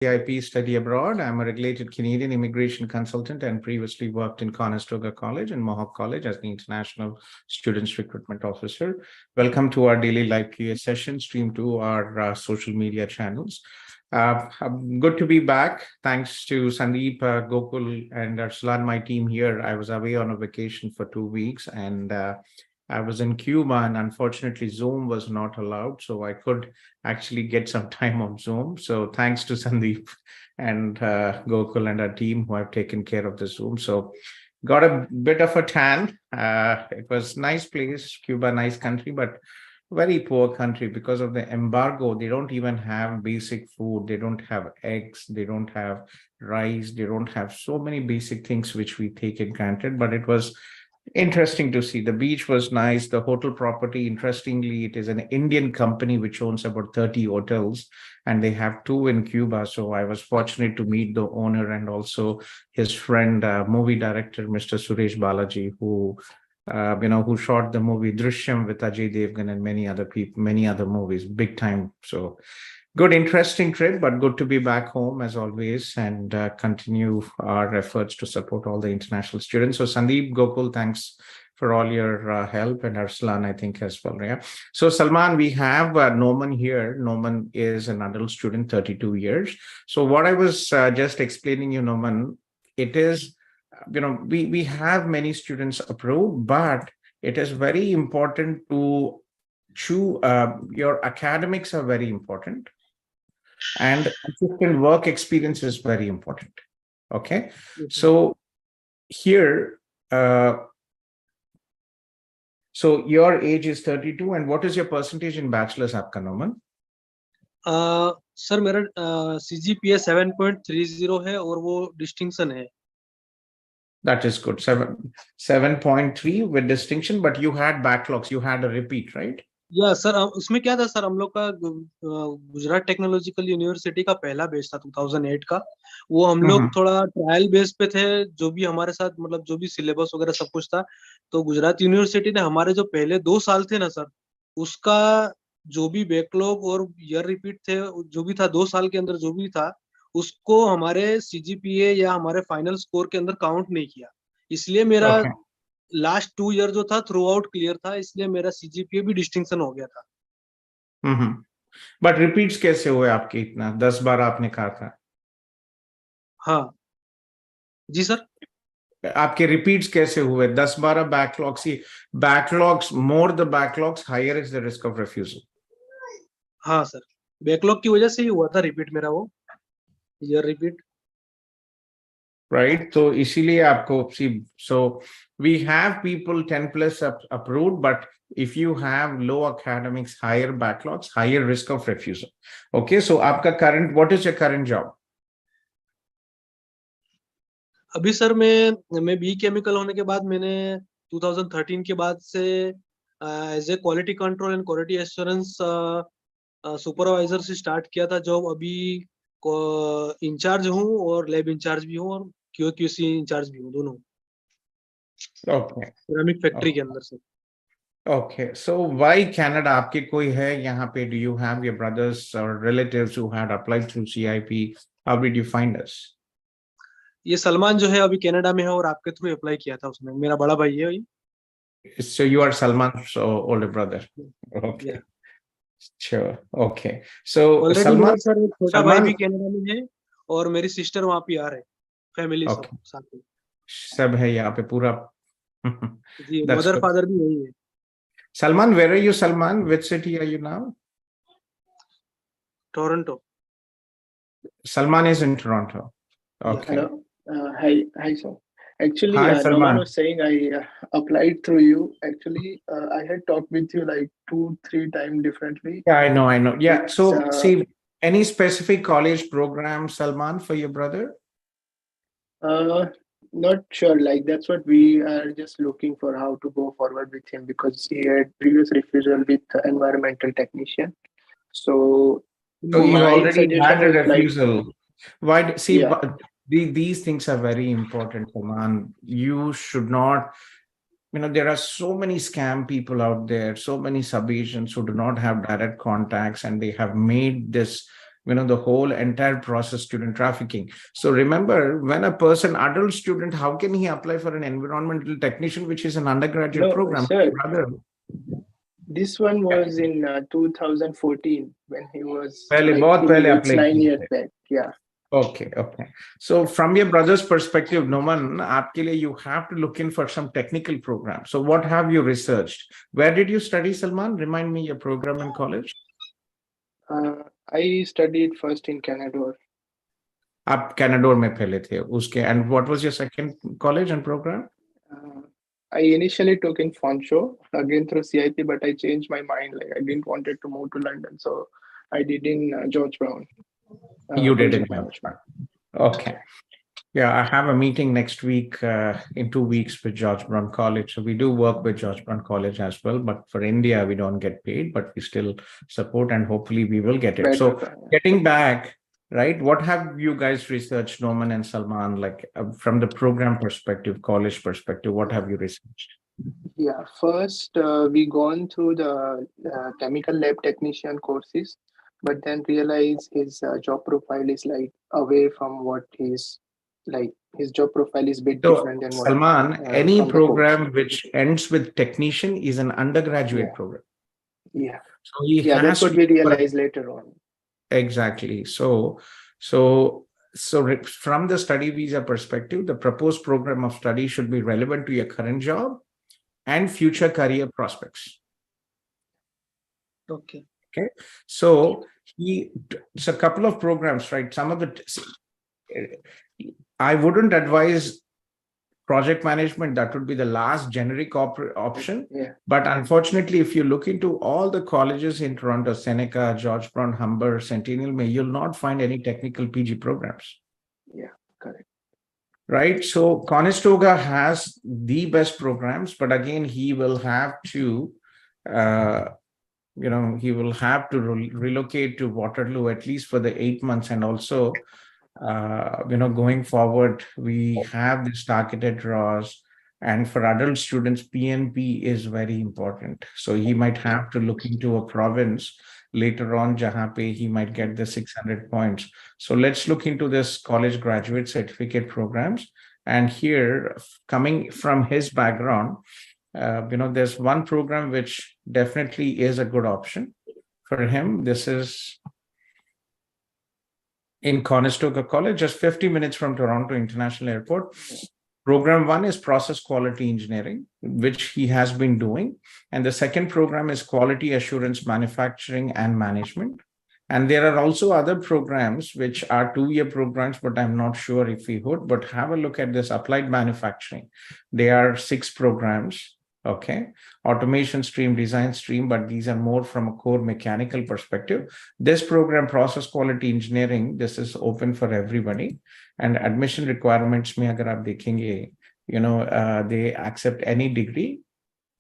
CIP study abroad. I'm a regulated Canadian immigration consultant and previously worked in Conestoga College and Mohawk College as the International Students Recruitment Officer. Welcome to our daily live QA session, streamed to our social media channels. Good to be back. Thanks to Sandeep, Gokul, and Arslan, my team here. I was away on a vacation for 2 weeks and I was in Cuba, and unfortunately Zoom was not allowed, so I could actually get some time on Zoom. So thanks to Sandeep and Gokul and our team who have taken care of the Zoom. So got a bit of a tan. It was nice place, Cuba, nice country, but very poor country because of the embargo. They don't even have basic food. They don't have eggs. They don't have rice. They don't have so many basic things which we take it granted, but it was interesting to see. The beach was nice. The hotel property, interestingly, it is an Indian company which owns about 30 hotels, and they have 2 in Cuba. So I was fortunate to meet the owner and also his friend, movie director, Mr. Suresh Balaji, who shot the movie Drishyam with Ajay Devgan and many other people, many other movies, big time. So good, interesting trip, but good to be back home as always and continue our efforts to support all the international students. So Sandeep, Gokul, thanks for all your help, and Arslan, I think, as well. Yeah. So Salman, we have Noman here. Noman is an adult student, 32 years. So what I was just explaining you, Noman, it is, we have many students approved, but it is very important to choose, your academics are very important. And consistent work experience is very important. Okay. So here, so your age is 32, and what is your percentage in bachelor's, आपका Noman? Sir मेरा CGPA 7.30 है और वो distinction है. That is good. 7.3 with distinction, but you had backlogs, you had a repeat, right? या sir उसमें क्या था सर, हम लोग का गुजरात टेक्नोलॉजिकल यूनिवर्सिटी का पहला बैच था 2008 का. वो हम लोग थोड़ा ट्रायल बेस पे थे, जो भी हमारे साथ मतलब जो भी सिलेबस वगैरह सब कुछ था. तो गुजरात यूनिवर्सिटी ने हमारे जो पहले 2 साल थे ना सर, उसका जो भी बैकलॉग और ईयर रिपीट थे, जो भी था 2 साल के अंदर जो भी था, उसको हमारे CGPA या हमारे फाइनल स्कोर के अंदर काउंट नहीं किया. इसलिए मेरा लास्ट 2 ईयर जो था थ्रू आउट क्लियर था, इसलिए मेरा CGPA भी डिस्टिंक्शन हो गया था. बट रिपीट्स कैसे हुए आपके? इतना 10-12 आपने कहा था. हाँ जी सर. आपके रिपीट्स कैसे हुए? 10-12 बैकलॉग्स ही backlogs, more the backlogs higher is the risk of refusal. हाँ सर, बैकलॉग की वजह से ही हुआ था रिपीट मेरा, वो ईयर रिपीट. राइट. तो इसीलिए आपको so we have people 10+ approved, but if you have low academics, higher backlogs, higher risk of refusal. Okay, so आपका current, what is your current job? अभी सर मैं बी केमिकल होने के बाद मैंने 2013 के बाद से as a quality control and quality assurance supervisor से स्टार्ट किया था जॉब. अभी इंचार्ज हूँ और लैब इंचार्ज भी हूँ और QC इंचार्ज भी हूँ, दोनों. ओके. सिरेमिक फैक्ट्री के अंदर से. Okay, so why Canada? आपके कोई है यहाँ पे? Do you have your brothers or relatives who had applied through CIP? How did you find us? ये सलमान जो है अभी कनाडा में है और आपके थ्रू अप्लाई किया था उसने. मेरा बड़ा भाई है ये. So you are Salman's older brother. Okay. Yeah. Sure. Okay. So Salman sir छोटा भाई भी कनाडा में है और मेरी सिस्टर वहाँ पे आ रहे, फैमिली सब साथ में. सब है यहाँ पे पूरा. जी, मदर फादर भी यही है. Salman, where are you, Salman? Which city are you now? Toronto. Salman is in Toronto. Okay. Hello. Hi, sir. Actually, Hi, Noman was saying I applied through you. Actually, I had talked with you like 2-3 times differently. Yeah, I know. Yeah. So, see, any specific college program, Salman, for your brother? Not sure. Like that's what we are just looking for, how to go forward with him, because he had previous refusal with environmental technician. So you already had a refusal. Why? See, yeah. These things are very important, Salman. You should not, there are so many scam people out there, so many sub-agents who do not have direct contacts, and they have made this the whole entire process, student trafficking. So remember, when a person, adult student, how can he apply for an environmental technician, which is an undergraduate No, program? sir. Brother, This one was in 2014 when he was बहुत पहले apply 9 किए years थे. back. Yeah. Okay. So from your brother's perspective, Noman, आपके लिए you have to look in for some technical program. So what have you researched? Where did you study, Salman? Remind me your program in college. I studied first in Canada. आप Canadore में पहले थे उसके, and what was your second college and program? I initially took in Foncho again through CIP, but I changed my mind. Like I didn't wanted to move to London, so I did in George Brown. You did in project management. Okay. Yeah, I have a meeting next week, in 2 weeks with George Brown College. So we do work with George Brown College as well, but for India, we don't get paid, but we still support and hopefully we will get it. So getting back, right, what have you guys researched, Norman and Salman, like from the program perspective, college perspective, what have you researched? Yeah, first we gone through the chemical lab technician courses, but then realize his job profile is like away from what he's like. His job profile is a bit different than what. Salman, any program which ends with technician is an undergraduate program. Yeah. So he has that's what we realized later on. Exactly. So from the study visa perspective, the proposed program of study should be relevant to your current job and future career prospects. Okay. So it's a couple of programs, right? Some of the, I wouldn't advise project management. That would be the last generic option. Yeah. But unfortunately, if you look into all the colleges in Toronto, Seneca, George Brown, Humber, Centennial May, you'll not find any technical PG programs. Yeah, correct. Right. So Conestoga has the best programs, but again, he will have to, relocate to Waterloo at least for the 8 months. And also, going forward, we have this targeted draws. And for adult students, PNP is very important. So he might have to look into a province later on, jahan pe he might get the 600 points. So let's look into this college graduate certificate programs. And here, coming from his background, there's one program which definitely is a good option for him. This is in Conestoga College, just 50 minutes from Toronto International Airport. Program 1 is process quality engineering, which he has been doing. And the second program is quality assurance manufacturing and management. And there are also other programs which are 2-year programs, but I'm not sure if we would, but have a look at this applied manufacturing. There are 6 programs. Okay, automation stream, design stream, but these are more from a core mechanical perspective. This program, process quality engineering, this is open for everybody. And admission requirements, mein agar aap dekhenge, they accept any degree.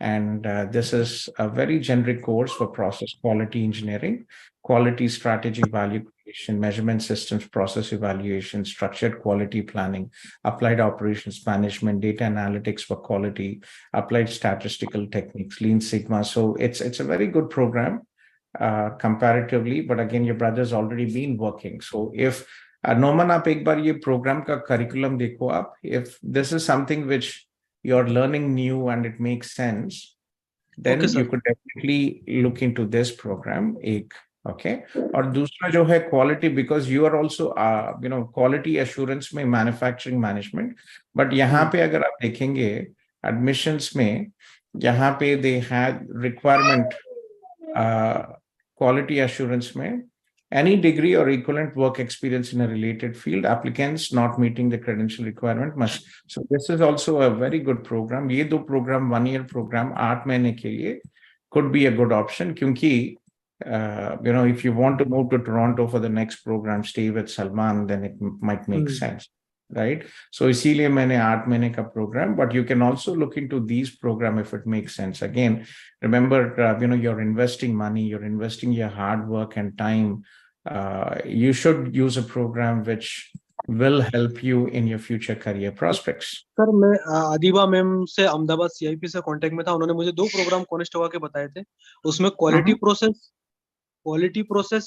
And this is a very generic course for process quality engineering, quality strategy, value creation, measurement systems, process evaluation, structured quality planning, applied operations management, data analytics for quality, applied statistical techniques, Lean Sigma. So it's a very good program comparatively, but again, your brother's already been working. So if Norman, aap ek baar ye program ka curriculum dekho aap, if this is something which you're learning new and it makes sense, then you could definitely look into this program. Okay. Or दूसरा जो है quality, because you are also quality assurance में manufacturing management. But यहाँ पे अगर आप देखेंगे admissions में, यहाँ पे they had requirement quality assurance में any degree or equivalent work experience in a related field, applicants not meeting the credential requirement must. So this is also a very good program. ये 2 program, 1-year program, 8 महीने के लिए could be a good option. क्योंकि if you want to move to Toronto for the next program, stay with Salman, then it might make sense, right? So इसीलिए मैंने 8 महीने का program, but you can also look into these program if it makes sense. Again, remember, you're investing money, you're investing your hard work and time. You should use a program which will help you in your future career prospects. Sir मैं Adiba ma'am से Ahmedabad CIP से contact में था. उन्होंने मुझे 2 programme Conestoga के बताए थे. उसमें क्वालिटी प्रोसेस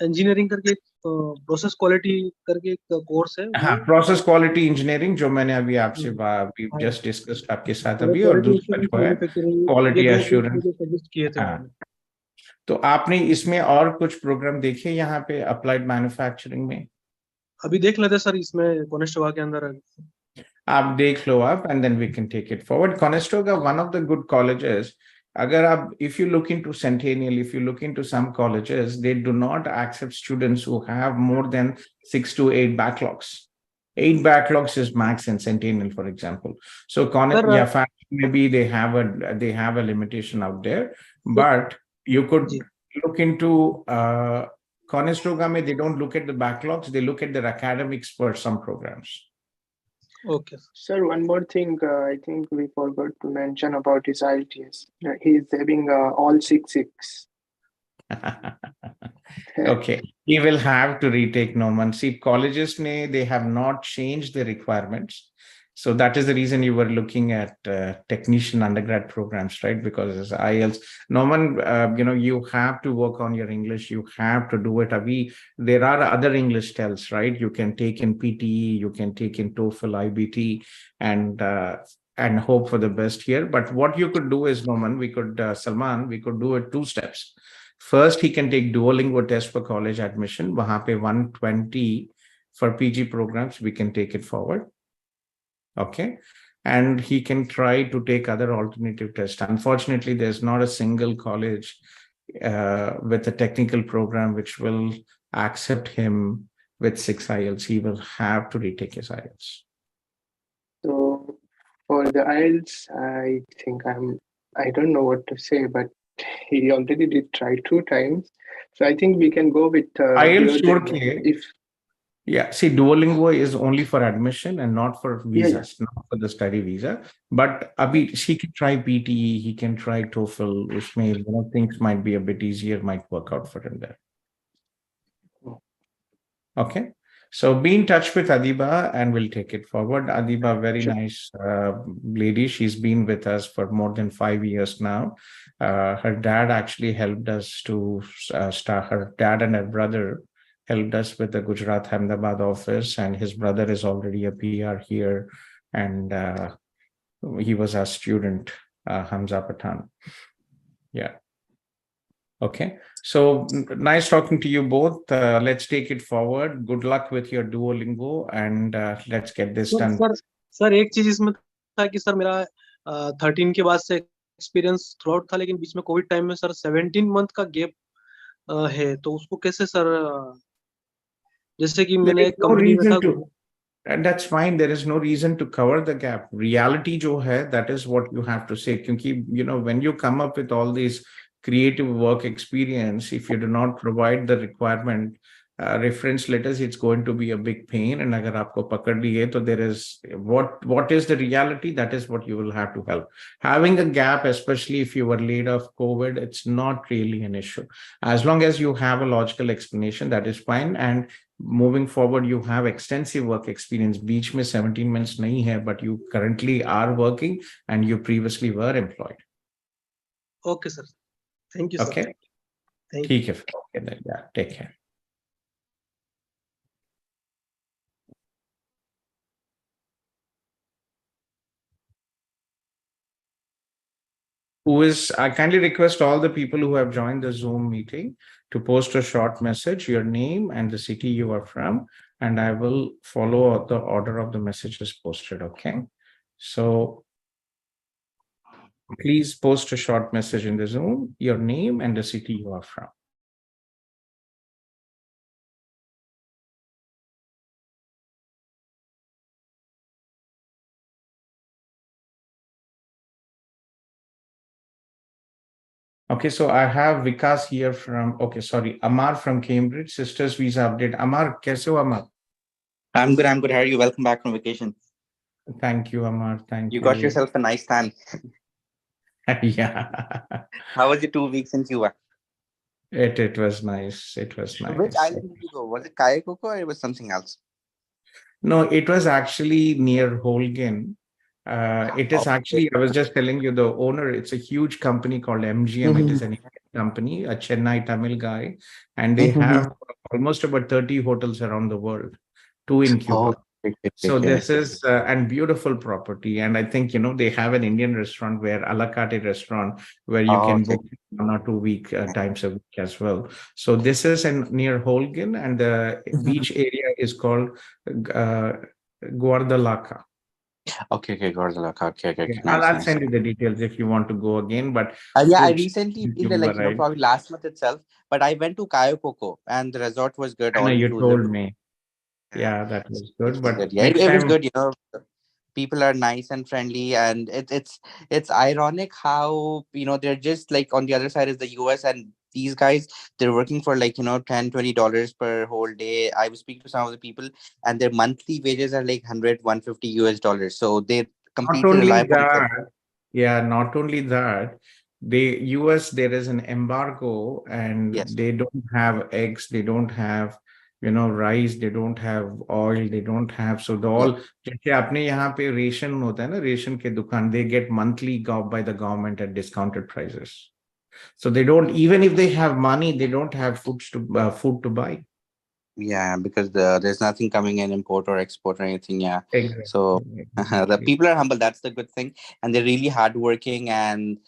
इंजीनियरिंग करके प्रोसेस क्वालिटी करके एक कोर्स है हाँ, वो। प्रोसेस क्वालिटी इंजीनियरिंग जो मैंने अभी आपसे हम्म, हाँ, जस्ट डिस्कस्ड आपके साथ और अभी, और क्वालिटी दूसरा एश्योरेंस जो है मैन्युफैक्चरिंग, ये क्वालिटी 2 कोर्स एश्योरेंस। मुझे सजेस्ट किए थे हाँ, उन्होंने। तो आपने इसमें और कुछ प्रोग्राम देखे यहाँ पे अप्लाइड मैन्युफैक्चरिंग में? अभी देख लेते सर इसमें कोनेस्टोवा के अंदर। आप देख लो आप, and then we can take it forward. Conestoga one of the good colleges. अगर आप, if you look into Centennial, if you look into some colleges, they do not accept students who have more than 6 to 8 backlogs. 8 backlogs is max in Centennial, for example. So, sir yeah, maybe they have a limitation out there, तो but you could जी, look into Conestoga. They don't look at the backlogs; they look at their academics for some programs. Okay. Sir, one more thing, I think we forgot to mention about his IELTS. He's having all 6.6. Okay, he will have to retake Norman. See, colleges they have not changed the requirements. So that is the reason you were looking at technician undergrad programs, right? Because as IELTS, Norman, you have to work on your English. You have to do it. There are other English tests, right? You can take in PTE, you can take in TOEFL, IBT, and hope for the best here. But what you could do is, Norman, Salman, we could do it 2 steps. First, he can take Duolingo test for college admission. Wahan pe 120 for PG programs, we can take it forward. Okay. And he can try to take other alternative tests. Unfortunately, there's not a single college with a technical program which will accept him with 6 IELTS. He will have to retake his IELTS. So for the IELTS, I think I don't know what to say, but he already did try 2 times. So I think we can go with IELTS Duolingo. If Yeah, see, Duolingo is only for admission and not for yeah, visas, not for the study visa. But Abhi, he can try PTE, he can try TOEFL. Usme, things might be a bit easier, might work out for him there. Okay. So be in touch with Adiba and we'll take it forward. Adiba, very sure. nice lady. She's been with us for more than 5 years now. Her dad actually helped us to start, her dad and her brother helped us with the Gujarat Ahmedabad office, and his brother is already a PR here. And he was our student, Hamza Pathan. Yeah. Okay, so nice talking to you both. Let's take it forward. Good luck with your Duolingo, and let's get this sir done. Sir sir एक चीज इसमें था कि sir मेरा 13 के बाद से experience through out था, लेकिन बीच में कोविड टाइम में सर 17 मंथ का गैप है, तो उसको कैसे सर, जैसे कि There मैंने is एक no कंपनी में था। reason to, and that's fine. There is no reason to cover the gap. Reality जो है, that is what you have to say. क्योंकि when you come up with all these creative work experience, if you do not provide the requirement reference letters, it's going to be a big pain. And अगर आपको पकड़ लिए, तो there is what is the reality? That is what you will have to help. Having a gap, especially if you were laid off COVID, it's not really an issue. As long as you have a logical explanation, that is fine. And moving forward, you have extensive work experience. Beach में 17 months nahi hai, but you currently are working and you previously were employed. Okay sir, thank you sir, Okay, thank ठीक है फिर. Okay, then, yeah, take care. I kindly request all the people who have joined the Zoom meeting to post a short message, your name and the city you are from, and I will follow the order of the messages posted. Okay, so please post a short message in the Zoom, your name and the city you are from. Okay, so I have Vikas here from, okay, sorry, Amar from Cambridge, Sisters Visa Update. Amar, kaise ho, Amar? I'm good. I'm good. How are you? Welcome back from vacation. Thank you, Amar. Thank You you. got yourself a nice tan. Yeah. How was your 2 weeks in Cuba? It was nice. It was To which nice. island did you go? Was it Kayakoko or it was something else? No, it was actually near Holguin. It is actually, I was just telling you, the owner, it's a huge company called MGM. It is an Indian company, a Chennai Tamil guy, and they Mhm. have almost about 30 hotels around the world, two in Oh, Cuba. okay, So okay. this is and beautiful property, and I think they have an Indian restaurant where a la carte restaurant where you Oh, can okay. book 1 or 2 week times a week as well. So this is in near Holguin, and the beach area is called uh, Guardalaka. Okay, Gautham. Okay, Yeah, nice, I'll nice. send you the details if you want to go again. But Yeah, I foods, recently been there, you like, arrive. probably last month itself, but I went to Kayokoko and the resort was good, I know all you inclusive. told me. Yeah, Yeah, that was it's good. But good. Yeah, next it was time, good, people are nice and friendly, and it's ironic how they're just like on the other side is the US, and these guys, they're working for like 10-20 dollars per whole day. I was speaking to some of the people, and their monthly wages are like 100-150 US dollars, so they not completely rely only upon that, yeah, not only that, the US, there is an embargo and yes. they don't have eggs, they don't have, rice, they don't have oil, they don't have, so the Yeah. all, जैसे अपने यहाँ पे ration होता है ना, ration के दुकान, they get monthly by the government at discounted prices. So they don't, even if they have money, they don't have food to buy. Yeah, because there's nothing coming in import or export or anything. Yeah, so Exactly. the Exactly. people are humble. That's the good thing, and they're really hardworking. And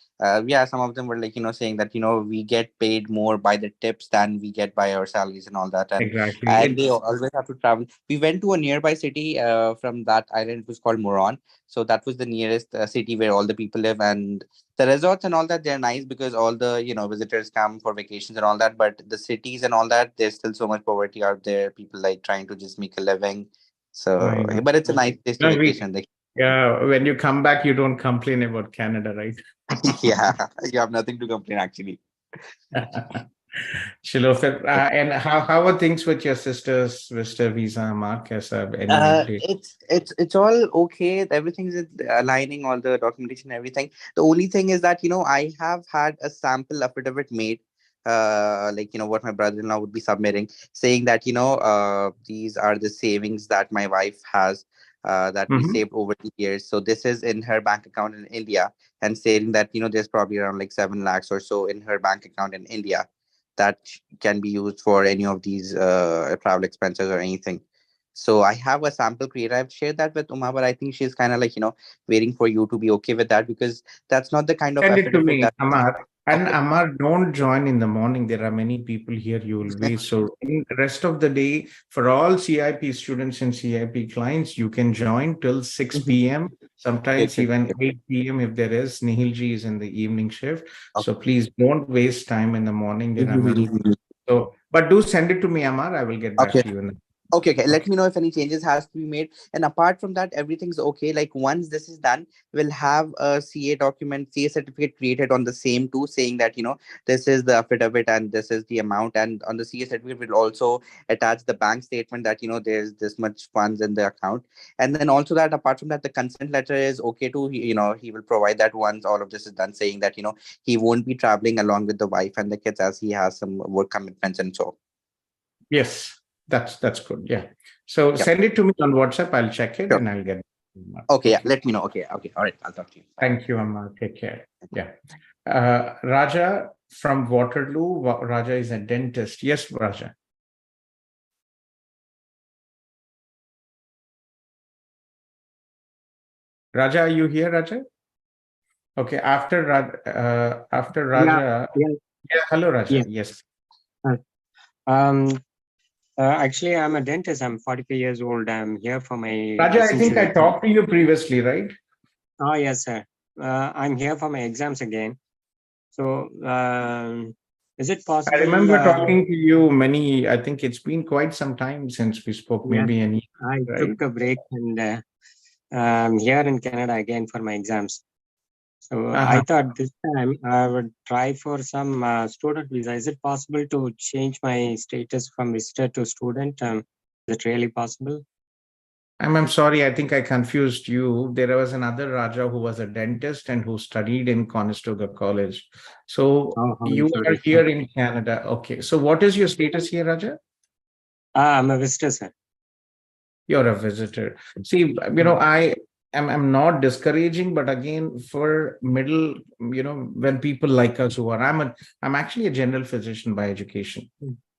yeah, some of them were like saying that we get paid more by the tips than we get by our salaries and all that. And Exactly. and they always have to travel. We went to a nearby city from that island. It was called Moron. So that was the nearest city where all the people live, and the resorts and all that, they're nice because all the visitors come for vacations and all that, but the cities and all that, there's still so much poverty out there, people like trying to just make a living. I So know. but it's a nice place to No, vacation, like. yeah, when you come back, you don't complain about Canada, right? Yeah, you have nothing to complain actually. चलो फिर and how are things with your sister's visitor visa, Mark? Any update? It's all okay. Everything's aligning, all the documentation, everything. The only thing is that I have had a sample affidavit made, like what my brother-in-law would be submitting, saying that these are the savings that my wife has, that we Mhm. saved over the years. So this is in her bank account in India, and saying that there's probably around like 7 lakhs or so in her bank account in India that can be used for any of these travel expenses or anything. So I have a sample creator. I've shared that with Uma, but I think she's kind of like, waiting for you to be okay with that, because that's not the kind of Send it to affidavit me, that. Amar. And Okay. Amar, don't join in the morning. There are many people here. You will be so. In the rest of the day, for all CIP students and CIP clients, you can join till 6 Mhm. p.m. Sometimes Okay. even 8 p.m. if there is. Nihilji is in the evening shift. So Okay. please don't waste time in the morning. There are many. Mhm. So, but do send it to me, Amar. I will get back Okay. to you. Okay, let Okay. me know if any changes has to be made. And apart from that, everything's okay. Like once this is done, we'll have a CA certificate created on the same too, saying that this is the affidavit and this is the amount. And on the CA certificate, we'll also attach the bank statement that there's this much funds in the account. And then also that apart from that, the consent letter is okay too. He will provide that once all of this is done, saying that he won't be traveling along with the wife and the kids as he has some work commitments and so. Yes, that's good. Yeah. So Yeah. send it to me on WhatsApp. I'll check it Sure. and I'll get. Okay, yeah, Okay. let me know. Okay. All right, I'll talk to you. Bye. Thank you, Amma. Take care. Yeah. Raja from Waterloo. Raja is a dentist. Yes, Raja. Raja, are you here, Raja? Okay. After Yeah, Raja. yeah, Yeah. Hello, Raja. yes. Yes. Uh, Um, actually, I'm a dentist. I'm 45 years old. I'm here for my Raja, I think I licensure exam. talked to you previously, right? Oh, yes, sir. I'm here for my exams again. So, is it I possible? remember talking to you I think it's been quite some time since we spoke, Yeah, maybe an year, I right? took a break and I'm here in Canada again for my exams. So I thought this time I would try for some student visa. Is it possible to change my status from visitor to student? Is it really possible? I'm sorry, I think I confused you. There was another Raja who was a dentist and who studied in Conestoga College. So Oh, I'm you are sorry. here in Canada. Okay. So what is your status here, Raja? I'm a visitor, sir. You're a visitor. See, I'm not discouraging, but again, for middle, when people like us who are, I'm actually a general physician by education.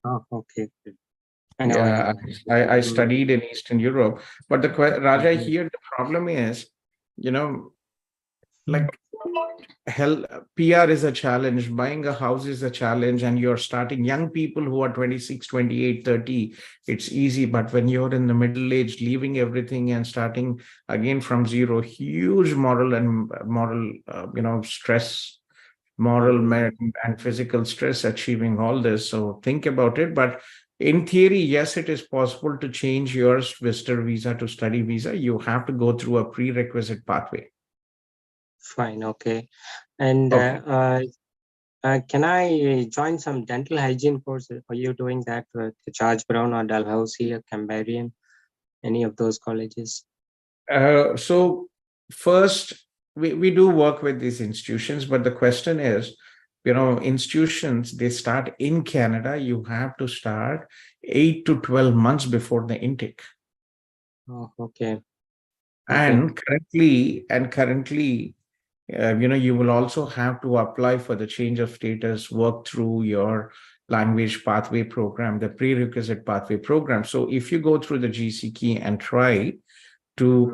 Oh, okay. I know. Yeah, I studied in Eastern Europe, but Raja, Mhm. here the problem is, you know, like hell, PR is a challenge, buying a house is a challenge, and you're starting young people who are 26, 28, 30, it's easy. But when you're in the middle age, leaving everything and starting again from zero, huge moral, stress, and physical stress achieving all this. So think about it. But in theory, yes, it is possible to change your visitor visa to study visa. You have to go through a prerequisite pathway. Fine. Okay. And Okay. can I join some dental hygiene courses? Are you doing that with George Brown or Dalhousie or Cambarian? Any of those colleges? So first, we do work with these institutions, but the question is, institutions, they start in Canada, you have to start 8 to 12 months before the intake. Oh, okay. And currently, you will also have to apply for the change of status, work through your language pathway program, the prerequisite pathway program. So if you go through the GC key and try to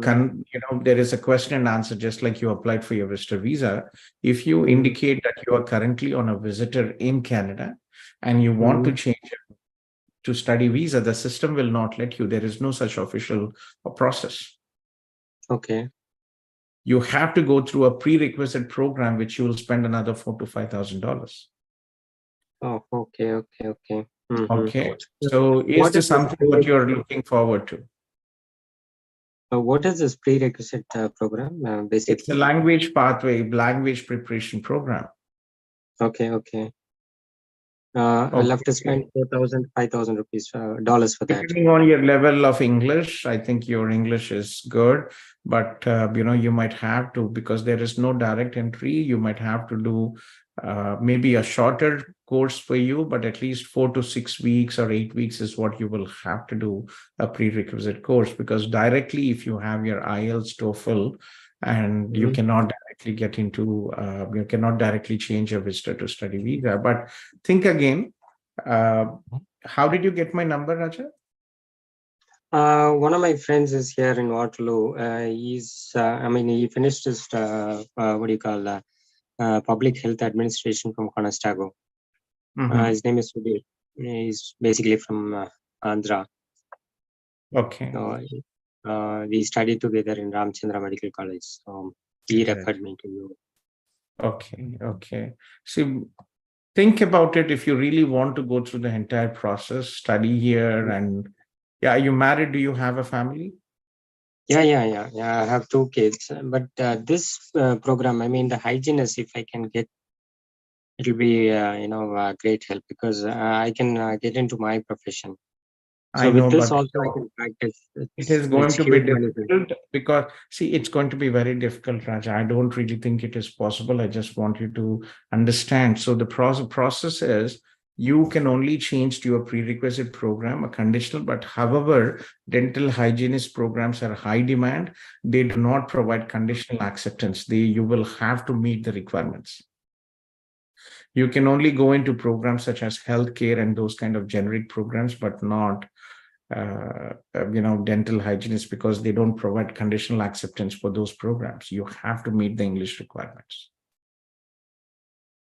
there is a question and answer, just like you applied for your visitor visa. If you indicate that you are currently on a visitor in Canada and you want to change it to study visa, the system will not let you. There is no such official process. Okay. You have to go through a prerequisite program, which you will spend another $4,000 to $5,000. Oh, okay. Okay. So is What this is this? something what you're looking forward to? What is this prerequisite program? It's a Basically. language pathway, language preparation program. Okay. I'll have to spend 4,000, 5,000 rupees, dollars for that. Depending on your level of English, I think your English is good, but you might have to, because there is no direct entry, you might have to do maybe a shorter course for you, but at least 4 to 6 weeks or 8 weeks is what you will have to do a prerequisite course, because directly, if you have your IELTS, TOEFL, and you cannot directly get into, you cannot directly change your visitor to study visa. But think again. How did you get my number, Raja? One of my friends is here in Waterloo. He finished his public health administration from Conestoga. His name is Sudhir. He's basically from Andhra. Okay. So, we studied together in Ramchandra Medical College. So he referred me to you. Okay. See, think about it. If you really want to go through the entire process, study here, and are you married? Do you have a family? Yeah. I have 2 kids. But this program, the hygienist, if I can get, it'll be great help, because I can get into my profession. So I know, with this but also I can practice. it is going It's to be huge benefit. difficult, because it's going to be very difficult, Raja. I don't really think it is possible. I just want you to understand. So the process is, you can only change to your prerequisite program, a conditional, but however, dental hygienist programs are high demand. They do not provide conditional acceptance. You will have to meet the requirements. You can only go into programs such as healthcare and those kind of generic programs, but not dental hygienists, because they don't provide conditional acceptance for those programs. You have to meet the English requirements.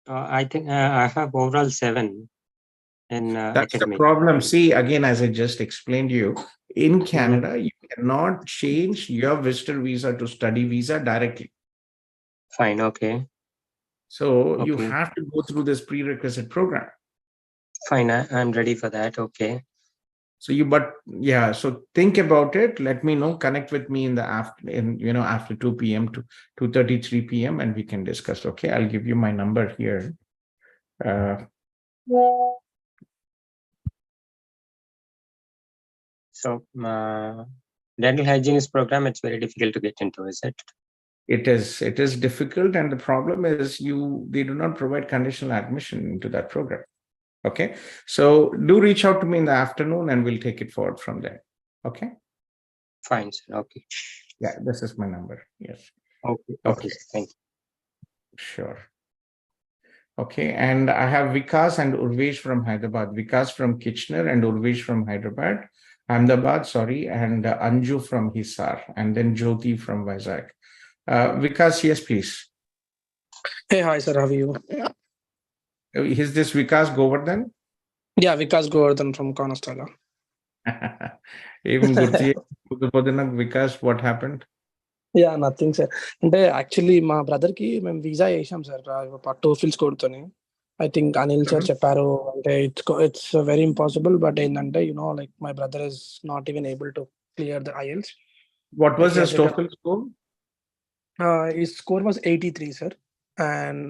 I think I have overall 7 in That's the academic. problem. See, again, as I just explained to you, in Canada, you cannot change your visitor visa to study visa directly. Fine. Okay. So you have to go through this prerequisite program. Fine. I'm ready for that. Okay. So so think about it. Let me know. Connect with me in the after 2 p.m. to 2:33 p.m. and we can discuss. Okay, I'll give you my number here. So dental hygienist program, it's very difficult to get into, is it? It is difficult, and the problem is they do not provide conditional admission into that program. Okay, so do reach out to me in the afternoon and we'll take it forward from there. Okay. Fine, sir. Okay. Yeah, this is my number. Yes. Okay. Okay. Thank you. Sure. Okay, and I have Vikas and Urvesh from Hyderabad. Vikas from Kitchener and Urvesh from Ahmedabad, sorry, and Anju from Hisar, and then Jyoti from Vizag. Vikas, yes, please. Hey, hi, sir. How are you? Is this Vikas Govardhan? Yeah, Vikas Gordon from Conostala. Even Vikas, what happened? Yeah, nothing, sir. అంటే actually మా brother కి మేము visa వేసాం sir TOEFL score తోని. I think Anil sir చెప్పారు అంటే it's very impossible but ఏంటంటే like my brother is not even able to clear the IELTS. What was his TOEFL score? His score was 83, sir. And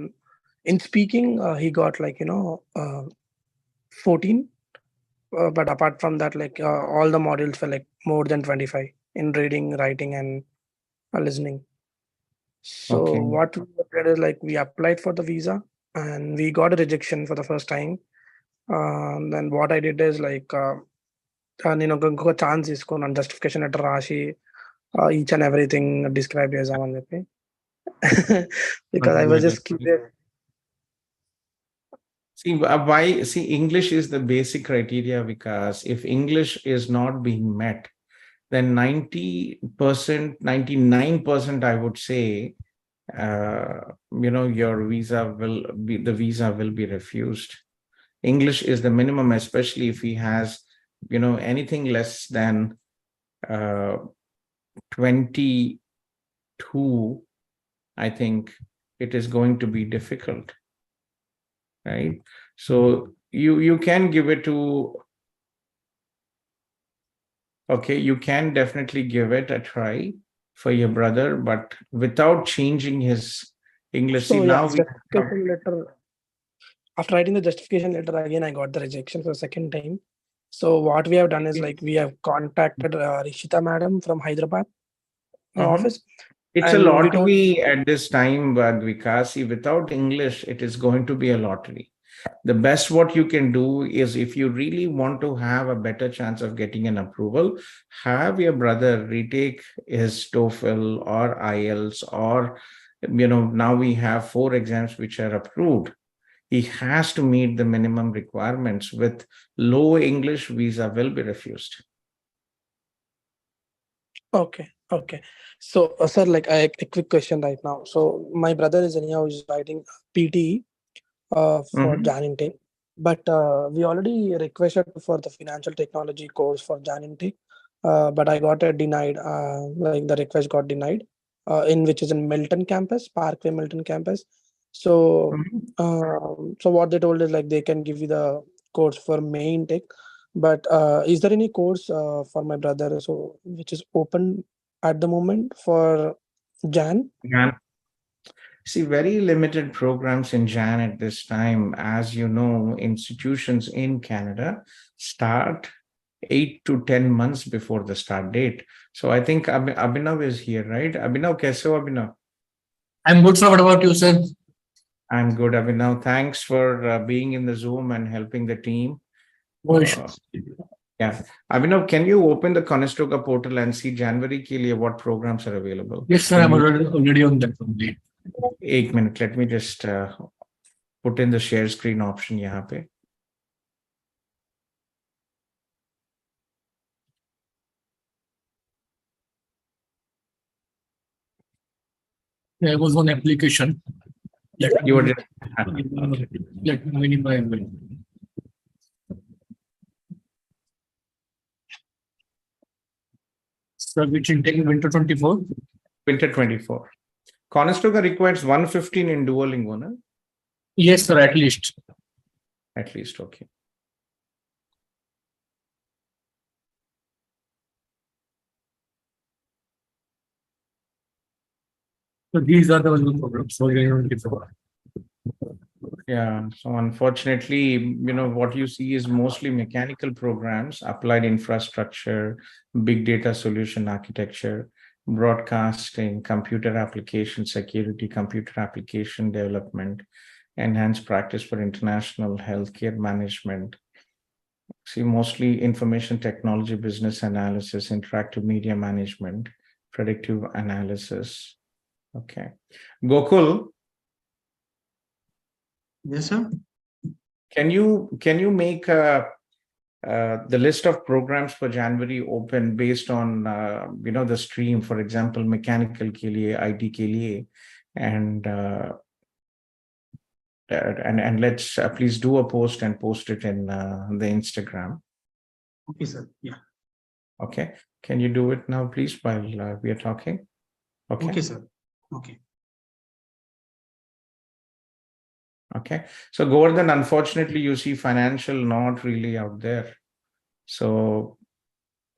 in speaking, he got 14. But apart from that, all the modules were like more than 25 in reading, writing, and listening. So Okay. what we did is we applied for the visa and we got a rejection for the first time. Then what I did is నేను ఇంకొక chance తీసుకున్నాను justification letter రాసి each and everything describe చేద్దామని చెప్పి because I was just curious. See, English is the basic criteria, because if English is not being met, then 90%, 99%, I would say, your the visa will be refused. English is the minimum, especially if he has, anything less than 22, I think it is going to be difficult. Right, so you can give it to. Okay, you can definitely give it a try for your brother, but without changing his English. So See, now justification letter. After writing the justification letter again, I got the rejection for the second time. So what we have done is we have contacted Rishita madam from Hyderabad office. It's a lottery at this time, but Vikas, without English, it is going to be a lottery. The best what you can do is, if you really want to have a better chance of getting an approval, have your brother retake his TOEFL or IELTS, or now we have 4 exams which are approved. He has to meet the minimum requirements. With low English, visa will be refused. Okay. So, sir, a quick question right now. So, my brother is anyhow is writing PTE for Jan intake, but we already requested for the financial technology course for Jan intake, but I got it denied. The request got denied, in which is in Milton campus, Parkway Milton campus. So, so what they told is they can give you the course for May intake, but is there any course for my brother which is open at the moment for Jan? See, very limited programs in Jan at this time. As you know, institutions in Canada start 8 to 10 months before the start date. So I think Abhinav is here, right? Abhinav, kaise ho, Abhinav? I'm good, sir. What about you, sir? I'm good, Abhinav. Thanks for being in the Zoom and helping the team. Yeah. Abhinav, can you open the Conestoga portal and see January ke liye what programs are available? Yes, sir. I'm already on that only. 1 minute. Let me just put in the share screen option yahan pe. There was one application. You were just Let me minimize it. Sir, which intake in winter 24? Winter 24. Conestoga requires 115 in Duolingo, no? Yes, sir, at least. At least, okay. So these are the programs for 24. Yeah, so unfortunately, what you see is mostly mechanical programs, applied infrastructure, big data solution architecture, broadcasting, computer application security, computer application development, enhanced practice for international healthcare management. See, mostly information technology, business analysis, interactive media management, predictive analysis. Okay. Gokul, Yes, sir. can you make the list of programs for January open based on the stream, for example, mechanical ke liye, IT ke liye, and let's please do a post and post it in the Instagram. Okay, sir. Yeah. Okay. Can you do it now, please, while we are talking? Okay. Okay, sir. Okay. Okay. So Govardhan, unfortunately, you see financial not really out there. So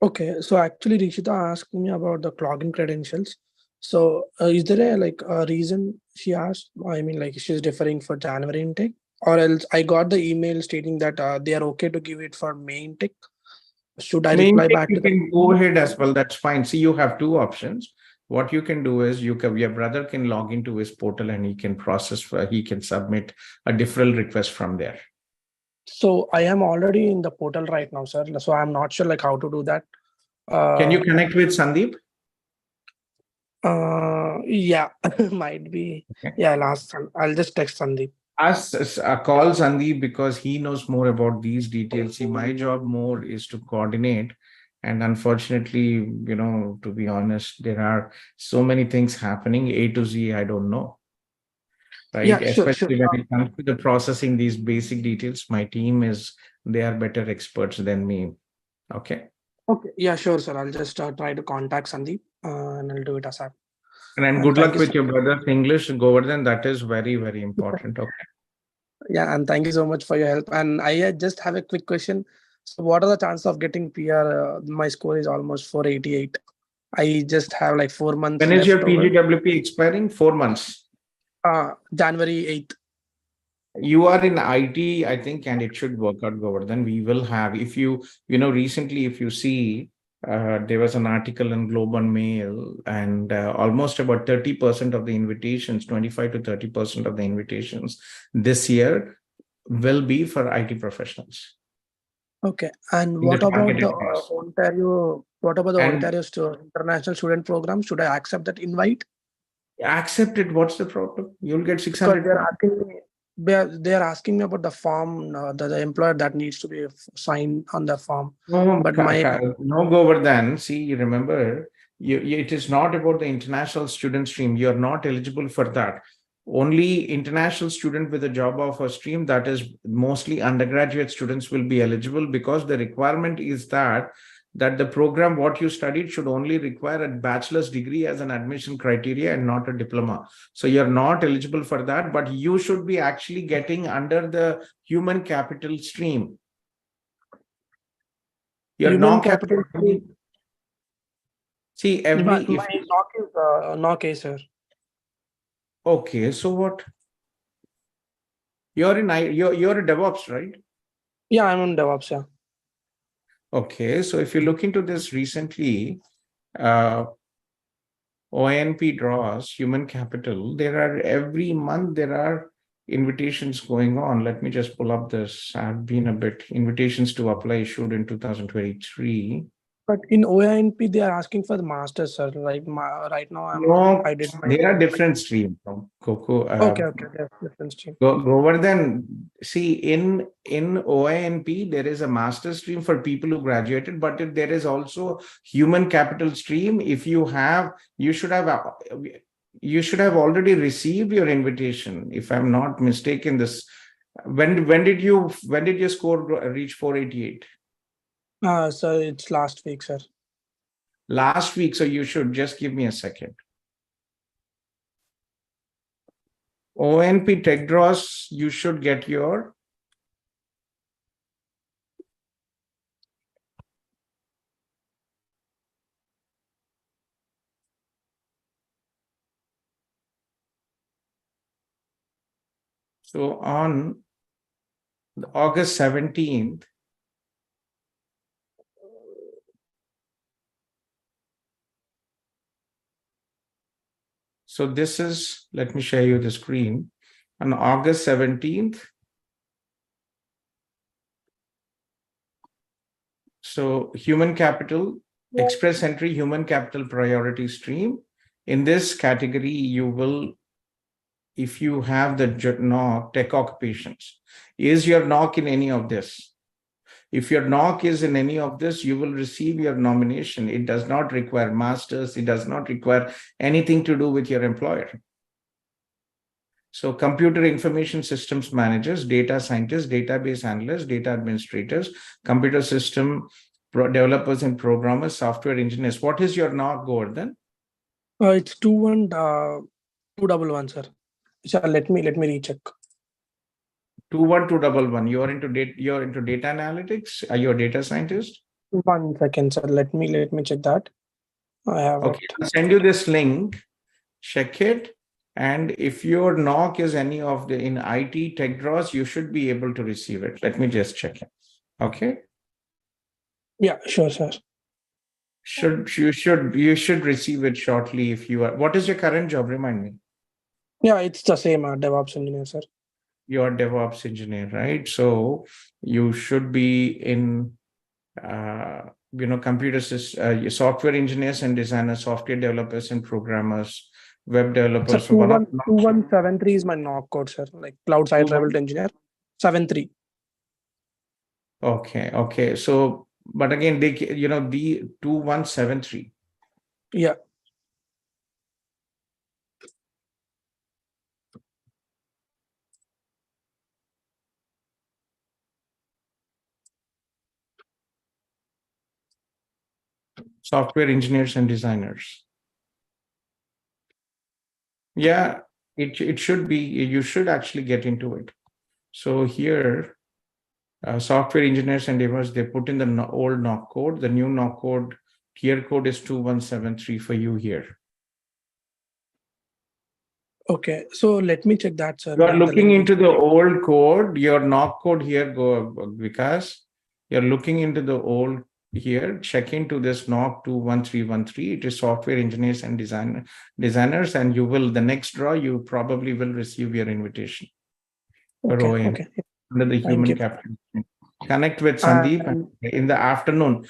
Okay, so actually Rishita asked me about the login credentials. So is there a reason she asked? I mean, like she's deferring for January intake, or else I got the email stating that they are okay to give it for May intake. Should I reply back you to them? can go ahead as well. That's fine. See, you have two options. What you can do is your brother can log into his portal and he can he can submit a deferral request from there. So I am already in the portal right now, sir. So I'm not sure like how to do that. Can you connect with Sandeep? Yeah, might be. Okay. Yeah, I'll just text Sandeep. Call Sandeep because he knows more about these details. See, my job more is to coordinate. And unfortunately, to be honest, there are so many things happening, A to Z, I don't know. Right? Yeah, sure. Especially when it comes to the processing these basic details, my team they are better experts than me. Okay. Okay. Yeah, sure, sir. I'll just try to contact Sandeep and I'll do it ASAP. And good luck with your brother's English, Govardhan. That is very, very important. Okay. Yeah, and thank you so much for your help. And I just have a quick question. So, what are the chances of getting PR? My score is almost 488. I just have like 4 months. When is your left over. PGWP expiring? 4 months. January 8th. You are in IT, I think, and it should work out, Govardhan. We will have, if recently, if you see, there was an article in Globe and Mail, and almost about 30% of the invitations, 25 to 30% of the invitations this year will be for IT professionals. Okay. And what about the Ontario? What about the Ontario International Student Program? Should I accept that invite? Accept it. What's the problem? You'll get 600. They're asking me about the form, the employer that needs to be signed on the form. No, but no, Govardhan. See, remember, it is not about the international student stream. You're not eligible for that. Only international student with a job offer stream, that is mostly undergraduate students, will be eligible, because the requirement is that the program what you studied should only require a bachelor's degree as an admission criteria and not a diploma. So you're not eligible for that, but you should be actually getting under the human capital stream. You're human capital stream. See, my knock is knock A, sir. Okay, so what? You're a DevOps, right? Yeah, I'm on DevOps, yeah. Okay, so if you look into this recently, ONP draws human capital. Every month there are invitations going on. Let me just pull up this. I've been invitations to apply issued in 2023. But in ONP, they are asking for the master, sir. Like right now, there are different streams. Coco. Okay, there's different stream. Govardhan, see, in OINP, there is a master stream for people who graduated, but there is also human capital stream. If you should have already received your invitation. If I'm not mistaken, when did your score reach 488? So it's last week, sir. Last week, so you should just give me a second. ONP Tech Draws, you should get your so on August 17th. So this is, let me share you the screen. On August 17th, so human capital Express entry human capital priority stream. In this category, you will, if you have the knock, tech occupations, is your knock in any of this? If your knock is in any of this, you will receive your nomination. It does not require masters. It does not require anything to do with your employer. So computer information systems managers, data scientists, database analysts, data administrators, computer system developers and programmers, software engineers. What is your knock, Gordon? It's 21211, sir. Sir, let me recheck. 21211. You're into data analytics. Are you a data scientist? 1 second, sir. Let me check that. I have Okay, it. I'll send you this link. Check it. And if your knock is any of the in IT tech draws, you should be able to receive it. Let me just check it. Okay. Yeah, sure, sir. You should receive it shortly if you are. What is your current job? Remind me. Yeah, it's the same DevOps engineer, sir. You're a DevOps engineer, right? So you should be in computer system, software engineers and designers, software developers and programmers, web developers. So 2173 is my knock code, sir. Like cloud side level engineer. 73. Okay. So, but again, the 2173. Yeah. Software engineers and designers. Yeah, it should be. You should actually get into it. So here, software engineers and developers, they put in the old knock code. The new knock code, tier code is 2173 for you here. Okay, so let me check that, sir. You are looking into the old code. Your knock code here, because you're looking into the old here. Check into this knock 21313. It is software engineers and designers, and you will the next draw. You probably will receive your invitation. Okay. Under the human capital. Connect with Sandeep in the afternoon.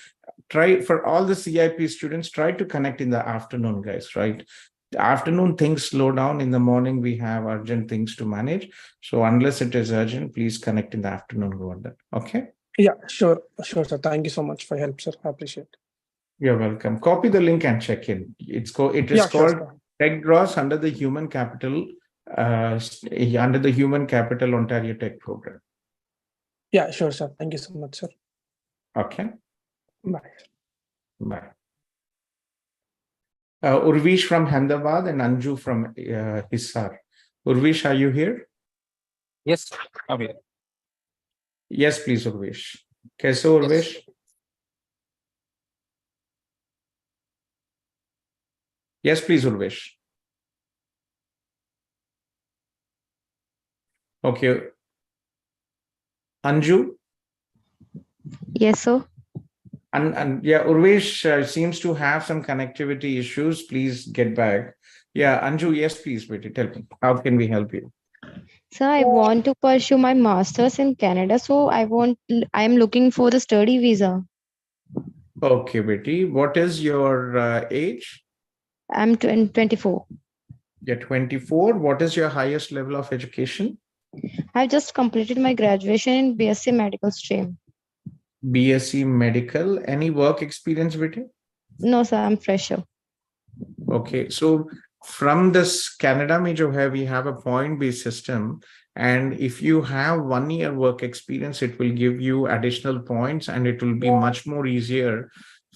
Try for all the CIP students. Try to connect in the afternoon, guys. Right. The afternoon things slow down. In the morning we have urgent things to manage. So unless it is urgent, please connect in the afternoon. Gordon. Okay. Yeah, sure, sir. Thank you so much for your help, sir. I appreciate it. You're welcome. Copy the link and check in. It is called Tech Draws under the Human Capital Ontario Tech Program. Yeah, sure, sir. Thank you so much, sir. Okay. Bye. Urvish from Ahmedabad and Anju from Hisar. Urvish, are you here? Yes, I'm here. Yes, please, Urvish. Kaise ho, Urvish? Yes, please, Urvish. Okay. Anju? Yes, sir. And yeah, Urvesh seems to have some connectivity issues. Please get back. Yeah, Anju, yes, please, Betty, tell me. How can we help you? Sir, I want to pursue my master's in Canada, so I am looking for the study visa. Okay, Betty. What is your age? I'm 24. You're 24. What is your highest level of education? I've just completed my graduation in BSc medical stream. BSc medical. Any work experience, Betty? No, sir, I'm fresher. Okay, so from this Canada major where we have a point-based system, and if you have 1 year work experience, it will give you additional points and it will be much more easier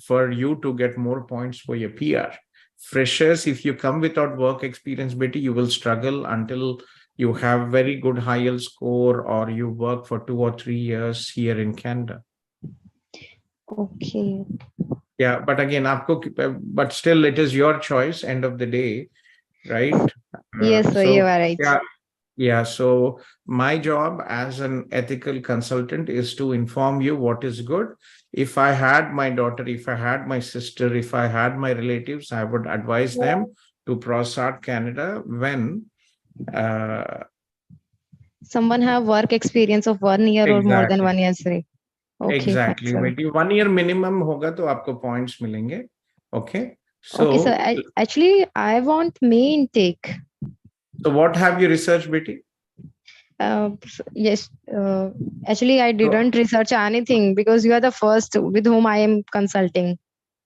for you to get more points for your PR. Freshers, if you come without work experience, Betty, you will struggle until you have very good IELTS score or you work for 2 or 3 years here in Canada. Okay. Yeah, but again, but still it is your choice, end of the day, right? Yes, sir, you are right. Yeah, so my job as an ethical consultant is to inform you what is good. If I had my daughter, if I had my sister, if I had my relatives, I would advise them to Prasad Canada when someone have work experience of 1 year or more than 1 year, sir. Okay, fine, Exactly, sir. बेटी 1 year minimum होगा तो आपको points मिलेंगे. Okay. Okay, sir. So, Actually, I want May intake. so what have you researched, Betty? Yes. Actually, I didn't research anything because you are the first with whom I am consulting.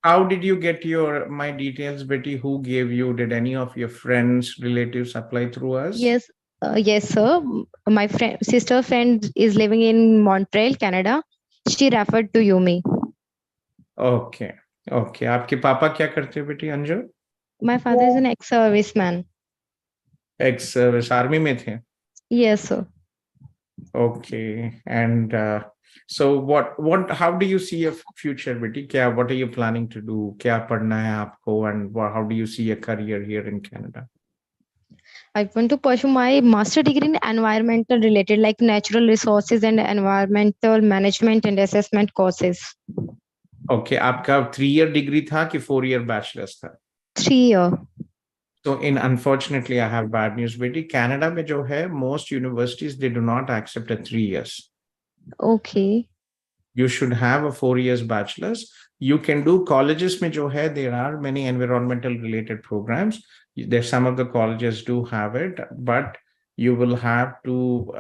How did you get my details, Betty? Who gave you? Did any of your friends, relatives apply through us? Yes. Yes, sir. My sister friend is living in Montreal, Canada. She referred to you me. Okay. Okay. आपके पापा क्या करते हैं बेटी Anju? My father is an ex-serviceman. Ex-service army में थे? Yes, sir. Okay. And so how do you see a future, Betty? What are you planning to do? क्या पढ़ना है आपको? And how do you see a career here in Canada? I want to pursue my master degree in environmental related, like natural resources and environmental management and assessment courses. Okay. आपका 3-year degree था कि 4-year bachelor's था? 3-year. So unfortunately, I have bad news, बेटी. Canada में जो है, most universities, they do not accept a 3 years. Okay. You should have a 4 years bachelor's. You can do colleges में जो है, there are many environmental related programs. There's some of the colleges do have it, but you will have to,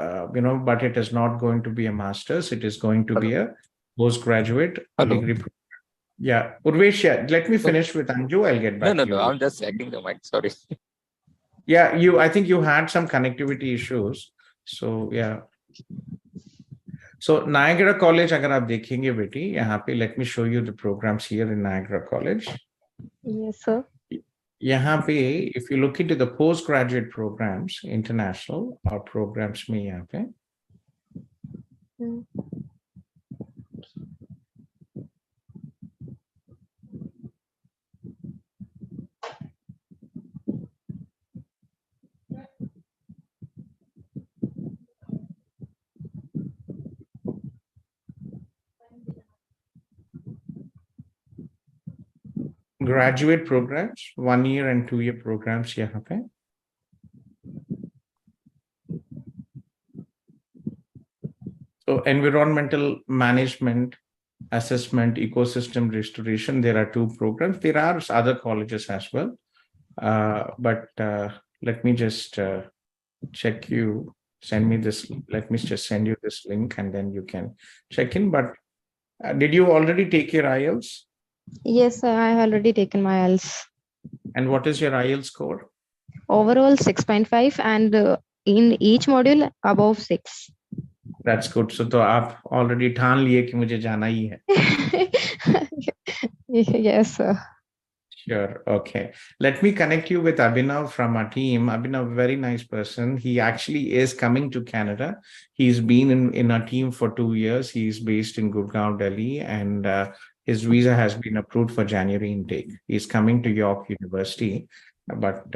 but it is not going to be a master's. It is going to be a postgraduate degree. Yeah, Urvesh, let me finish with Anju. I'll get back to you. No, I'm just checking the mic. Sorry. Yeah, I think you had some connectivity issues. So, yeah. So, Niagara College, अगर आप देखेंगे बेटी, यहाँ पे let me show you the programs here in Niagara College. Yes, sir. यहाँ पे, if you look into the postgraduate programs, international or programs में यहाँ पे. Graduate programs, 1 year and 2 year programs यहाँ पे. So environmental management, assessment, ecosystem restoration, there are 2 programs. There are other colleges as well. But let me just check you, send me this, let me just send you this link and then you can check in. But did you already take your IELTS? Yes, sir. I have already taken my IELTS. And what is your IELTS score? Overall 6.5 and in each module above 6. That's good. So तो आप already ठान लिए कि मुझे जाना ही है. Yes, sir. Sure. Okay. Let me connect you with Abhinav from our team. Abhinav, very nice person. He actually is coming to Canada. He's been in our team for 2 years. He's based in Gurgaon, Delhi, and his visa has been approved for January intake. He's coming to York University, but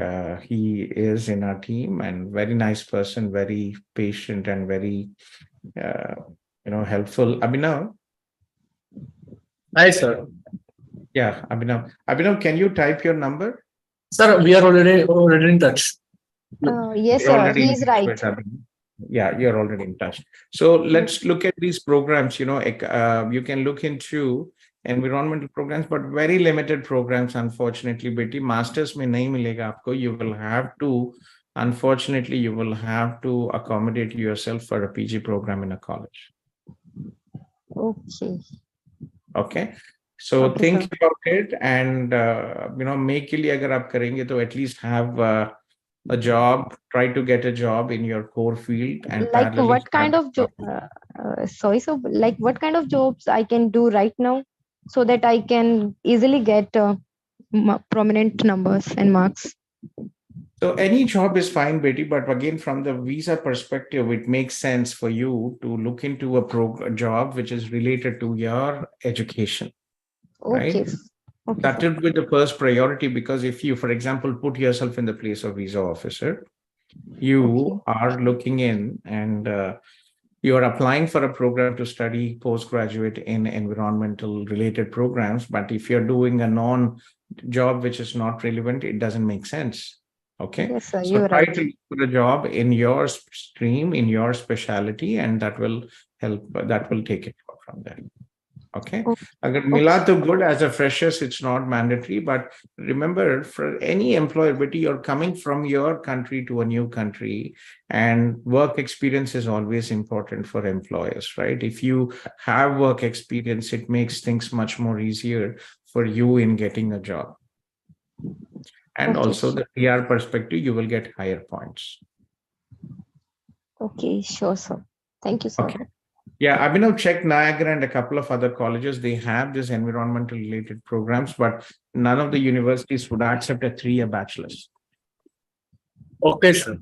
he is in our team and very nice person, very patient and very, helpful. Abhinav. Hi, sir. Yeah, Abhinav. Abhinav, can you type your number? Sir, we are already in touch. Yes, sir. He is right. Yeah, you're already in touch. So let's look at these programs. You can look into environmental programs, but very limited programs, unfortunately. Betty, masters में नहीं मिलेगा आपको. You will have to, unfortunately, you will have to accommodate yourself for a PG program in a college. Okay. Okay. So Okay, think sir. about it and, make के लिए अगर आप करेंगे तो at least have a job, try to get a job in your core field and Like parallelly what kind start of job? Sorry, so like what kind of jobs I can do right now so that I can easily get prominent numbers and marks? So any job is fine, Betty, but again, from the visa perspective, it makes sense for you to look into a job which is related to your education, Okay. right? Okay, That sir. would be the first priority because if you, for example, put yourself in the place of visa officer, you are looking in and you are applying for a program to study postgraduate in environmental related programs. But if you're doing a non-job which is not relevant, it doesn't make sense. Okay. Yes, sir. So You're try right. to look for a job in your stream, in your specialty, and that will help, that will take it from there. Okay. Okay. Agar mila to good, as a freshers, it's not mandatory, but remember, for any employability, you're coming from your country to a new country, and work experience is always important for employers, right? If you have work experience, it makes things much more easier for you in getting a job. And Okay. also the PR perspective, you will get higher points. Okay, sure, sir. Thank you, sir. Okay. Yeah, I've been checked Niagara and a couple of other colleges. They have this environmental related programs, but none of the universities would accept a 3-year bachelor's. Okay, sir.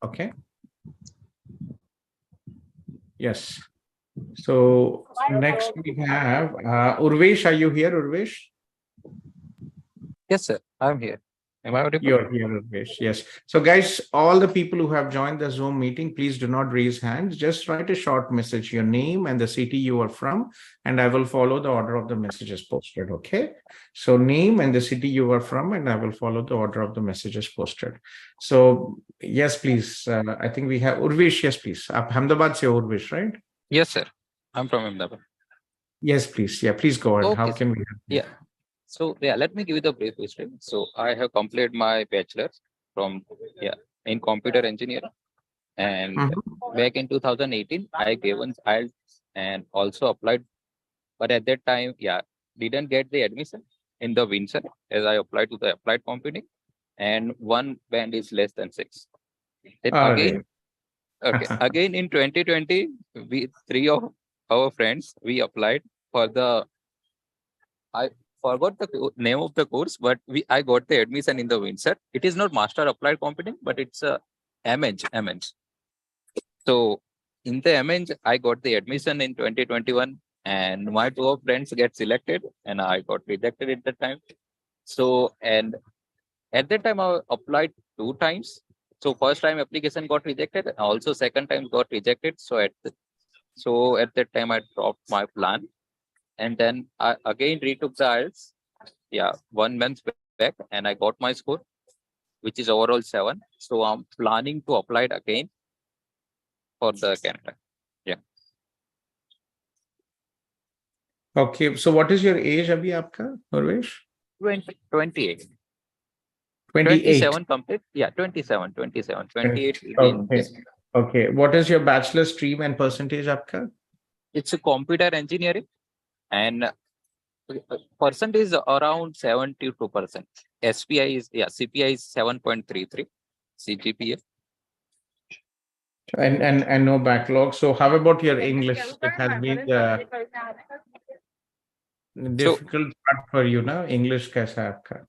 Okay. Yes. So next we have Urvesh. Are you here, Urvesh? Yes, sir. I'm here. Am I audible? You're here, Urvesh. Yes. So guys, all the people who have joined the Zoom meeting, please do not raise hands. Just write a short message, your name and the city you are from, and I will follow the order of the messages posted. Okay. So name and the city you are from, and I will follow the order of the messages posted. So yes, please. I think we have Urvesh. Yes, please. Ahmedabad se Urvesh, right? Yes, sir. I'm from Ahmedabad. Yes, please. Yeah, please go ahead. Okay, How sir. can we help you? Yeah. So yeah, let me give you the brief history. So I have completed my bachelor's from in computer engineering, and back in 2018 I gave an IELTS and also applied, but at that time didn't get the admission in the Windsor as I applied to the applied computing, and one band is less than 6. Then again, again in 2020 we 3 of our friends we applied for the I forgot the name of the course, but I got the admission in the Windsor. It is not Master Applied Computing, but it's a MNG. So in the MNG, I got the admission in 2021, and my 2 of friends get selected, and I got rejected at that time. So and at that time I applied 2 times. So first time application got rejected, and also second time got rejected. So at that time I dropped my plan. And then I again retook the IELTS, 1 month back, and I got my score, which is overall 7. So I'm planning to apply it again for the Canada. Yeah. Okay. So what is your age, Abhi, aapka, Urvesh? 28. 28. 27 complete. Yeah, 27. 28. Okay. Okay. What is your bachelor stream and percentage, aapka? It's a computer engineering, and percent is around 72%. SPI is CPI is 7.33. CGPA. And no backlog. So how about your English? It has been difficult part for you, na? English kaisa hai aapka?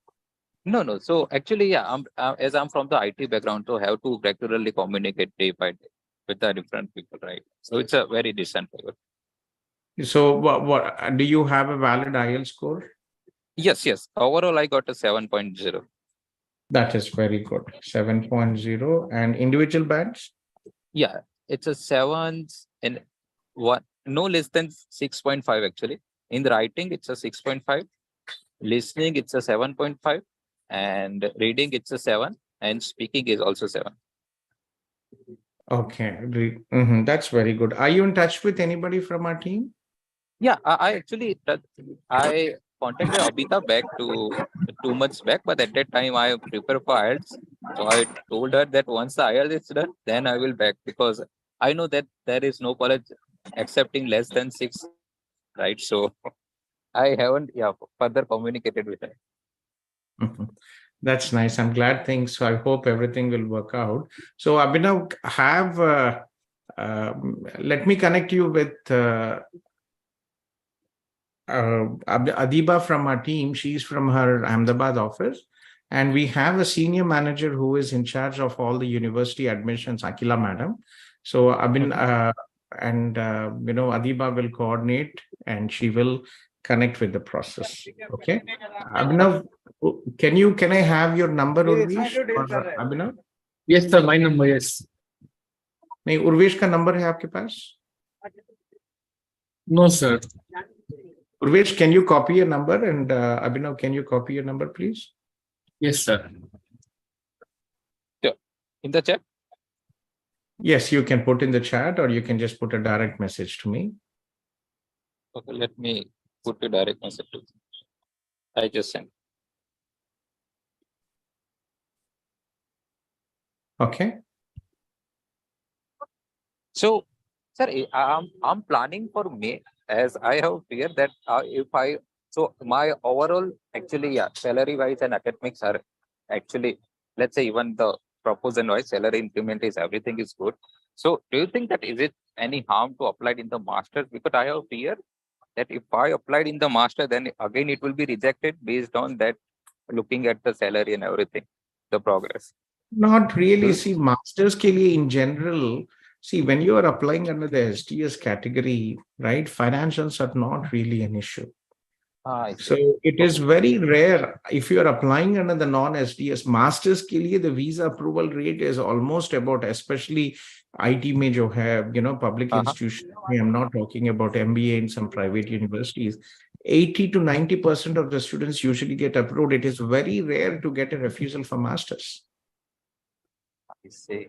No. So actually, as I'm from the IT background, so have to regularly communicate day by day with the different people, right? So it's a very decent level. So what do you have a valid IELTS score? Yes. Overall, I got a 7.0. That is very good. 7.0 and individual bands? Yeah, it's a 7 and 1, no less than 6.5 actually. In the writing, it's a 6.5. Listening, it's a 7.5. And reading, it's a 7. And speaking is also 7. Okay. That's very good. Are you in touch with anybody from our team? Yeah, I actually contacted Abita back to 2 months back, but at that time I prepared for IELTS. So I told her that once the IELTS is done, then I will back, because I know that there is no college accepting less than 6, right? So I haven't further communicated with her. That's nice. I'm glad things. So I hope everything will work out. So Abhinav, let me connect you with Adiba from our team. She's from her Ahmedabad office, and we have a senior manager who is in charge of all the university admissions, Akila madam. So Adiba will coordinate, and she will connect with the process. Okay. Abhinav, can I have your number, Urvesh, or Abhinav? Yes, sir. My number, yes. नहीं, उर्वेश का number है आपके पास? No, sir. Urvesh, can you copy your number? And Abhinav, can you copy your number, please? Yes, sir. Sure. In the chat? Yes, you can put in the chat or you can just put a direct message to me. Okay, let me put a direct message to you. I just sent. Okay. So, sir, I'm planning for May, as I have fear that if I so my overall actually, yeah, salary wise and academics are actually, let's say, even the proposal wise salary increment is everything is good. So do you think that is it any harm to apply in the masters? Because I have fear that if I applied in the master, then again it will be rejected based on that, looking at the salary and everything, the progress. Not really. Hmm? See, masters ke liye in general, see, when you are applying under the STS category, right, financials are not really an issue. I So see. it is very rare if you are applying under the non-SDS masters के लिए the visa approval rate is almost about, especially IT में जो है, public institutions. I'm not talking about MBA in some private universities. 80 to 90% of the students usually get approved. It is very rare to get a refusal for masters. I see.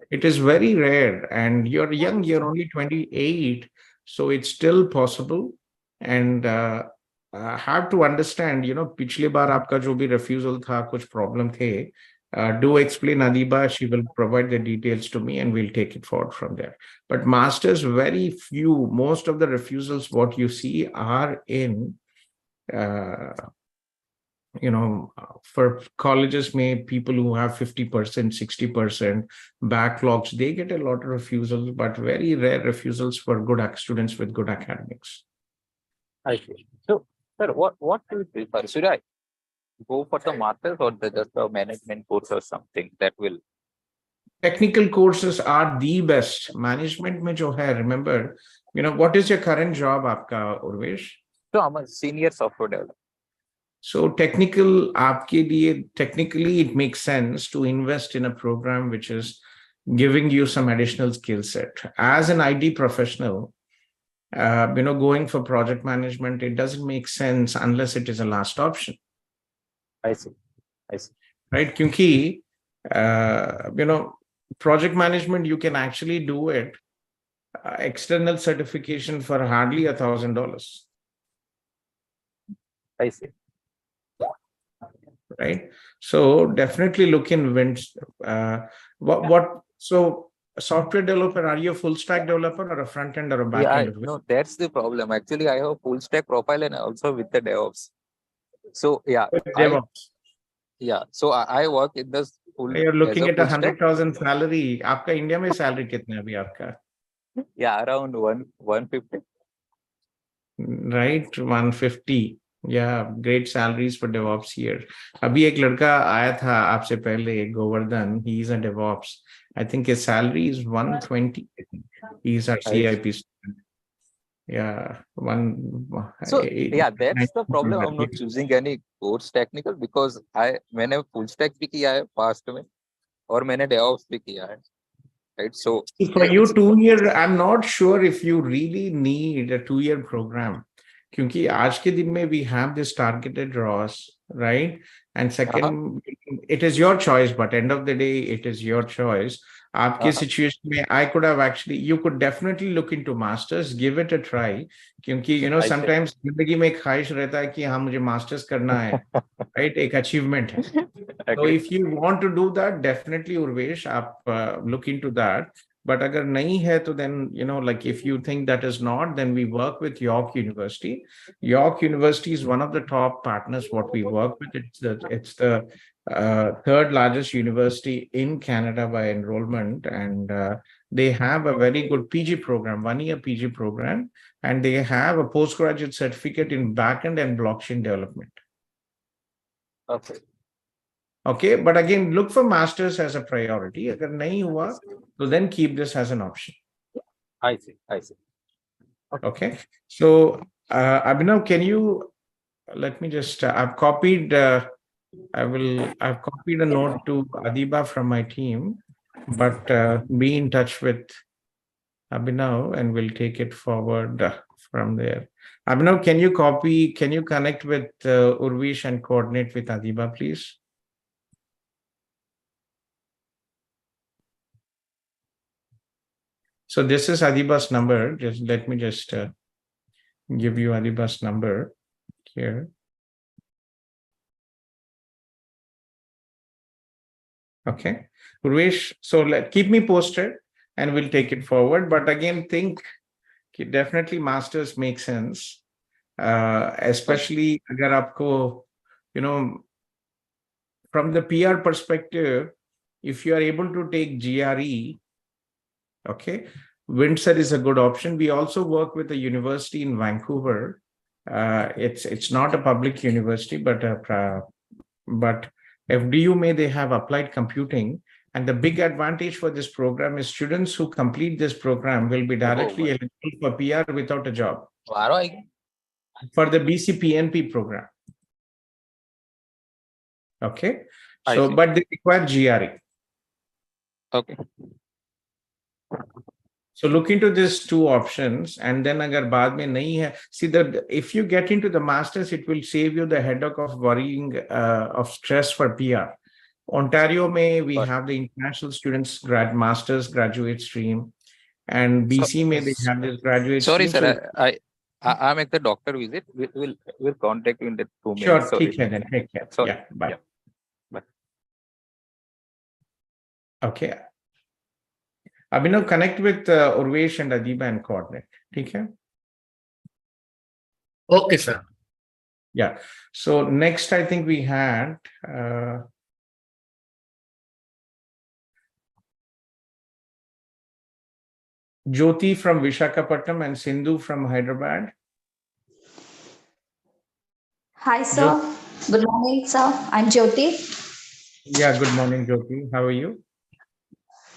It is very rare, and you're young. You're only 28, so it's still possible. And have to understand, पिछले बार आपका जो भी refusal था, कुछ problem थे. Do explain, Adiba. She will provide the details to me, and we'll take it forward from there. But masters, very few. Most of the refusals, what you see, are in. For colleges, people who have 50%, 60% backlogs, they get a lot of refusals, but very rare refusals for good students with good academics. I see. So, sir, what do you prefer? Should I go for the masters or just a management course or something that will? Technical courses are the best. Management mein jo hai, remember, what is your current job, aapka, Urvesh? So, I'm a senior software developer. So technically, it makes sense to invest in a program which is giving you some additional skill set. As an IT professional, going for project management, it doesn't make sense unless it is a last option. I see. Right? Kyunki, project management, you can actually do it, external certification for hardly $1,000. I see. Right? So definitely look in Winds. So software developer, are you a full stack developer or a front end or a back end? No, that's the problem. Actually, I have a full stack profile and also with the DevOps. So yeah, so I work in this full. You're looking at 100,000 salary. Aapka India mein salary kitna abhi aapka? Yeah, around 150. Right, 150. Yeah, great salaries for DevOps here. Abhi ek ladka aaya tha aapse pehle, Govardhan. He is a DevOps. I think his salary is 120. He's our CIP student. Yeah, So yeah, that's the problem. I'm not choosing any course technical because मैंने full stack भी किया है past में और मैंने DevOps भी किया है. Right, so for you 2-year, I'm not sure if you really need a 2-year program. Kyunki aaj ke din mein we have this targeted ROS, right? And second, it is your choice, but end of the day, it is your choice. Aapke situation mein, you could definitely look into masters, give it a try. Kyunki, sometimes zindagi mein ek khwahish rehta hai ki haan mujhe masters karna hai, right? Ek achievement hai. So if you want to do that, definitely Urvesh, look into that. But agar nahi hai, to then, like if you think that is not, then we work with York University. York University is one of the top partners what we work with. It's the third largest university in Canada by enrollment, and they have a very good PG program, 1-year PG program, and they have a postgraduate certificate in backend and blockchain development. Okay, but again, look for masters as a priority. Agar nahi hua, so then keep this as an option. I see. Okay. So, Abhinav, can you let me just? I've copied. I've copied a note to Adiba from my team, but be in touch with Abhinav, and we'll take it forward from there. Abhinav, can you connect with Urvish and coordinate with Adiba, please? So this is Adiba's number. Just let me just give you Adiba's number here. Okay, Urvesh, so keep me posted and we'll take it forward. But again, think definitely masters make sense, especially agar aapko, from the PR perspective, if you are able to take GRE, okay, Windsor is a good option. We also work with a university in Vancouver. It's not a public university, but FDU they have applied computing. And the big advantage for this program is students who complete this program will be directly eligible for PR without a job for the BCPNP program. Okay. So, but they require GRE. Okay. So look into these two options, and then agar baad mein nahi hai, see that if you get into the masters, it will save you the headache of worrying of stress for PR. Ontario we have the international students masters graduate stream, and BC they have this graduate sorry stream. Sir, I'm at the doctor visit. We'll contact you in the 2 minutes. Sure, take care then. Take care. Sorry. Yeah, bye. Yeah. Bye. Okay. Abhinav, connect with Urvesh and Adiba and coordinate. Okay. Okay, sir. Yeah. So next, I think we had Jyoti from Vishakhapatnam and Sindhu from Hyderabad. Hi, sir. Good morning, sir. I'm Jyoti. Yeah, good morning, Jyoti. How are you?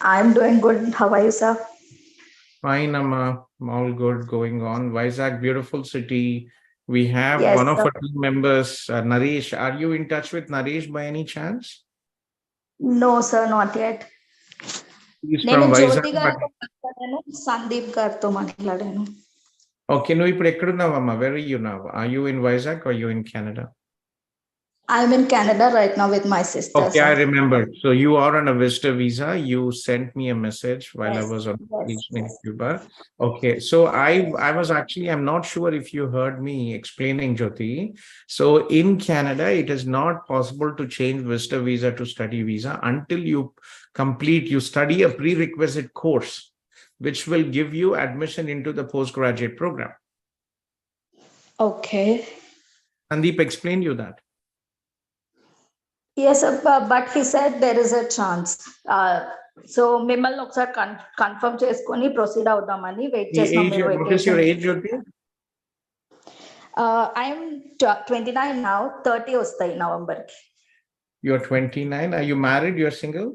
I'm doing good. How are you, sir? Fine, I'm all good going on. Vizag, beautiful city. We have Yes, one of sir. our team members, Naresh. Are you in touch with Naresh by any chance? No, sir, not yet. He's నేను from Vizag. జ్యోతి గారితో మాట్లాడాను సందీప్ గారితో మాట్లాడాను Okay, నువ్వు ఇప్పుడు ఎక్కడున్నావమ్మా? Where are you now? Are you in Vizag or are you in Canada? I'm in Canada right now with my sister. Okay, sir. I remember. So you are on a visitor visa. You sent me a message while I Yes, was on yes, in yes. Cuba. Okay, so I was actually, I'm not sure if you heard me explaining, Jyoti. So in Canada, it is not possible to change visitor visa to study visa until you study a prerequisite course, which will give you admission into the postgraduate program. Okay. Sandeep explained you that. Yes, sir, but he said there is a chance. So మిమ్మల్ని ఒకసారి confirm చేసుకొని proceed అవుదామని wait చేస్తున్నాం మీరు What is your age, Jyoti? I'm 29 now, 30 వస్తాయి November కి. You're 29. Are you married? You're single?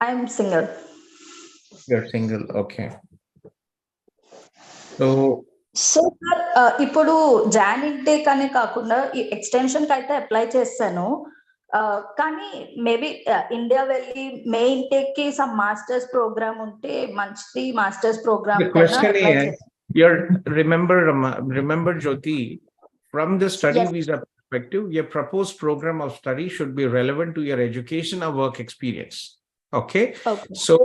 I'm single. You're single. Okay. So ఇప్పుడు John intake అనే కాకుండా ఈ ఎక్స్టెన్షన్ కి అయితే అప్లై చేస్తాను, కానీ మేబీ ఇండియా వెళ్ళి మే ఇంటేక్ కి సమ్ మాస్టర్స్ ప్రోగ్రామ్ ఉంటే మంచిది. Masters programme remember Jyoti, from the study visa perspective, your proposed program of study should be relevant to your education or work experience. Okay. So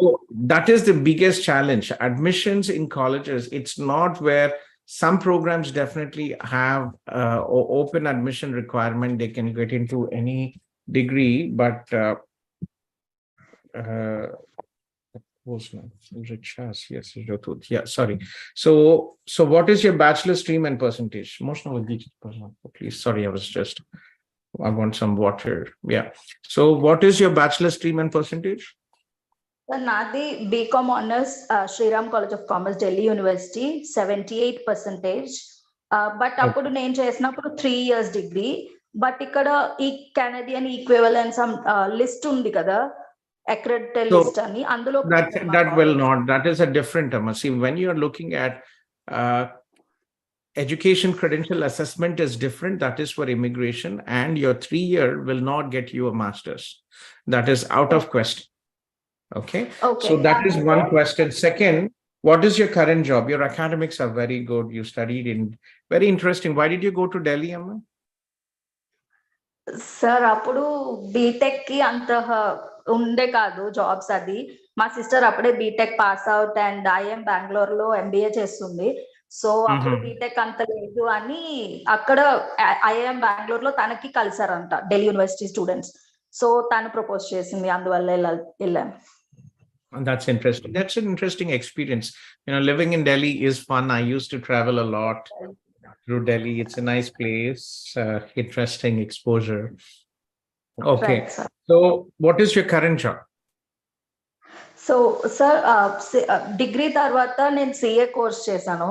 that is the biggest challenge. Admissions in colleges, it's not where some programs definitely have open admission requirement. They can get into any degree, but yes, yeah, sorry. So what is your bachelor stream and percentage? Please, sorry, I want some water. Yeah. So what is your bachelor stream and percentage? నాది BCom honours Shriram college of commerce Delhi university 78%. But అప్పుడు నేను చేసినప్పుడు 3 years degree. But ఇక్కడ ఈ Canadian equivalence list ఉంది కదా, accredited list అని, అందులో that will not, that is a different see, when you are looking at education credential assessment is different. That is for immigration, and your 3-year will not get you a master's. That is out of question. Okay. So that is one question. Second, what is your current job? Your academics are very good. You studied in, very interesting. Why did you go to Delhi, Amma? Sir అప్పుడు BTech కి అంత ఉండే కాదు jobs. అది మా sister అప్పుడే BTech pass out and I'm Bengaluru లో MBA చేస్తుంది. సో అప్పుడు బీటెక్ అంత లేదు అని అక్కడ ఐఎం బెంగళూరు లో తనకి కలిసారంట ఢిల్లీ యూనివర్సిటీ స్టూడెంట్స్. సో తను ప్రపోజ్ చేసింది, అందువల్ల వెళ్ళాను. That's interesting. That's an interesting experience. Living in Delhi is fun. I used to travel a lot through Delhi. It's a nice place, interesting exposure. Okay. Right, sir. So what is your current job? So sir degree తర్వాత నేను CA course చేశాను.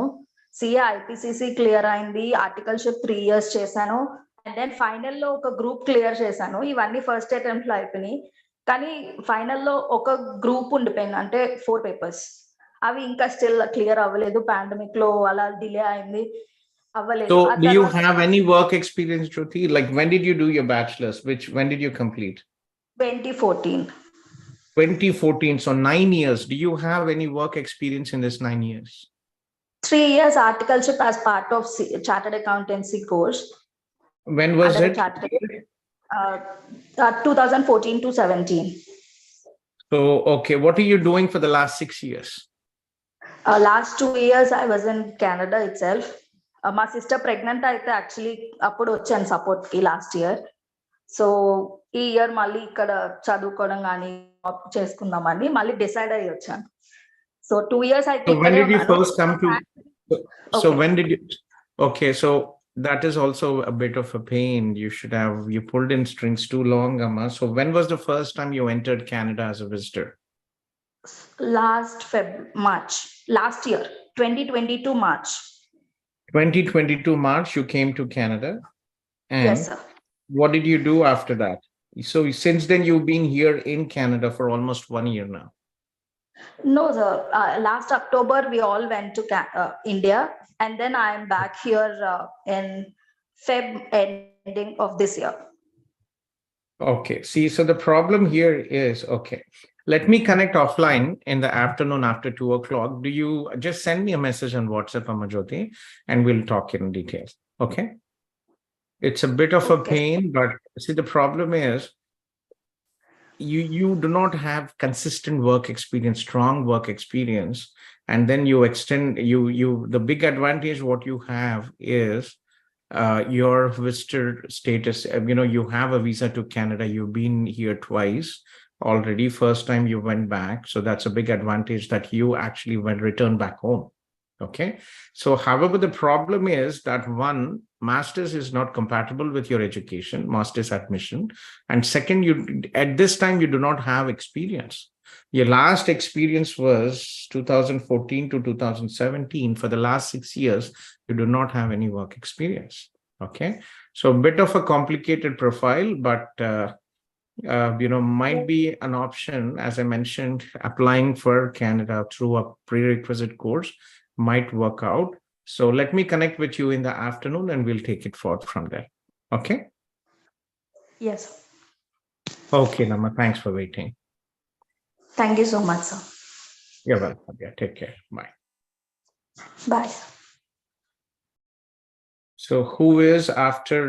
CA IPCC clear అయింది. Articleship 3 years చేశాను. And then final లో ఒక group clear చేశాను. ఇవన్నీ first attempt లో అయిపోయినాయి. కానీ ఫైనల్లో ఒక గ్రూప్ ఉండిపోయింది, అంటే 4 papers. అవి ఇంకా స్టిల్ క్లియర్ అవ్వలేదు. పాండమిక్ లో అలా డిలే అయింది, అవ్వలేదు. So do you have any work experience, Jyoti? Like when did you do your bachelor's? When did you complete? 2014. 2014. So 9 years. Do you have any work experience in this 9 years? 3 years articleship as part of chartered accountancy course. When was it? 2014 to 17. So, okay. What are you doing for the last 6 years? Last 2 years I was in Canada itself. My sister pregnant అయితే actually అప్పుడు వచ్చాను support కి last year. So ఈ year మళ్ళీ ఇక్కడ చదువుకోవడం కానీ చేసుకుందామని మళ్ళీ డిసైడ్ అయ్యి వచ్చాను. సో 2 years అయితే when did you first come to? So when did you? Okay, so that is also a bit of a pain. You pulled in strings too long, Amma. So when was the first time you entered Canada as a visitor? March last year, 2022 March. 2022 March you came to Canada. And yes, sir. What did you do after that? So since then you've been here in Canada for almost 1 year now. No, sir. Last October we all went to India, and then I am back here in Feb ending of this year. Okay. See, so the problem here is, okay, let me connect offline in the afternoon after 2 o'clock. Do you just send me a message on WhatsApp, Amajoti, and we'll talk in details. Okay. It's a bit of a pain, but see, the problem is you do not have consistent work experience, strong work experience, and then you extend the big advantage what you have is your visitor status. You have a visa to Canada. You've been here twice already. First time you went back, so that's a big advantage that you actually returned back home. Okay. So however, the problem is that one, master's is not compatible with your education, master's admission, and second, at this time you do not have experience. Your last experience was 2014 to 2017. For the last 6 years you do not have any work experience. Okay, so a bit of a complicated profile, but might be an option. As I mentioned, applying for Canada through a prerequisite course might work out. So let me connect with you in the afternoon and we'll take it forward from there. Okay? Yes. Okay, Nama, thanks for waiting. Thank you so much, sir. You're welcome. Yeah, take care. Bye. Bye. So who is after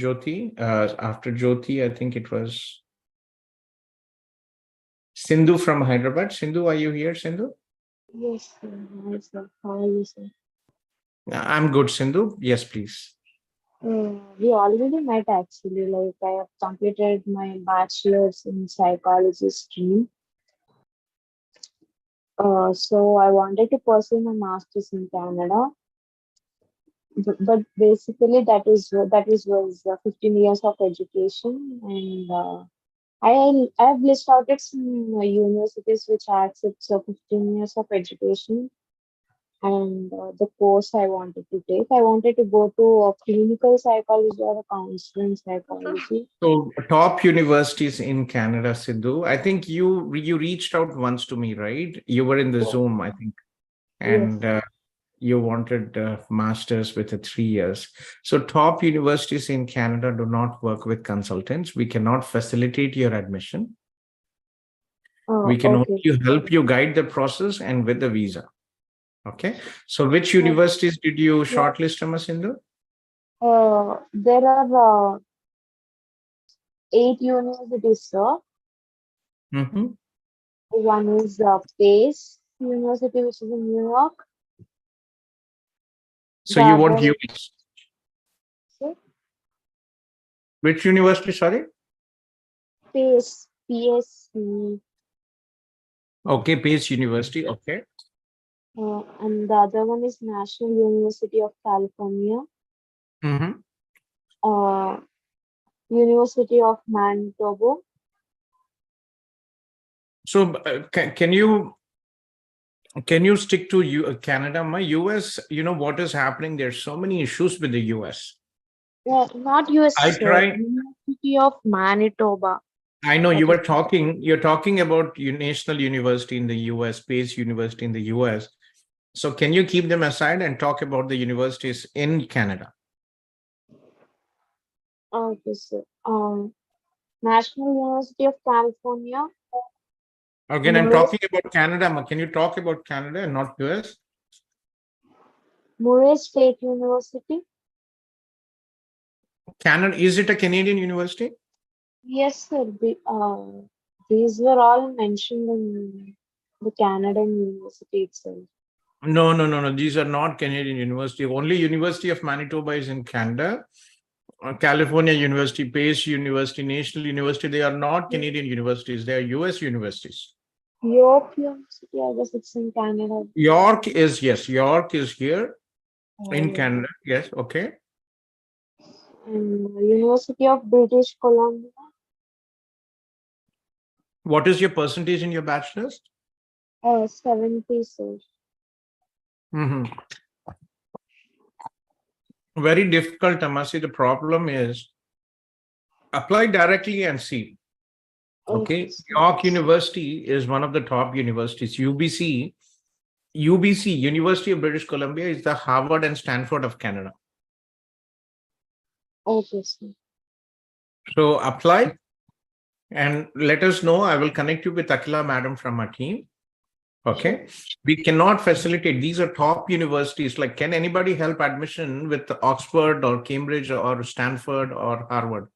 Jyoti? After Jyoti, I think it was Sindhu from Hyderabad. Sindhu, are you here, Sindhu? Yes, sir. Hi, sir. How are you, sir? I'm good, Sindhu. Yes, please. We already met actually. Like I have completed my bachelor's in psychology stream. So I wanted to pursue my master's in Canada. But basically that was 15 years of education, and I have listed out some universities which accept 15 years of education, and the course I wanted to take. I wanted to go to a clinical psychology or a counseling psychology. So top universities in Canada, Sindhu. I think you reached out once to me, right? You were in the Zoom, I think, and you wanted masters with 3 years. So top universities in Canada do not work with consultants. We cannot facilitate your admission. We can only help you guide the process and with the visa. Okay. So which universities did you shortlist, Sindhu? There are 8 universities, sir. One is Pace University, which is in New York. So The you want other, US? sir, Which university? Sorry. Pace, PSC, Okay, Pace University. Okay. and the other one is National University of California, Mm-hmm. University of Manitoba. So can you stick to Canada? My US, you know what is happening? There's so many issues with the US. Not US, I sir. try. University of Manitoba. I know That you were is- talking. You're talking about National University in the US, Pace University in the US. So can you keep them aside and talk about the universities in Canada? Okay, sir. National University of California. Again, I'm Murray, talking about Canada. Can you talk about Canada and not US? Murray State University. Canada, is it a Canadian university? Yes, sir. These were all mentioned in the Canadian university itself. No. These are not Canadian university. Only University of Manitoba is in Canada. California University, Pace University, National University, they are not Canadian universities. They are US universities. York University, I guess it's in Canada. York is, yes, York is here in Oh, Canada. Yes, okay. and University of British Columbia. What is your percentage in your bachelor's? 70, sir. Mm-hmm. Very difficult, Tamasi. The problem is apply directly and see. Okay. York University is one of the top universities. UBC, University of British Columbia, is the Harvard and Stanford of Canada. Okay, sir. So apply and let us know. I will connect you with Akila madam from our team. Okay. We cannot facilitate. These are top universities. Like, can anybody help admission with Oxford or Cambridge or Stanford or Harvard?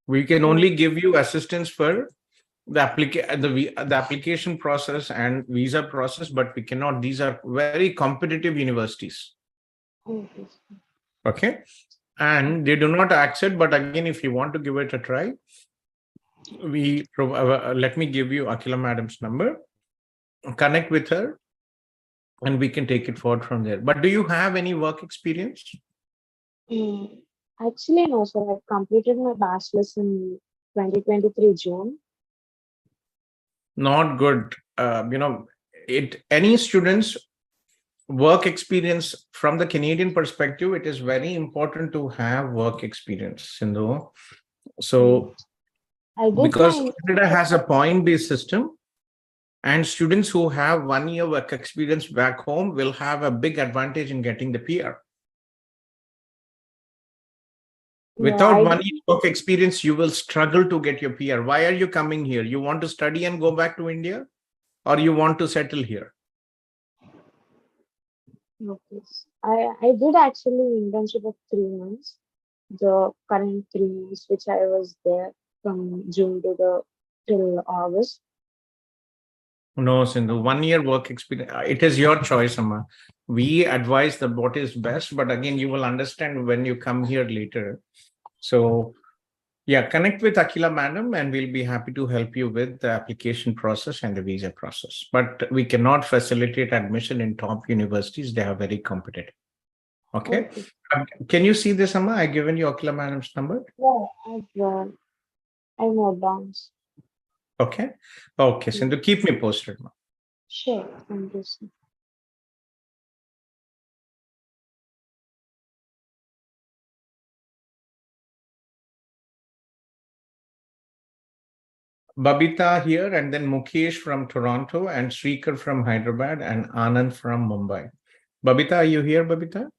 We can only give you assistance for the application process and visa process, but we cannot. These are very competitive universities. Okay, sir. Okay. And they do not accept, but again, if you want to give it a try, let me give you Akila madam's number, connect with her, and we can take it forward from there. But do you have any work experience? Actually, no, sir. I completed my bachelor's in 2023 June. Not good. Any students work experience from the Canadian perspective, it is very important to have work experience, Sindhu. So I did because my Canada has a point-based system, and students who have 1 year work experience back home will have a big advantage in getting the PR. Without 1 year work experience, you will struggle to get your PR. Why are you coming here? You want to study and go back to India, or you want to settle here? Okay. I did actually internship of 3 months. The current 3 months which I was there from June till August. No, Sindhu, 1 year work experience. It is your choice, Amma. We advise that what is best, but again, you will understand when you come here later. So yeah, connect with Akila madam and we'll be happy to help you with the application process and the visa process. But we cannot facilitate admission in top universities. They are very competitive. Okay. Can you see this, Amma? I've given you Akila madam's number. Yeah, I know down. Okay. Okay, Sindhu, keep me posted. Sure. Thank you, sir. Babita here, and then Mukesh from Toronto, and Srikar from Hyderabad, and Anand from Mumbai. Babita, are you here, Babita?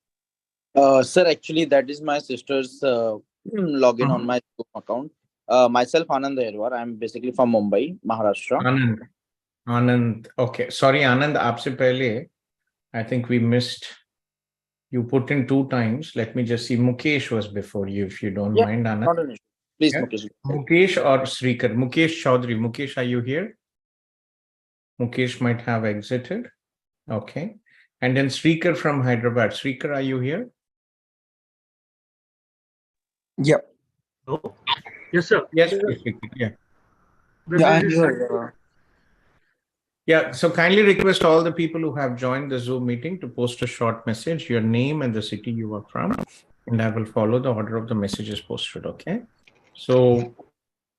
Sir, actually, that is my sister's login on my Zoom account. Myself, Anand Airwar. I'm basically from Mumbai, Maharashtra. Anand. Okay. Sorry, Anand, aapse pehle, I think we missed. You put in 2 times. Let me just see. Mukesh was before you, if you don't mind, Anand. Not an issue. Please, Yeah. Mukesh. Mukesh or Srikar? Mukesh Chaudhary. Mukesh, are you here? Mukesh might have exited. Okay. And then Srikar from Hyderabad. Srikar, are you here? Yeah. Hello? Yes, sir. Yes, please, Srikar. Yeah. Yeah, I'm here. Yeah. So kindly request all the people who have joined the Zoom meeting to post a short message, your name and the city you are from, and I will follow the order of the messages posted. Okay. So,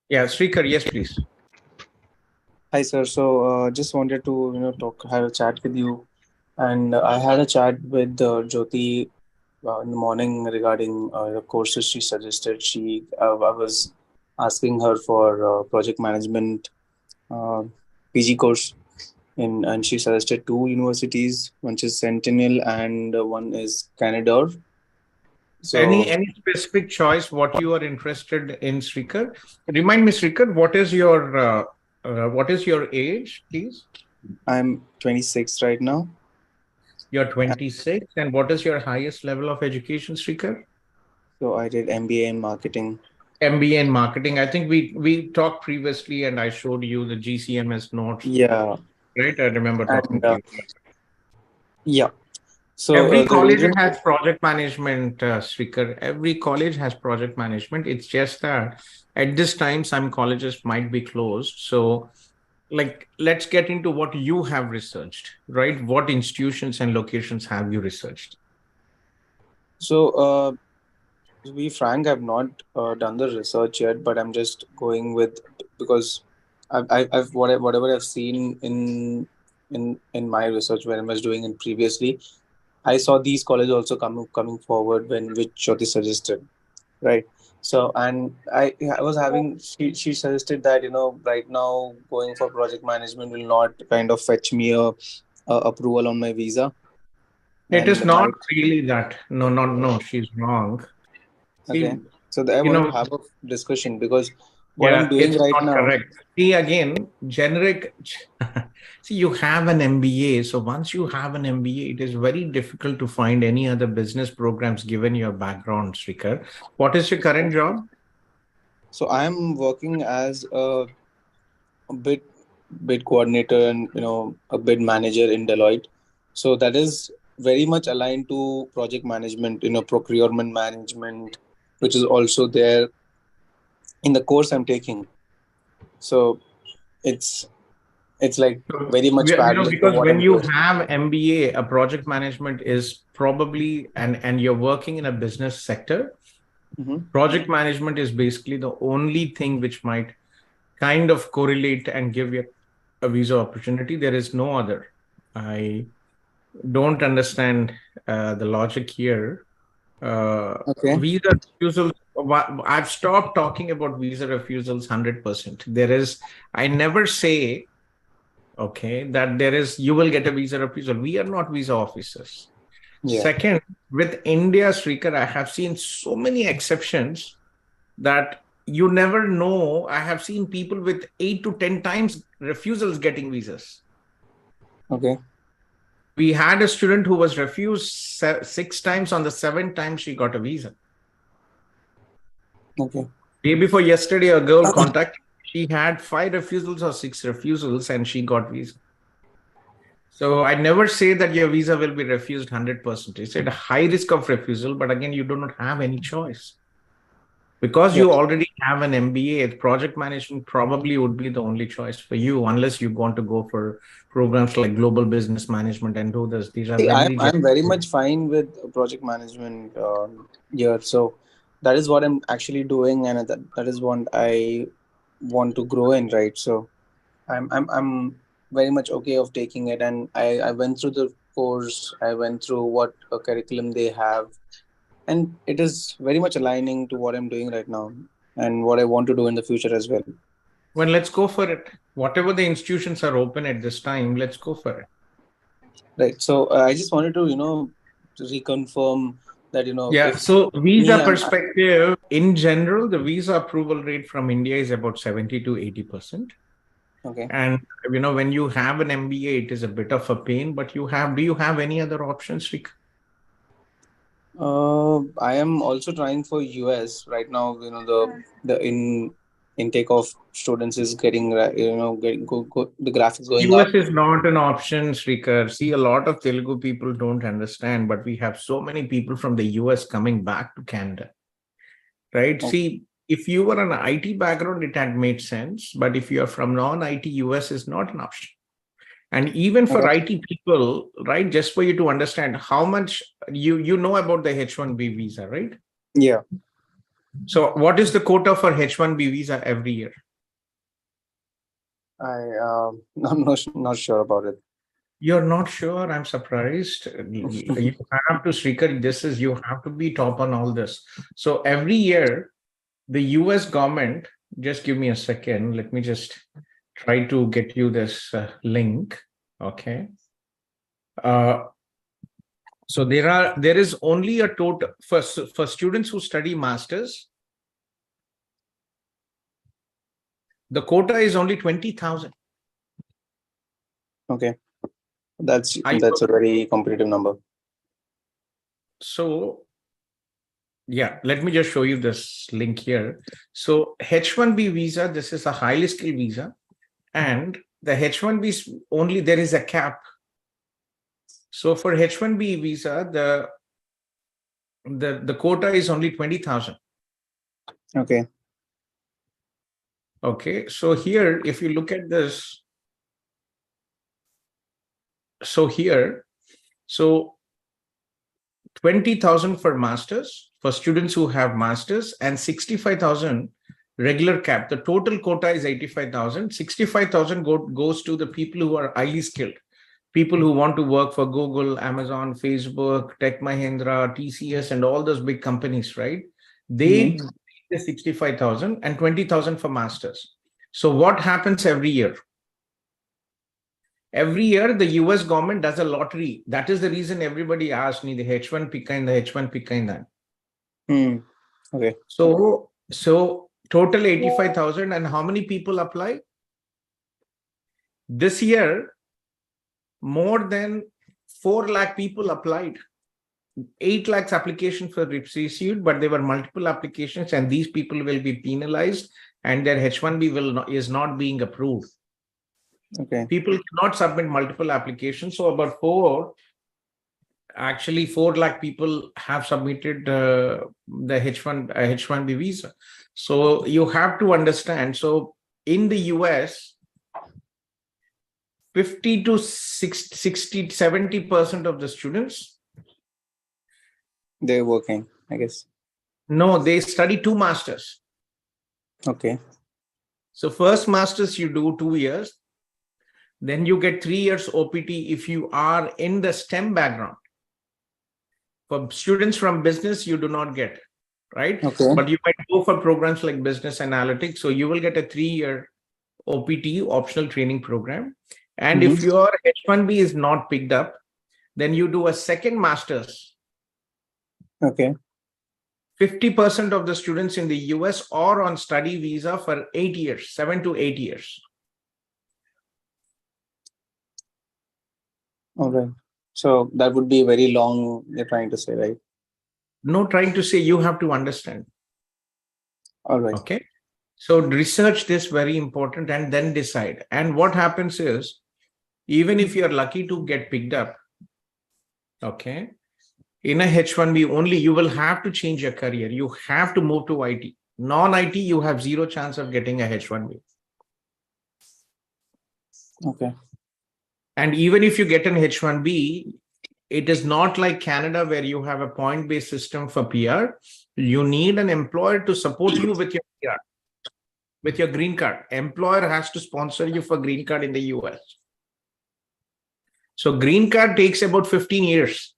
yeah, Srikar, yes, please. Hi, sir. So, just wanted to have a chat with you, and I had a chat with Jyoti in the morning regarding the courses she suggested. I was asking her for project management PG course, and she suggested two universities. One is Sentinel, and one is Canada. So, Any specific choice what you are interested in, Srikar? Remind me, Srikar, what is your age, please? I'm 26 right now. You're 26, and what is your highest level of education, Srikar? So I did MBA in marketing. MBA in marketing. I think we talked previously, and I showed you the GCMS notes. Yeah. Right, I remember talking to you. Yeah. So every the college reason has project management, Srikar. Every college has project management. It's just that at this time, some colleges might be closed. So, like, let's get into what you have researched, right? What institutions and locations have you researched? So, to be frank, I've not done the research yet, but I'm just going with because whatever I've seen in my research when I was doing it previously, I saw these colleges also coming forward when which Jyoti suggested, right? So, and I was having she suggested that right now going for project management will not kind of fetch me a approval on my visa. It is And not really that. No, she's wrong. Okay. See, So I wanted to have a discussion because what I'm doing it's right not now. correct. See, again, generic. See, you have an MBA. So once you have an MBA, it is very difficult to find any other business programs given your background, Srikar. What is your current job? So I'm working as a bid coordinator and a bid manager in Deloitte. So that is very much aligned to project management, procurement management, which is also there in the course I'm taking. So it's like very much parallel to Because what when I'm you doing. have MBA, a project management is probably, and you're working in a business sector, project management is basically the only thing which might kind of correlate and give you a visa opportunity. There is no other. I don't understand the logic here. Visa refusals. I've stopped talking about visa refusals 100%. I never say, okay, that you will get a visa refusal. We are not visa officers. Yeah. Second, with India, Srikar, I have seen so many exceptions that you never know. I have seen people with 8 to 10 times refusals getting visas. Okay. We had a student who was refused 6 times. On the 7th time, she got a visa. Okay. Day before yesterday, a girl contacted. She had 5 refusals or 6 refusals, and she got visa. So I never say that your visa will be refused 100%. It's at a high risk of refusal, but again, you do not have any choice. Because you already have an MBA, project management probably would be the only choice for you, unless you want to go for programs like global business management and do this. These are I'm very much fine with project management here. So that is what I'm actually doing, and that is what I want to grow in, right? So I'm very much okay of taking it, and I went through the course. I went through what curriculum they have, and it is very much aligning to what I'm doing right now and what I want to do in the future as well. Well, let's go for it. Whatever the institutions are open at this time, let's go for it. Right. So I just wanted to reconfirm that Yeah. So visa perspective, in general, the visa approval rate from India is about 70 to 80%. Okay. And when you have an MBA, it is a bit of a pain, but do you have any other options, Rick? I am also trying for US right now. You know, the intake of students is getting the graphics going up. US is not an option, Srikar. See, a lot of Telugu people don't understand, but we have so many people from the US coming back to Canada, right? Okay. See, if you were an IT background, it had made sense. But if you're from non-IT, US is not an option. And even for Okay. IT people, right, just for you to understand how much you know about the H-1B visa, right? Yeah. So what is the quota for H-1B visa every year? I'm not sure about it. You're not sure? I'm surprised. You have to, Srikar, you have to be top on all this. So every year, the US government, just give me a second. Let me just try to get you this link. Okay. So there is only a total for students who study masters. The quota is only 20,000. Okay, that's a very competitive number. So yeah, let me just show you this link here. So H-1B visa, this is a highly skilled visa, and the H-1B is only there is a cap. So for H-1B visa, the quota is only 20,000. Okay. Okay, so here, if you look at this, so here, so 20,000 for masters, for students who have masters, and 65,000 regular cap. The total quota is 85,000. 65,000 goes to the people who are highly skilled, people who want to work for Google, Amazon, Facebook, Tech Mahindra, TCS, and all those big companies, right? They the 65,000 and 20,000 for masters. So what happens every year? Every year, the US government does a lottery. That is the reason everybody asked me the H1 pick the H1 pick that. Okay. So total 85,000, and how many people apply? This year, more than 4 lakh people applied. 8 lakhs applications were received, but there were multiple applications, and these people will be penalized, and their H1B is not being approved. Okay. People cannot submit multiple applications. So about 4 lakh people have submitted the H1B visa. So you have to understand. So in the US, 50 to 60, 70% of the students, they're working, I guess. No, they study 2 masters. Okay. So first masters you do 2 years, then you get 3 years OPT if you are in the STEM background. For students from business, you do not get, right? Okay. But you might go for programs like business analytics. So you will get a 3-year OPT, optional training program. And if your H1B is not picked up, then you do a second master's. Okay. 50% of the students in the US are on study visa for 8 years, 7 to 8 years. All right. So that would be very long, you're trying to say, right? No, trying to say, you have to understand. All right. Okay. So research this, very important, and then decide. And what happens is, even if you're lucky to get picked up, okay, in a H1B only, you will have to change your career. You have to move to IT. Non-IT, you have 0 chance of getting a H1B. Okay. And even if you get an H1B, it is not like Canada where you have a point-based system for PR. You need an employer to support you with your PR, with your green card. Employer has to sponsor you for green card in the US. So green card takes about 15 years.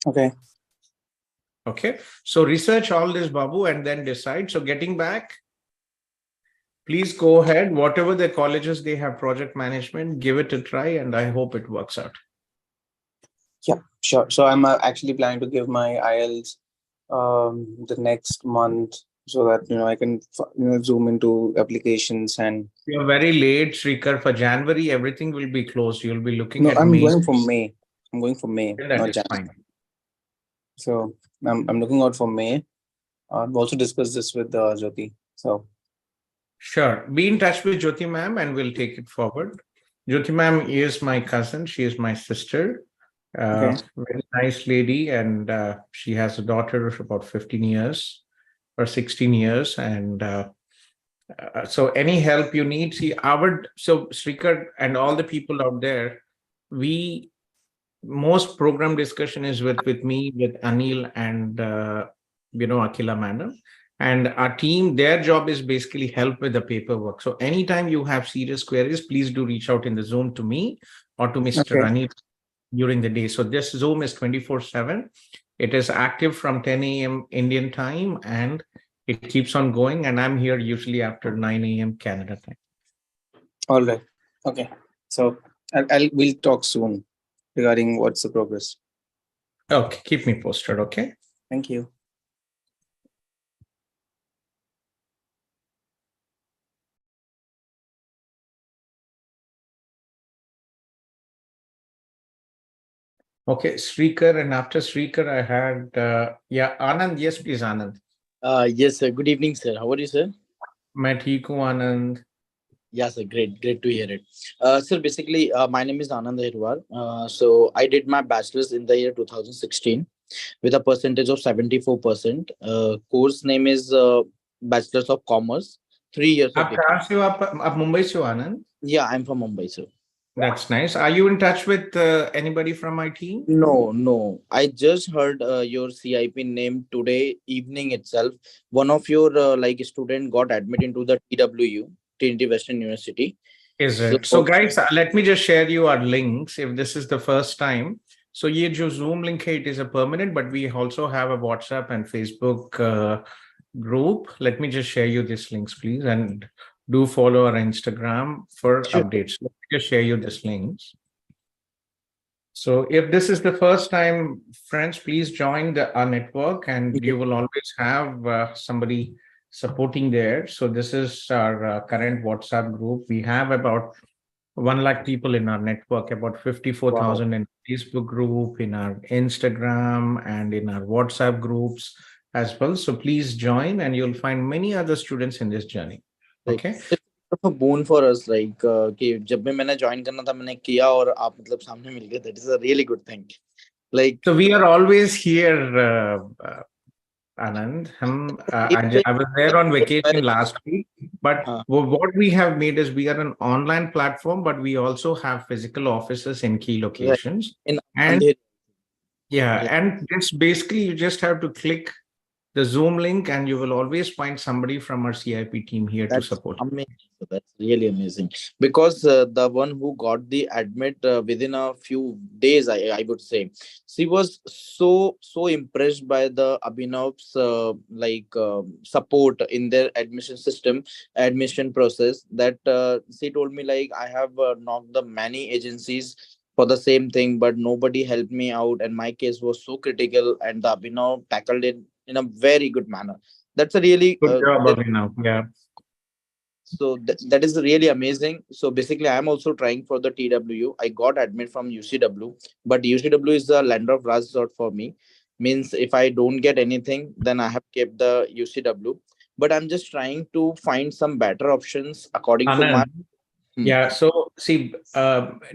Okay. Okay. So research all this, Babu, and then decide. So getting back, please go ahead. Whatever the colleges, they have project management, give it a try, and I hope it works out. Yeah, sure. So I'm actually planning to give my IELTS the next month, so that I can zoom into applications. And you're very late, Srikar. For January, everything will be closed. You'll be looking no, at I'm May. going for May. I'm going for May, That not is Jan. fine. So I'm looking out for May. I've also discussed this with Jyoti. So Sure. Be in touch with Jyoti ma'am and we'll take it forward. Jyoti ma'am is my cousin. She is my sister. okay. Very nice lady. And she has a daughter of about 15 years or 16 years. And so any help you need, so Srikar and all the people out there, most program discussion is with me, with Anil and, Akila madam. And our team, their job is basically help with the paperwork. So anytime you have serious queries, please do reach out in the Zoom to me or to Mr. Okay. Anil during the day. So this Zoom is 24/7. It is active from 10 a.m. Indian time and it keeps on going. And I'm here usually after 9 a.m. Canada time. All right. Okay. So we'll talk soon regarding what's the progress. Okay, keep me posted. Okay. Thank you. Okay, Srikar, and after Srikar, I had Anand. Yes, please, Anand. Yes, sir. Good evening, sir. How are you, sir? मैं ठीक हूँ आनंद. Yeah, sir. Great to hear it. Sir, basically, my name is Anand Hirwar. So I did my bachelor's in the year 2016 with a percentage of 74%. Course name is Bachelor's of Commerce. 3 years of आप कहाँ से हो? आप मुंबई से हो आनंद? Yeah, I'm from Mumbai, sir. That's nice. Are you in touch with anybody from my team? No. I just heard your CIP name today evening itself. One of your student got admitted into the TWU, Trinity Western University. Is it? So guys, let me just share you our links if this is the first time. So ये जो Zoom link है, it is a permanent, but we also have a WhatsApp and Facebook group. Let me just share you these links, please, and do follow our Instagram for updates. Let me just share you these links. So if this is the first time, friends, please join our network and you will always have somebody supporting there. So this is our current WhatsApp group. We have about 1 lakh people in our network, about 54,000 in Facebook group, in our Instagram and in our WhatsApp groups as well. So please join and you'll find many other students in this journey. Okay. A boon for us, like कि जब भी मैंने join करना था मैंने किया और आप मतलब सामने मिल गए. That is a really good thing. Like so we are always here, Anand. I was there on vacation last week, but what we have made is we are an online platform, but we also have physical offices in key locations. And it's basically you just have to click the Zoom link and you will always find somebody from our CIP team here to support. Amazing. That's really amazing. Because the one who got the admit within a few days, I would say, she was so impressed by the Abhinav's support in their admission process that she told me like I have knocked the many agencies for the same thing, but nobody helped me out, and my case was so critical, and the Abhinav tackled it in a very good manner. That's a really good job, Abhinav. Yeah. So that is really amazing. So basically, I am also trying for the TWU. I got admit from UCW, but UCW is the land of last resort for me. Means if I don't get anything, then I have kept the UCW. But I'm just trying to find some better options according to my. Yeah, so see,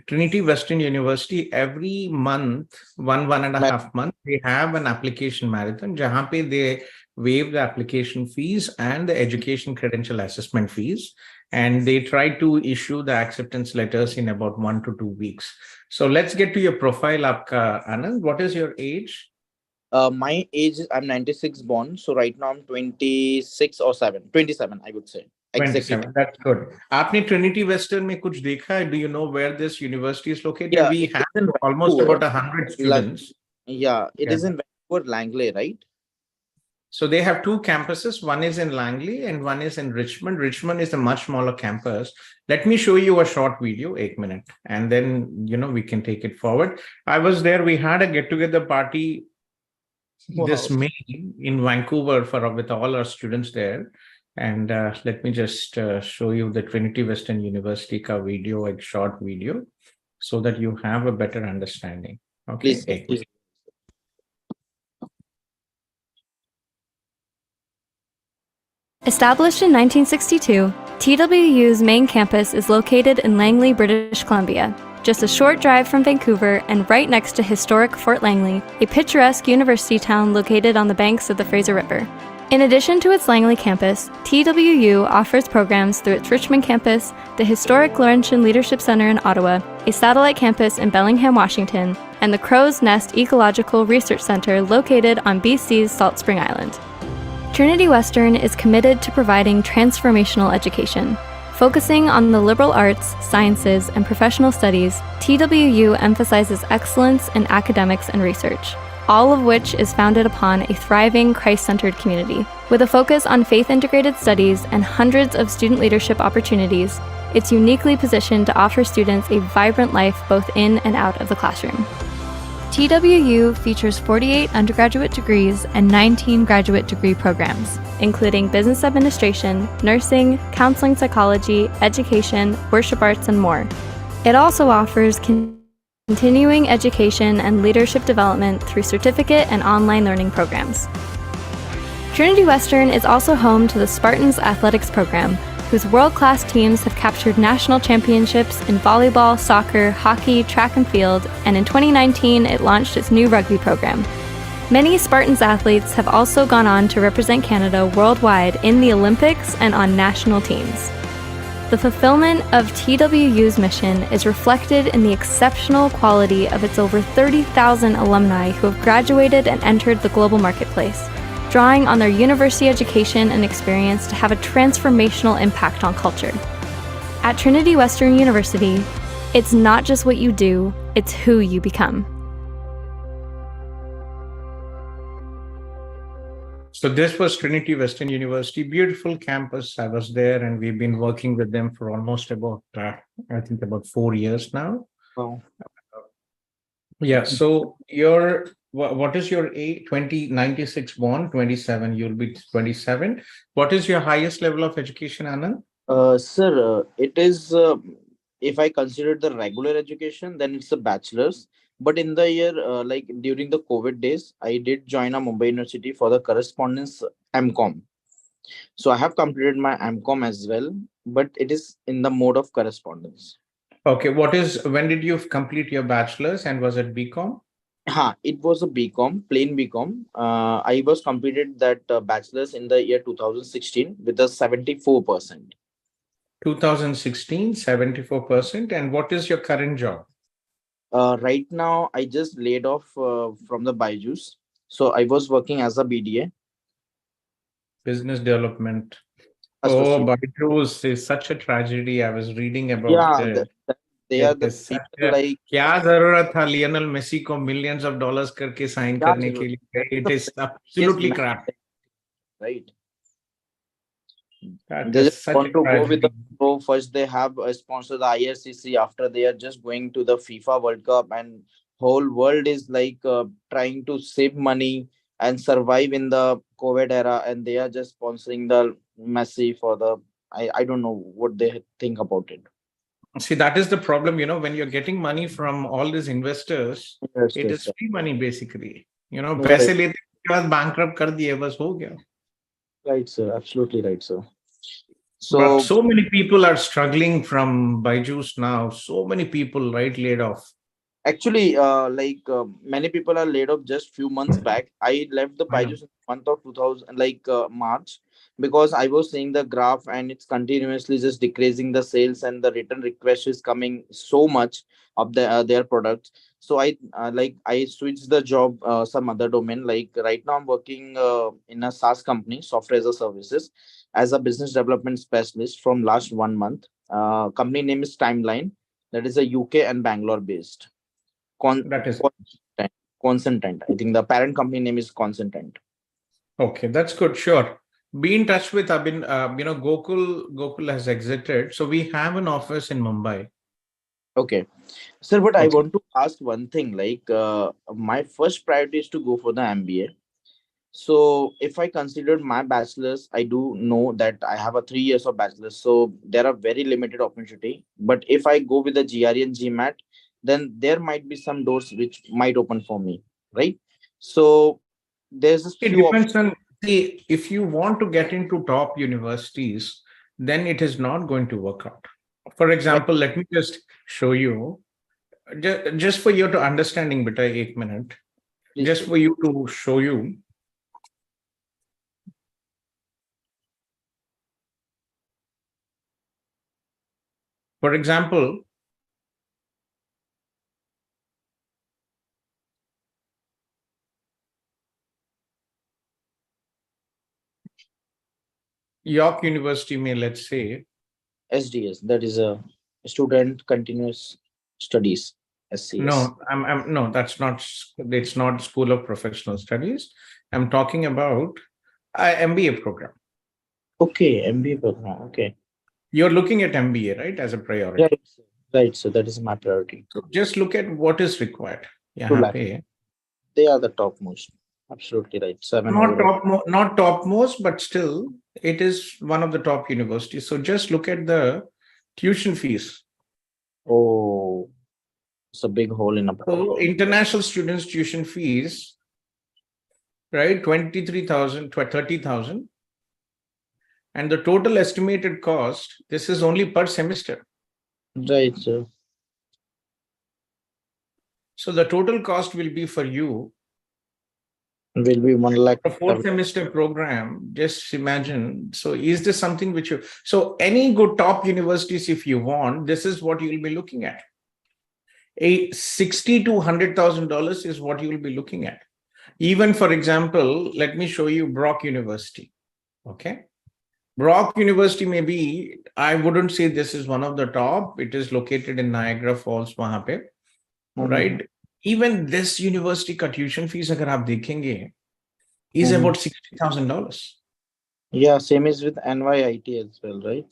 Trinity Western University, every month, one and a half month, they have an application marathon, jahan pe they waive the application fees and the education credential assessment fees, and they try to issue the acceptance letters in about 1 to 2 weeks. So let's get to your profile, Aapka, Anand. What is your age? My age is, I'm 96 born, so right now I'm 27, I would say. Exactly. 27. That's good. आपने Trinity Western में कुछ देखा है? Do you know where this university is located? Yeah, we have almost about 100 students. It is in Vancouver, Langley, right? So they have 2 campuses. One is in Langley and one is in Richmond. Richmond is a much smaller campus. Let me show you a short video, 8 minutes, and then we can take it forward. I was there. We had a get-together party this May in Vancouver with all our students there. And let me just show you the Trinity Western University ka video, a short video, so that you have a better understanding. Okay. Please, sir. Please. Established in 1962, TWU's main campus is located in Langley, British Columbia, just a short drive from Vancouver and right next to historic Fort Langley, a picturesque university town located on the banks of the Fraser River. In addition to its Langley campus, TWU offers programs through its Richmond campus, the historic Laurentian Leadership Center in Ottawa, a satellite campus in Bellingham, Washington, and the Crow's Nest Ecological Research Center located on BC's Salt Spring Island. Trinity Western is committed to providing transformational education. Focusing on the liberal arts, sciences, and professional studies, TWU emphasizes excellence in academics and research, all of which is founded upon a thriving Christ-centered community. With a focus on faith-integrated studies and hundreds of student leadership opportunities, it's uniquely positioned to offer students a vibrant life both in and out of the classroom. TWU features 48 undergraduate degrees and 19 graduate degree programs, including business administration, nursing, counseling psychology, education, worship arts, and more. It also offers continuing education and leadership development through certificate and online learning programs. Trinity Western is also home to the Spartans Athletics program, whose world-class teams have captured national championships in volleyball, soccer, hockey, track and field, and in 2019 it launched its new rugby program. Many Spartans athletes have also gone on to represent Canada worldwide in the Olympics and on national teams. The fulfillment of TWU's mission is reflected in the exceptional quality of its over 30,000 alumni who have graduated and entered the global marketplace, drawing on their university education and experience to have a transformational impact on culture. At Trinity Western University, it's not just what you do, it's who you become. So this was Trinity Western University, beautiful campus. I was there and we've been working with them for almost about, I think about 4 years now. Oh. Yeah, so what is your age? 96 born, 27, you'll be 27. What is your highest level of education, Anand? Sir, it is, if I consider the regular education, then it's a bachelor's. But in the year, like during the COVID days, I did join a Mumbai University for the correspondence MCOM. So I have completed my MCOM as well, but it is in the mode of correspondence. Okay, when did you complete your bachelor's and was it BCom? It was a BCom, plain BCom. I was completed that bachelor's in the year 2016 with a 74%. 2016, 74%. And what is your current job? Right now, I just laid off from the Byju's. So I was working as a BDA. Business development. Associate. Oh, Byju's is such a tragedy. I was reading about they are the people like क्या जरूरत था Lionel Messi को millions of dollars करके sign करने के लिए? It is absolutely crap. Right. They just want to go with the pro. First, they have a sponsor the IRCC. After, they are just going to the FIFA World Cup, and whole world is like trying to save money and survive in the COVID era, and they are just sponsoring the Messi for the. I don't know what they think about it. See, that is the problem, when you're getting money from all these investors, it is free money basically. पैसे लेते के बाद bankrupt कर दिए, बस हो गया. Right, sir. Absolutely right, sir. But so many people are struggling from Byju's now. So many people, right, laid off. Actually, many people are laid off just few months back. I left the Byju's in the month of 2000, March, because I was seeing the graph and it's continuously just decreasing the sales, and the return request is coming so much of their products. So I switched the job some other domain. Like right now I'm working in a SaaS company, software as a services, as a business development specialist from last 1 month. Company name is Timeline. That is a UK and Bangalore based. That is Consentant. I think the parent company name is Consentant. Okay, that's good. Sure. Be in touch with Abin. Gokul has exited. So we have an office in Mumbai. Okay. Sir, but I want to ask one thing. My first priority is to go for the MBA. So if I considered my bachelor's, I do know that I have a 3 years of bachelor's. So there are very limited opportunity. But if I go with the GRE and GMAT, then there might be some doors which might open for me, right? So there's a It few depends options. on, see, if you want to get into top universities, then it is not going to work out. For example, let me just show you, just for you to understanding, beta, 1 minute, Please just take. for you to show you. For example, York University may, let's say, SDS, that is a student continuous studies, SCS. no, no, that's not, it's not School of Professional Studies. I'm talking about MBA program. Okay, MBA program. Okay. You're looking at MBA, right, as a priority? Yeah, right. So that is my priority. So just look at what is required. 2 lakh. They are the topmost. Absolutely right. 7 Not topmost, but still, it is one of the top universities. So just look at the tuition fees. Oh, it's a big hole in a. So international students' tuition fees, right? 23,000 to 30,000. And the total estimated cost, this is only per semester. Right, sir. So the total cost will be for you, will be 1 lakh. a 4-semester program. Just imagine. So is this something which you, so any good top universities, if you want, this is what you'll be looking at. A $60,000 to $100,000 is what you will be looking at. Even, for example, let me show you Brock University. Okay. Brock University, maybe, I wouldn't say this is one of the top. It is located in Niagara Falls, wahan pe, right? Even this university ka tuition fees, agar aap dekhenge, is about $60,000. Yeah, same is with NYIT as well, right?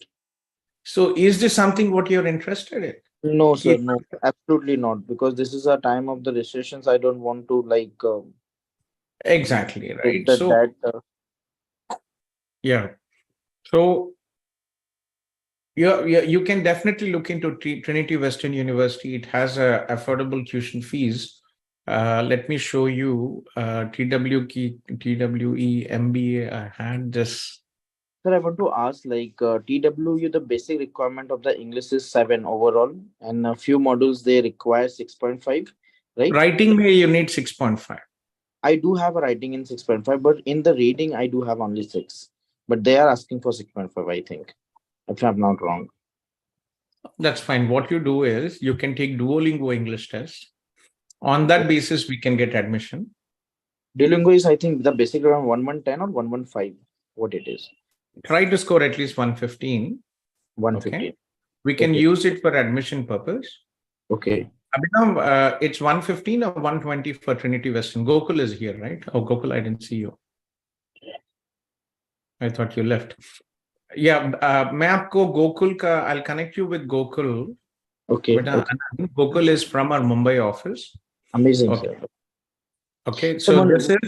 So is this something what you're interested in? No, sir, no, absolutely not. Because this is a time of the recessions. I don't want to like. Exactly, right. Yeah. So you can definitely look into Trinity Western University. It has a affordable tuition fees. Let me show you TWE MBA. I had this. Sir, I want to ask, like TWU, the basic requirement of the English is 7 overall, and a few modules they require 6.5, right? Writing may you need 6.5. I do have a writing in 6.5, but in the reading I do have only 6. But they are asking for 6.5, I think, if I'm not wrong. That's fine. What you do is you can take Duolingo English test. On that basis, we can get admission. Duolingo is, I think, the basic around 1110 or 115. What it is? Try to score at least 115. 115. Okay. We can use it for admission purpose. Okay. Abhinav, it's 115 or 120 for Trinity Western. Gokul is here, right? Oh, Gokul, I didn't see you. I thought you left. Yeah, मैं आपको Gokul का, I'll connect you with Gokul. Okay. Gokul is from our Mumbai office. Amazing, okay. Sir. Okay, so this is,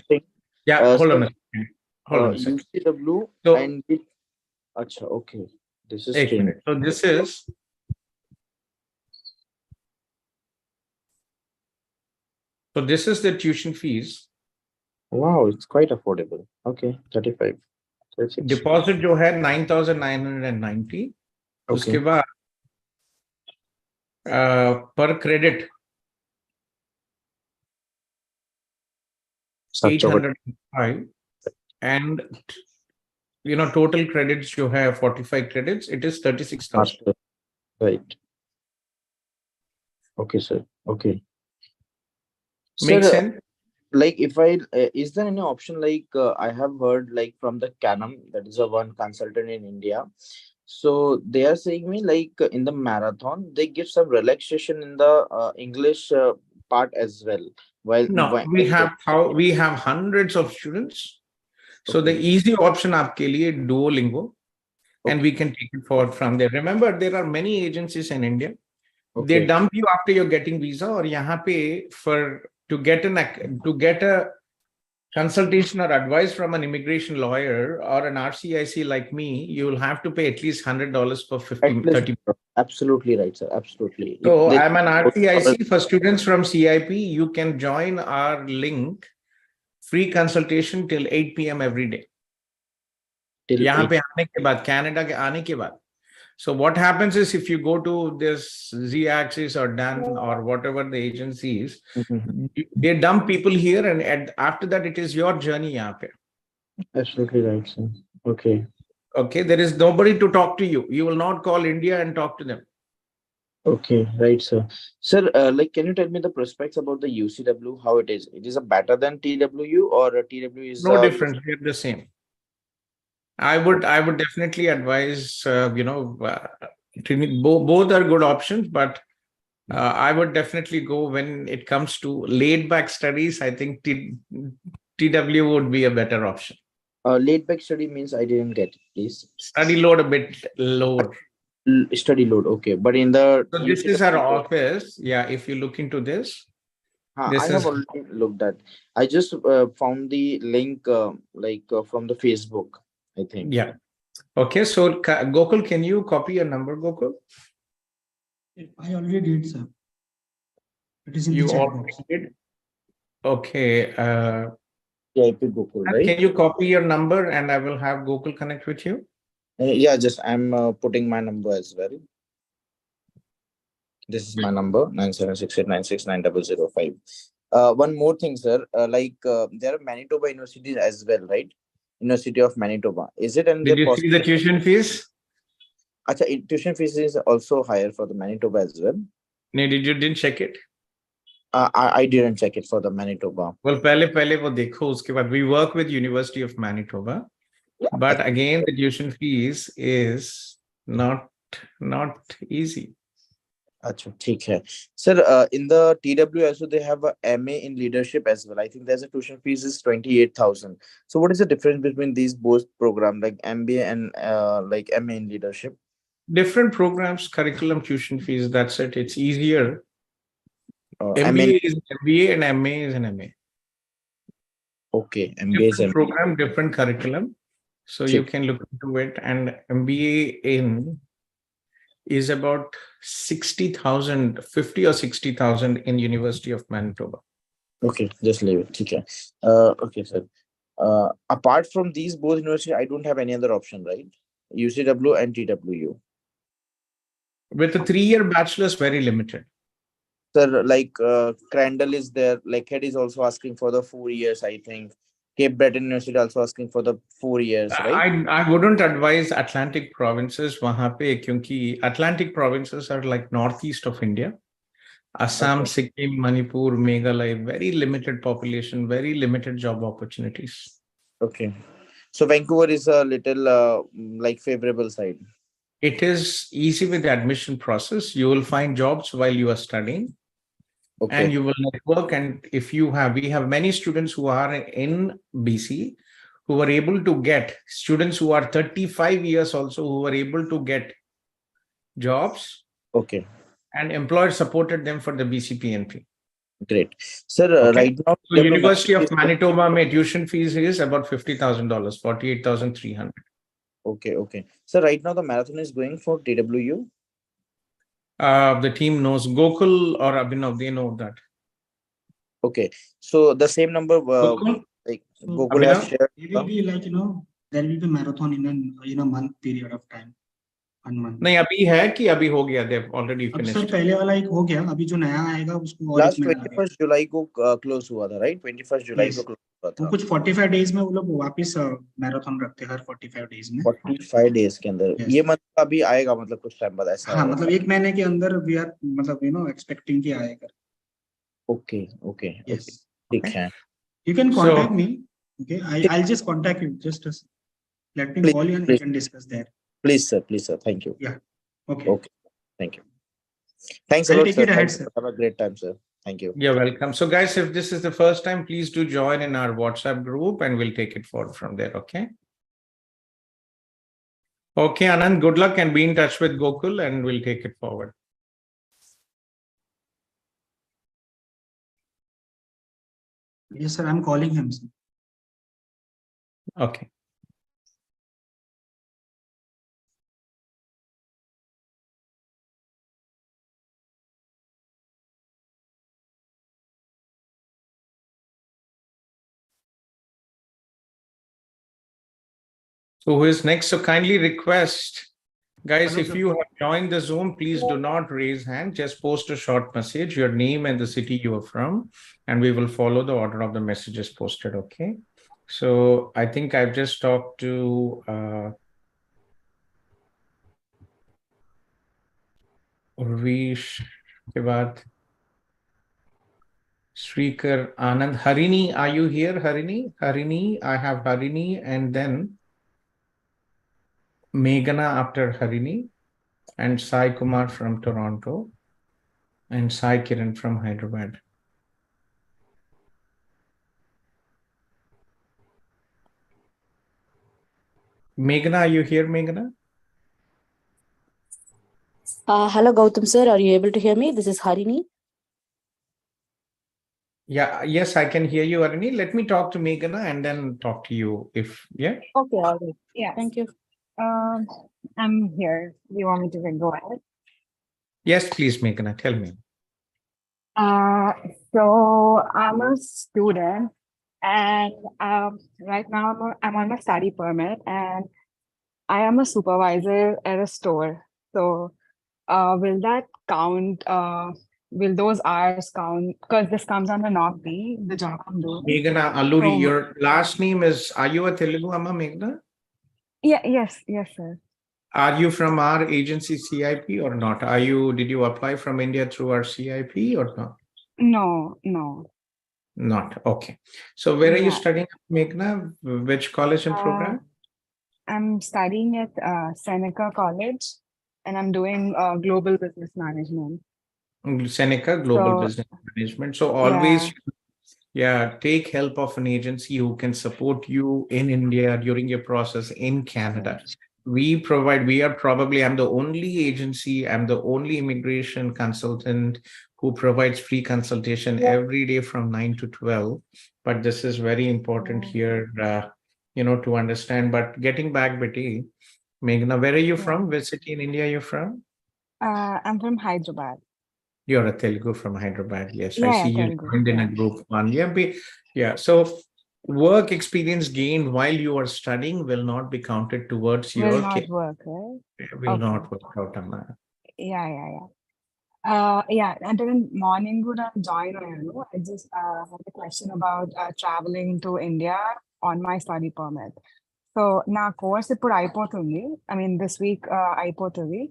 yeah, hold on a second. Hold on a second. UCW so, and it, Achha, okay. This is so this is the tuition fees. Wow, it's quite affordable. Okay, 35. Deposit जो है 9,990. उसके बाद per credit 805, and total credits you have 45 credits. It is 36,000. Right. Okay, sir. Okay. Makes sense. Like if I is there any option like I have heard like from the Canem, that is a one consultant in India, so they are saying me like in the marathon they give some relaxation in the English part as well. While no, we have hundreds of students, so the easy option aapke liye Duolingo, and we can take it forward from there. Remember, there are many agencies in India. They dump you after you're getting visa, or yahan pe to get a consultation or advice from an immigration lawyer or an RCIC like me, you will have to pay at least $100 per 50, 30. Absolutely right, sir. Absolutely. So I'm an RCIC for students from CIP. You can join our link, free consultation till 8 p.m. every day. यहाँ पे आने के बाद, Canada के आने के बाद. So what happens is if you go to this Z-Axis or DAN or whatever the agency is, they dump people here, and after that it is your journey यहाँ पे. Absolutely right, sir. Okay. Okay, there is nobody to talk to you. You will not call India and talk to them. Okay, right, sir. Sir, like, can you tell me the prospects about the UCW? How it is? It is a better than TWU, or a TW is No difference. They're the same. I would definitely advise, both are good options, but I would definitely go when it comes to laid back studies. I think TW would be a better option. Laid back study means I didn't get it, please. Study load a bit lower. Study load, okay. But in the so this is our office. Yeah, if you look into this. I have already looked at. I just found the link from the Facebook, I think. Yeah. Okay, so Gokul, can you copy your number, Gokul? I already did, sir. It is in the chat box. Did? Okay. Gokul, right? Can you copy your number and I will have Gokul connect with you? Yeah, just I'm putting my number as well. This is my number, 9768969005. One more thing, sir. There are Manitoba universities as well, right? University of Manitoba. Is it? And did you see the tuition fees? Acha, tuition fees is also higher for the Manitoba as well. No, didn't check it? I didn't check it for the Manitoba. Well, पहले वो देखो उसके बाद. We work with University of Manitoba, but again the tuition fees is not easy. Acha, ठीक है. Sir, in the TW also they have a MA in leadership as well. I think there's a tuition fees is 28,000. So what is the difference between these both programs, like MBA and like MA in leadership? Different programs, curriculum, tuition fees. That's it. It's easier. MBA is MBA and MA is an MA. Okay, MBA is different program, different curriculum. So you can look into it. And MBA in is about 60,000, 50 or 60,000 in University of Manitoba. Okay, just leave it. Okay, okay, sir. Apart from these both universities, I don't have any other option, right? UCW and TWU. With a 3-year bachelor's, very limited. Sir, like Crandall is there. Lakehead is also asking for the 4 years, I think. Cape Breton University also asking for the 4 years, right? I wouldn't advise Atlantic provinces वहाँ पे क्योंकि Atlantic provinces are like northeast of India. Assam, Sikkim, Manipur, Meghalaya, very limited population, very limited job opportunities. Okay. So Vancouver is a little like favorable side. It is easy with the admission process. You will find jobs while you are studying. Okay. And you will network. And if you have, we have many students who are in BC who are able to get, students who are 35 years also who are able to get jobs. Okay. And employers supported them for the BC PNP. Great. Sir, right now, so University of Manitoba mein tuition fees is about $50,000, 48,300. Okay, okay. So right now the marathon is going for TWU? The team knows. Gokul or Abhinav, they know that. Okay. So the same number Gokul has shared. It will be like, there will be marathon in a month period of time. 1 month. नहीं अभी है कि अभी हो गया? They've already finished. Sir पहले वाला एक हो गया, अभी जो नया आएगा उसको लास्ट 21 जुलाई को क्लोज हुआ था, राइट? 21 जुलाई को क्लोज हुआ था. तो कुछ 45 डेज में वो लोग वापस मैराथन रखते हैं हर 45 डेज में. 45 डेज के अंदर ये मतलब अभी आएगा, मतलब कुछ टाइम बाद ऐसा? हाँ, मतलब 1 महीने के अंदर वी आर मतलब एक्सपेक्टिंग कि आएगा. ओके ओके ठीक है. You can contact me. Okay, I'll just contact you. Just let me call you and we can discuss there. Please, sir. Please, sir. Thank you. Yeah. Okay. Okay. Thank you. Thanks a lot, sir. Have a great time, sir. Thank you. You're welcome. So, guys, if this is the first time, please do join in our WhatsApp group and we'll take it forward from there. Okay. Okay, Anand, good luck and be in touch with Gokul and we'll take it forward. Yes, sir. I'm calling him, sir. Okay. So who is next? So kindly request, guys, Hello, if sir. you have joined the Zoom, please do not raise hand. Just post a short message, your name and the city you are from, and we will follow the order of the messages posted. Okay. So I think I've just talked to Urvish, के बाद Srikar, Anand. Harini, are you here? Harini? Harini, I have Harini and then Meghana after Harini and Sai Kumar from Toronto and Sai Kiran from Hyderabad. Meghana, are you here, Meghana? Hello, Gautham sir. Are you able to hear me? This is Harini. Yeah, yes, I can hear you, Harini. Let me talk to Meghana and then talk to you if, yeah. Okay, all right. Yeah. Thank you. I'm here. Do you want me to go ahead? Yes, please, Meghana, tell me. So I'm a student, and right now I'm on my study permit, and I am a supervisor at a store. So, will that count? Will those hours count? Because this comes under Knock B, the job I'm doing. Meghana Alluri, So, your last name is, are you a Telugu Amma, Meghana? yes, sir. Are you from our agency CIP or not? Did you apply from India through our CIP or not? No. Not. Okay. So where are you Yeah. studying, Meghana? Which college and program? I'm studying at Seneca College, and I'm doing global business management. Seneca Global So, Business Management. So yeah, always, yeah, take help of an agency who can support you in India during your process in Canada. We are probably, I'm the only agency, I'm the only immigration consultant who provides free consultation every day from 9 to 12. But this is very important here, to understand. But getting back, Betty, Meghna, where are you from? Which city in India you're from? I'm from Hyderabad. You're a Telugu from Hyderabad. Yes, I Yeah, see you Telugu. joined in a Yeah. group one. Yeah. So work experience gained while you are studying will not be counted towards Will your not work, right? will Okay. not work out, Amma. Yeah. అంటే నేను morning కూడా join అయ్యాను. I just had a question about traveling to India on my study permit. So నా course ఇప్పుడు అయిపోతుంది. I mean this week అయిపోతుంది.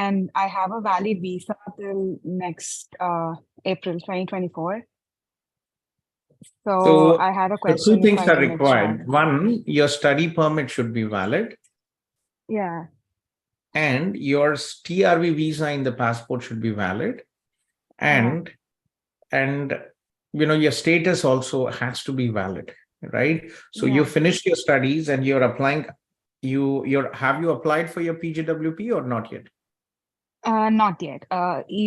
And I have a valid visa till next April 2024. So I had a question two things if I are can required. travel. One, your study permit should be valid, Yeah. and your TRV visa in the passport should be valid, and your status also has to be valid, right? So you finished your studies and you're applying. Have you applied for your PGWP or not yet? Not yet.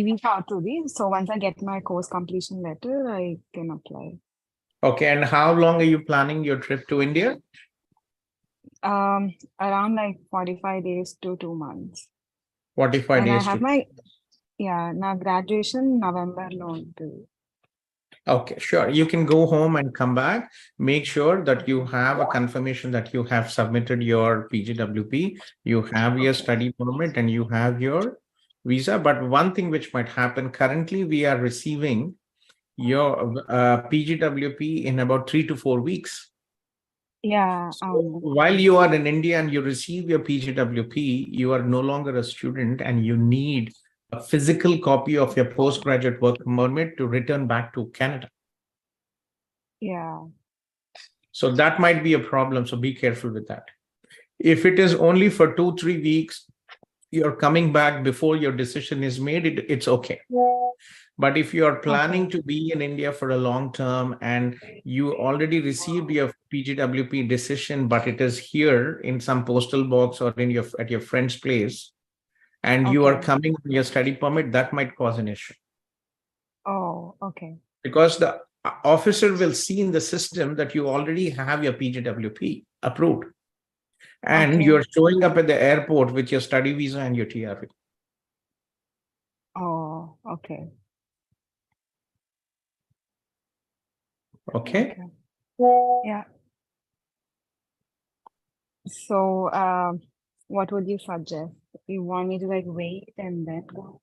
visa అవుతుంది. So once I get my course completion letter, I can apply. Okay, and how long are you planning your trip to India? Around like 45 days to 2 months. 45 And days I have to... my graduation November lo ఉంటుంది. Okay, sure. You can go home and come back. Make sure that you have a confirmation that you have submitted your PGWP, you have your study permit, and you have your visa. But one thing which might happen, currently we are receiving your PGWP in about 3 to 4 weeks. Yeah. So while you are in India and you receive your PGWP, you are no longer a student and you need a physical copy of your postgraduate work permit to return back to Canada. Yeah. So that might be a problem. So be careful with that. If it is only for 2-3 weeks, you're coming back before your decision is made, it's okay. But if you are planning to be in India for a long term and you already received your PGWP decision, but it is here in some postal box or at your friend's place, and you are coming on your study permit, that might cause an issue. Oh, okay. Because officer will see in the system that you already have your PGWP approved. And Okay. you're showing up at the airport with your study visa and your TRV. Oh, okay. Okay. Yeah. So, what would you suggest? You want me to like wait and then go?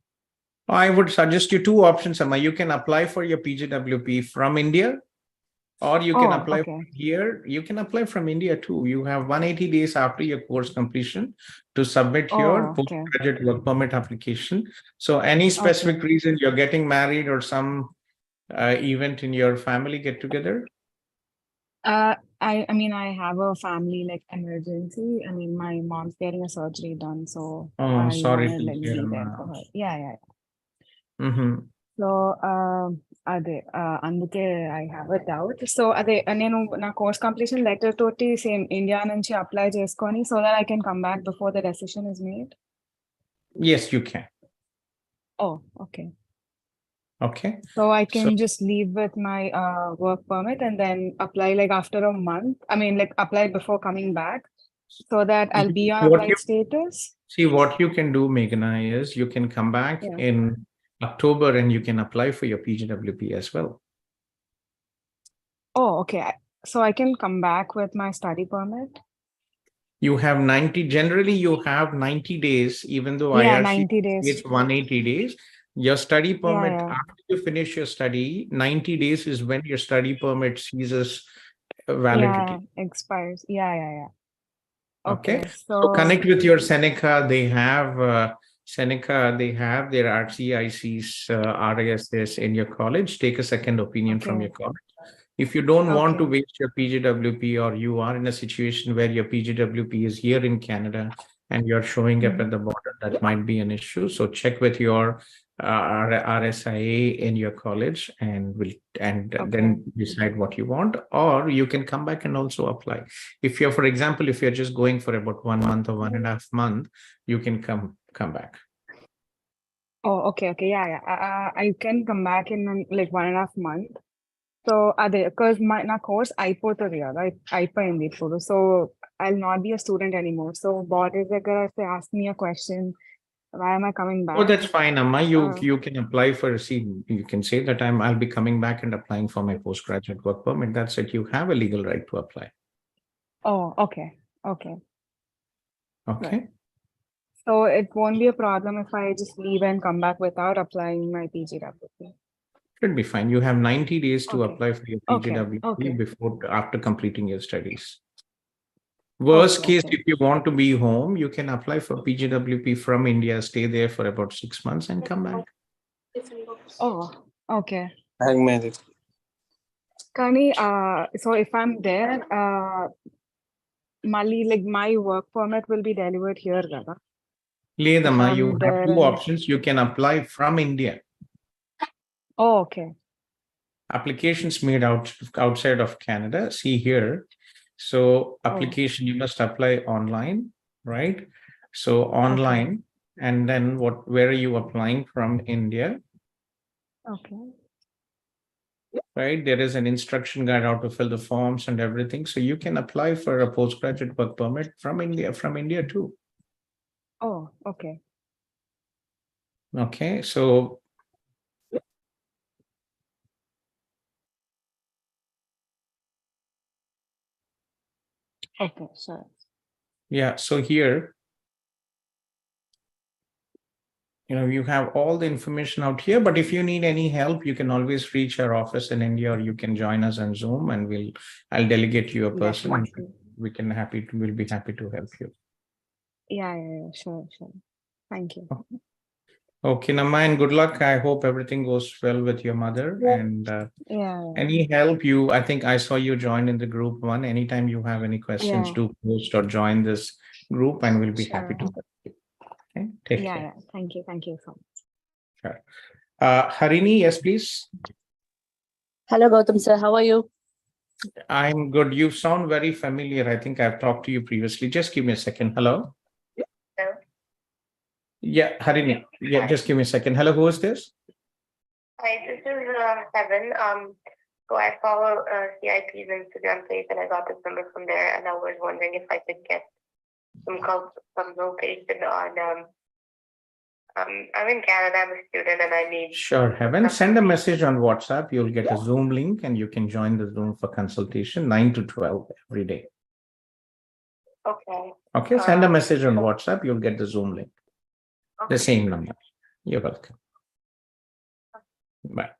I would suggest you two options, Amma. You can apply for your PGWP from India, or you can Oh, apply okay. here. You can apply from India too. You have 180 days after your course completion to submit your Oh, okay. postgraduate work permit application. So any specific Okay. reason you're getting married or some event in your family get together? I mean, I have a family like emergency. I mean, my mom's getting a surgery done, so Oh, I sorry wanted to like hear, be there Amma. for her. Yeah, yeah. Mm-hmm. So అదే అందుకే I have a doubt. So అదే నేను నా course completion letter తోటి same India నుంచి apply చేసుకొని so that I can come back before the decision is made. Yes, you can. Oh, okay. Okay. So I can So just leave with my work permit and then apply like after a month. I mean, like apply before coming back so that I'll be on what applied you status. see, what you can do, Meghna, is you can come back Yeah. in October and you can apply for your PGWP as well. Oh, okay. So I can come back with my study permit. You have 90, generally you have 90 days, even though Yeah, IRC 90 days. states 180 days. Your study Yeah, permit, yeah. after you finish your study, 90 days is when your study permit ceases validity. Yeah, expires. Yeah, yeah, yeah. Okay. Okay, So so connect with your Seneca. They have Seneca, they have their RCICs, RASS in your college. Take a second opinion from okay, your college. If you don't want to okay, waste your PGWP, or you are in a situation where your PGWP is here in Canada and you're showing up Mhm. at the border, that might be an issue. So check with your RSIA in your college and then okay, decide what you want, or you can come back and also apply. If you're, for example, if you're just going for about 1 month or 1.5 month, you can come back. oh, okay, okay, yeah, yeah. I can come back in like 1.5 month. So అదే because నా course అయిపోతుంది కదా అయిపోయింది ఇప్పుడు so I'll not be a student anymore. So borders దగ్గర if they ask me a question, why am I coming Oh, back? that's fine, Amma. You Uh, you can apply for, see, you can say that I'll be coming back and applying for my postgraduate work permit. That's it. You have a legal right to apply. oh, okay, okay. Okay. Right. So it won't be a problem if I just leave and come back without applying my PGWP. Should be fine. You have 90 days to Okay, apply for your okay, PGWP okay, after completing your studies. Worst okay, case, okay, if you want to be home, you can apply for PGWP from India, stay there for about 6 months and come back. oh, okay. Hang Magic. Kani, so if I'm there, Mali, like my work permit will be delivered here, Gada. If Ledamma, I'm you have there two and options. You can apply from India. oh, okay, Applications made outside of Canada. See here. So oh, application, you must apply online, right? So okay, online, and then where are you applying from India, okay, right? There is an instruction guide how to fill the forms and everything. So you can apply for a postgraduate work permit from India too. oh, okay, Okay. So okay, sure. yeah, so here, you have all the information out here, but if you need any help, you can always reach our office in India, or you can join us on Zoom, and I'll delegate you a person, and Definitely. we'll be happy to help you. Yeah, yeah, yeah, sure, sure. Thank you. Okay, Nama, and good luck. I hope everything goes well with your mother. And Yeah, any help I think I saw you join in the group one. Anytime you have any questions, yeah, do post or join this group, and we'll be happy sure. to help you. Okay, take Yeah, care. yeah. Thank you so much. Sure. Harini, yes, please. Hello, Gautham sir. How are you? I'm good. You sound very familiar. I think I've talked to you previously. Just give me a second. Hello. Hello. Yeah, Harini. Yeah, just give me a second. Hello, who is this? Hi, this is Heaven. So I follow CIP's Instagram page, and I got this number from there, and I was wondering if I could get some location on. I'm in Canada. I'm a student, and I need. Sure, Heaven. Send a message on WhatsApp. You'll get a Zoom link, and you can join the Zoom for consultation 9 to 12 every day. Okay. Okay, send a message on WhatsApp. You'll get the Zoom link. Okay. The same number. You're welcome. Bye.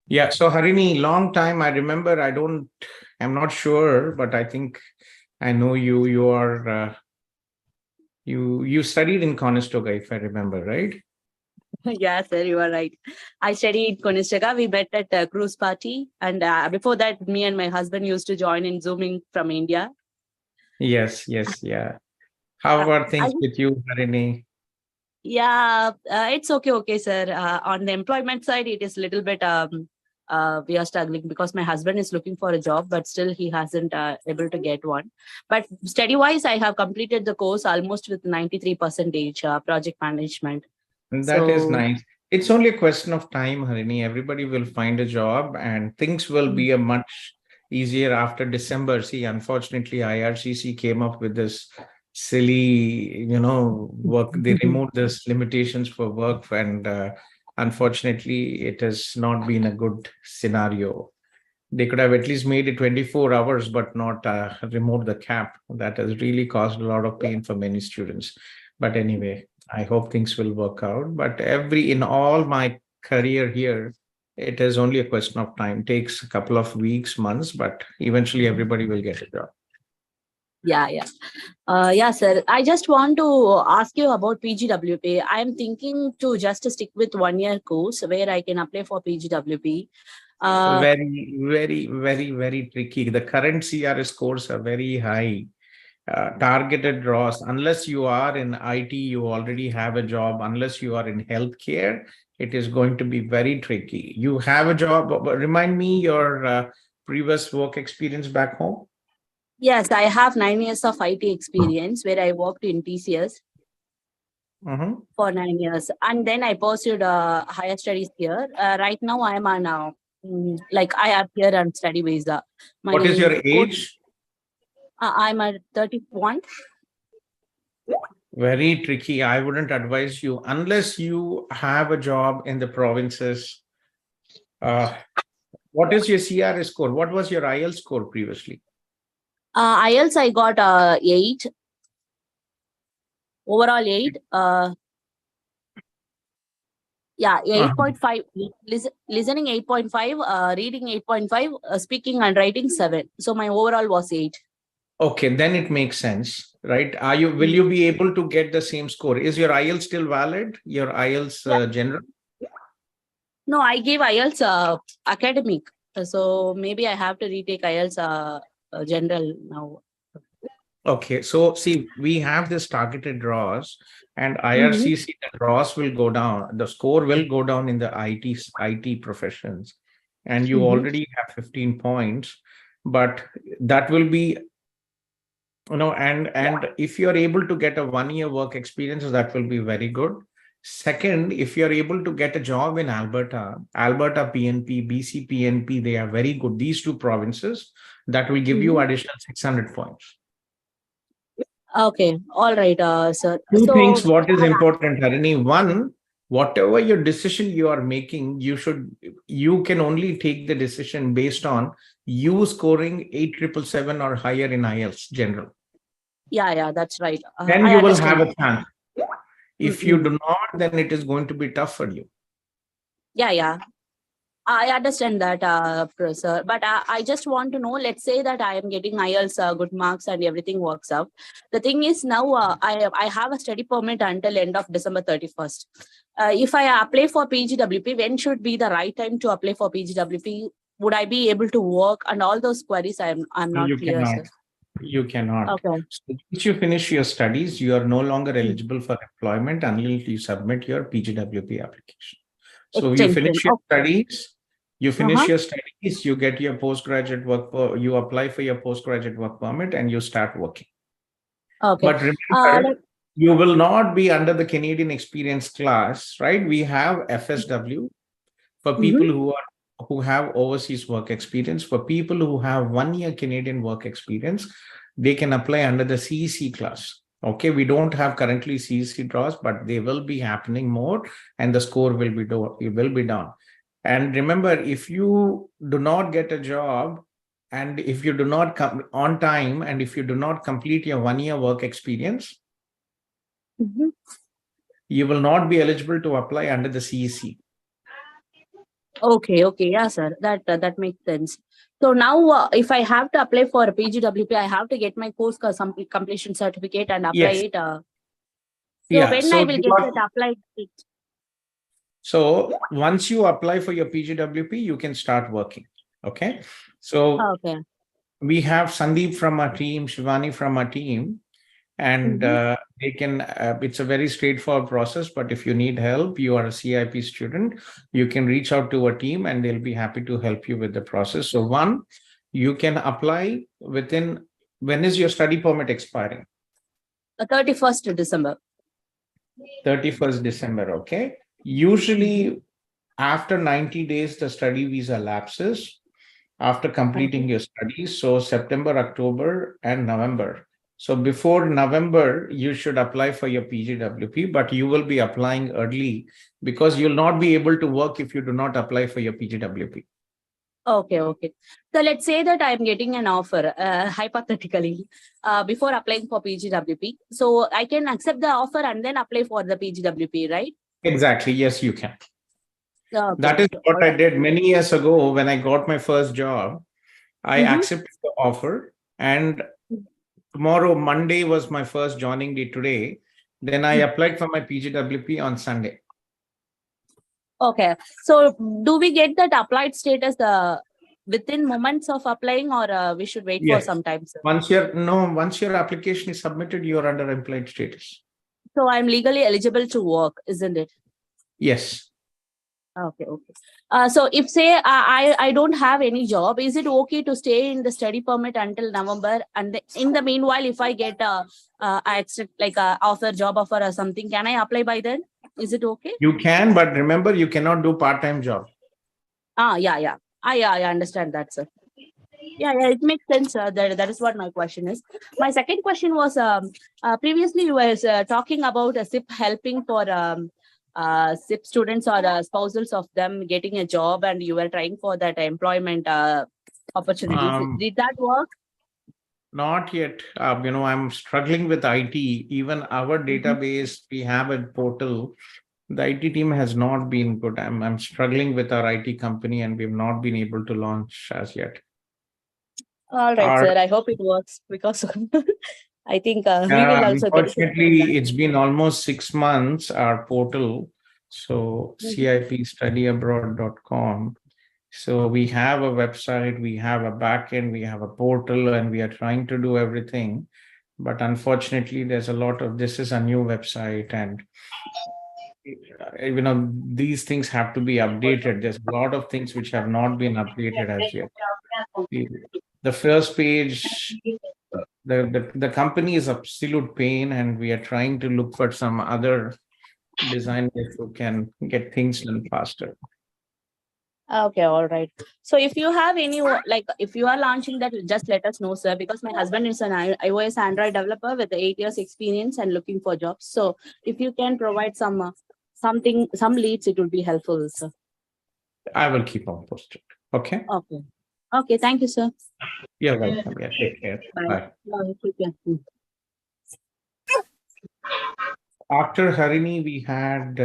Yeah, so Harini, long time. I remember, I'm not sure, but I think I know you. You are, you studied in Conestoga, if I remember, right? Yeah, sir, you are right. I studied Conestoga. We met at a cruise party. And before that, me and my husband used to join in Zooming from India. Yes, yeah. How are things with you, Harini? Yeah, it's okay, sir. On the employment side, it is a little bit, we are struggling because my husband is looking for a job, but still he hasn't able to get one. But study-wise, I have completed the course almost with 93% project management. That is nice. It's only a question of time, Harini. Everybody will find a job and things will be a much easier after December. See, unfortunately, IRCC came up with this silly, work. They removed this limitations for work, and unfortunately, it has not been a good scenario. They could have at least made it 24 hours, but not removed the cap. That has really caused a lot of pain for many students. But anyway, I hope things will work out. But in all my career here, it is only a question of time. Takes a couple of weeks, months, but eventually everybody will get a job. Yeah. Yeah, sir. I just want to ask you about PGWP. I'm thinking to just stick with 1-year course where I can apply for PGWP. Very, very, very, very tricky. The current CRS scores are very high. Targeted draws, unless you are in IT, you already have a job. Unless you are in healthcare, it is going to be very tricky. You have a job, but remind me your previous work experience back home. Yes, I have 9 years of IT experience where I worked in TCS for 9 years. And then I pursued higher studies here. Right now I am on, I am here on study visa. What is your age? I'm at 31. Very tricky. I wouldn't advise you unless you have a job in the provinces. What is your CRS score? What was your IELTS score previously? IELTS, I got 8. Overall 8. Yeah, 8.5. Listening 8.5, reading 8.5, speaking and writing 7. So my overall was 8. Okay, then it makes sense, right? Will you be able to get the same score? Is your IELTS still valid? Your IELTS general? No, I gave IELTS academic. So maybe I have to retake IELTS general now. Okay, so see, we have this targeted draws, and IRCC the draws will go down. The score will go down in the IT professions, and you already have 15 points, but that will be, and if you're able to get a 1-year work experience, that will be very good. Second, if you're able to get a job in Alberta PNP, BC PNP, they are very good. These two provinces, that will give you additional 600 points. Okay, all right, sir. Two things, what is important, Harini. One, whatever your decision you are making, you can only take the decision based on you scoring 8,777 or higher in IELTS general. Yeah, that's right. Then you will have a chance. If you do not, then it is going to be tough for you. Yeah. I understand that, sir. But I just want to know, let's say that I am getting IELTS good marks and everything works out. The thing is now I have a study permit until end of December 31st. If I apply for PGWP, when should be the right time to apply for PGWP? Would I be able to work? And all those queries, I'm not clear, sir. You cannot. Okay. So once you finish your studies, you are no longer eligible for employment until you submit your PGWP application. So you finish your studies, you get your postgraduate work, you apply for your postgraduate work permit and you start working. Okay. But remember, you will not be under the Canadian experience class, right? We have FSW for people who have overseas work experience. For people who have 1 year Canadian work experience, they can apply under the CEC class. Okay, we don't have currently CEC draws, but they will be happening more, and the score will be done. And remember, if you do not get a job, and if you do not come on time, and if you do not complete your 1 year work experience, you will not be eligible to apply under the CEC. Okay, yeah, sir. That makes sense. So now, if I have to apply for PGWP, I have to get my course completion certificate and apply Yes. it. So Yeah, when so I will get it applied. So once you apply for your PGWP, you can start working. Okay. So we have Sandeep from our team, Shivani from our team, and they can, it's a very straightforward process, but if you need help, you are a CIP student, you can reach out to our team and they'll be happy to help you with the process. So one, you can apply within, when is your study permit expiring? 31st December. 31st December, okay. Usually after 90 days, the study visa lapses after completing your studies. So September, October, and November. So before November, you should apply for your PGWP, but you will be applying early because you'll not be able to work if you do not apply for your PGWP. Okay. So let's say that I'm getting an offer, hypothetically, before applying for PGWP. So I can accept the offer and then apply for the PGWP, right? Exactly. Yes, you can. Okay. That is what I did many years ago when I got my first job. I accepted the offer, and tomorrow, Monday, was my first joining day today. Then I applied for my PGWP on Sunday. Okay. So do we get that applied status within moments of applying, or we should wait for some time, sir? Once your application is submitted, you are under applied status. So I'm legally eligible to work, isn't it? Yes. Okay. So if say I don't have any job, is it okay to stay in the study permit until November? And in the meanwhile, if I get a job offer or something, can I apply by then? Is it okay? You can, but remember, you cannot do part-time job. Yeah. I understand that, sir. Yeah, it makes sense. That is what my question is. My second question was, previously you were talking about a SIP helping for SIP students or spousals of them getting a job, and you were trying for that employment opportunities. Did that work? Not yet. I'm struggling with IT. Even our database, we have a portal. The IT team has not been good. I'm struggling with our IT company, and we've not been able to launch as yet. All right, sir. I hope it works, because I think we will also get. Unfortunately, it's been almost 6 months, our portal. So cipstudyabroad.com. So we have a website, we have a backend, we have a portal, and we are trying to do everything. But unfortunately, there's a lot of, this is a new website, and these things have to be updated. There's a lot of things which have not been updated as yet. The first page, the company is absolute pain, and we are trying to look for some other designers who can get things done faster. Okay, all right. So if you have any, if you are launching that, just let us know, sir, because my husband is an iOS Android developer with 8 years experience and looking for jobs. So if you can provide some leads, it would be helpful, sir. I will keep on posted. Okay. Okay. Thank you, sir. You're welcome. Yeah, take care. Bye. Take care. After Harini, we had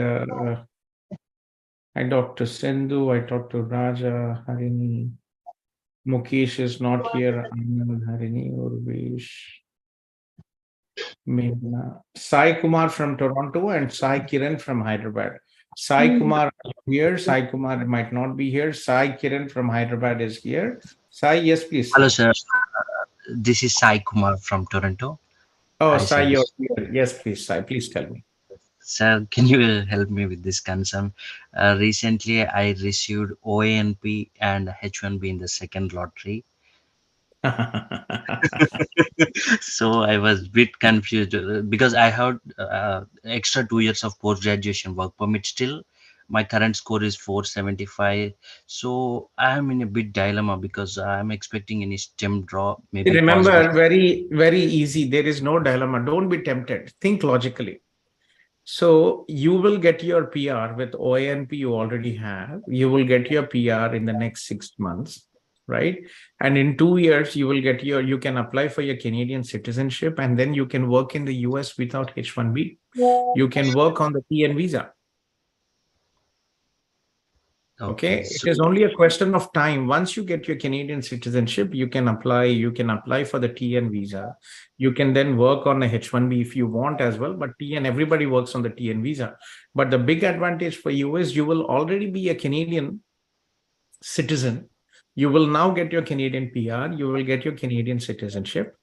I talked to Sindhu, I talked to Raja, Harini. Mukesh is not here. Anand, Harini, Urvesh, Meghna. Sai Kumar from Toronto and Sai Kiran from Hyderabad. Sai Kumar here. Sai Kumar might not be here. Sai Kiran from Hyderabad is here. Sai, yes, please. Hello, sir. This is Sai Kumar from Toronto. Oh, Sai, you're here. Yes, please, Sai. Please tell me. Sir, can you help me with this concern? Recently, I received OANP and H1B in the second lottery. So I was a bit confused because I had extra 2 years of post-graduation work permit still, my current score is 475. So I'm in a bit dilemma because I'm expecting any STEM draw, maybe Remember, positive. very easy. There is no dilemma. Don't be tempted. Think logically. So you will get your PR with OANP you already have. You will get your PR in the next 6 months, right? And in 2 years, you can apply for your Canadian citizenship, and then you can work in the US without H1B. You can work on the TN visa. Okay, it is only a question of time. Once you get your Canadian citizenship, you can apply for the TN visa. You can then work on a H1B if you want as well, but TN, everybody works on the TN visa. But the big advantage for you is you will already be a Canadian citizen. You will now get your Canadian PR, you will get your Canadian citizenship,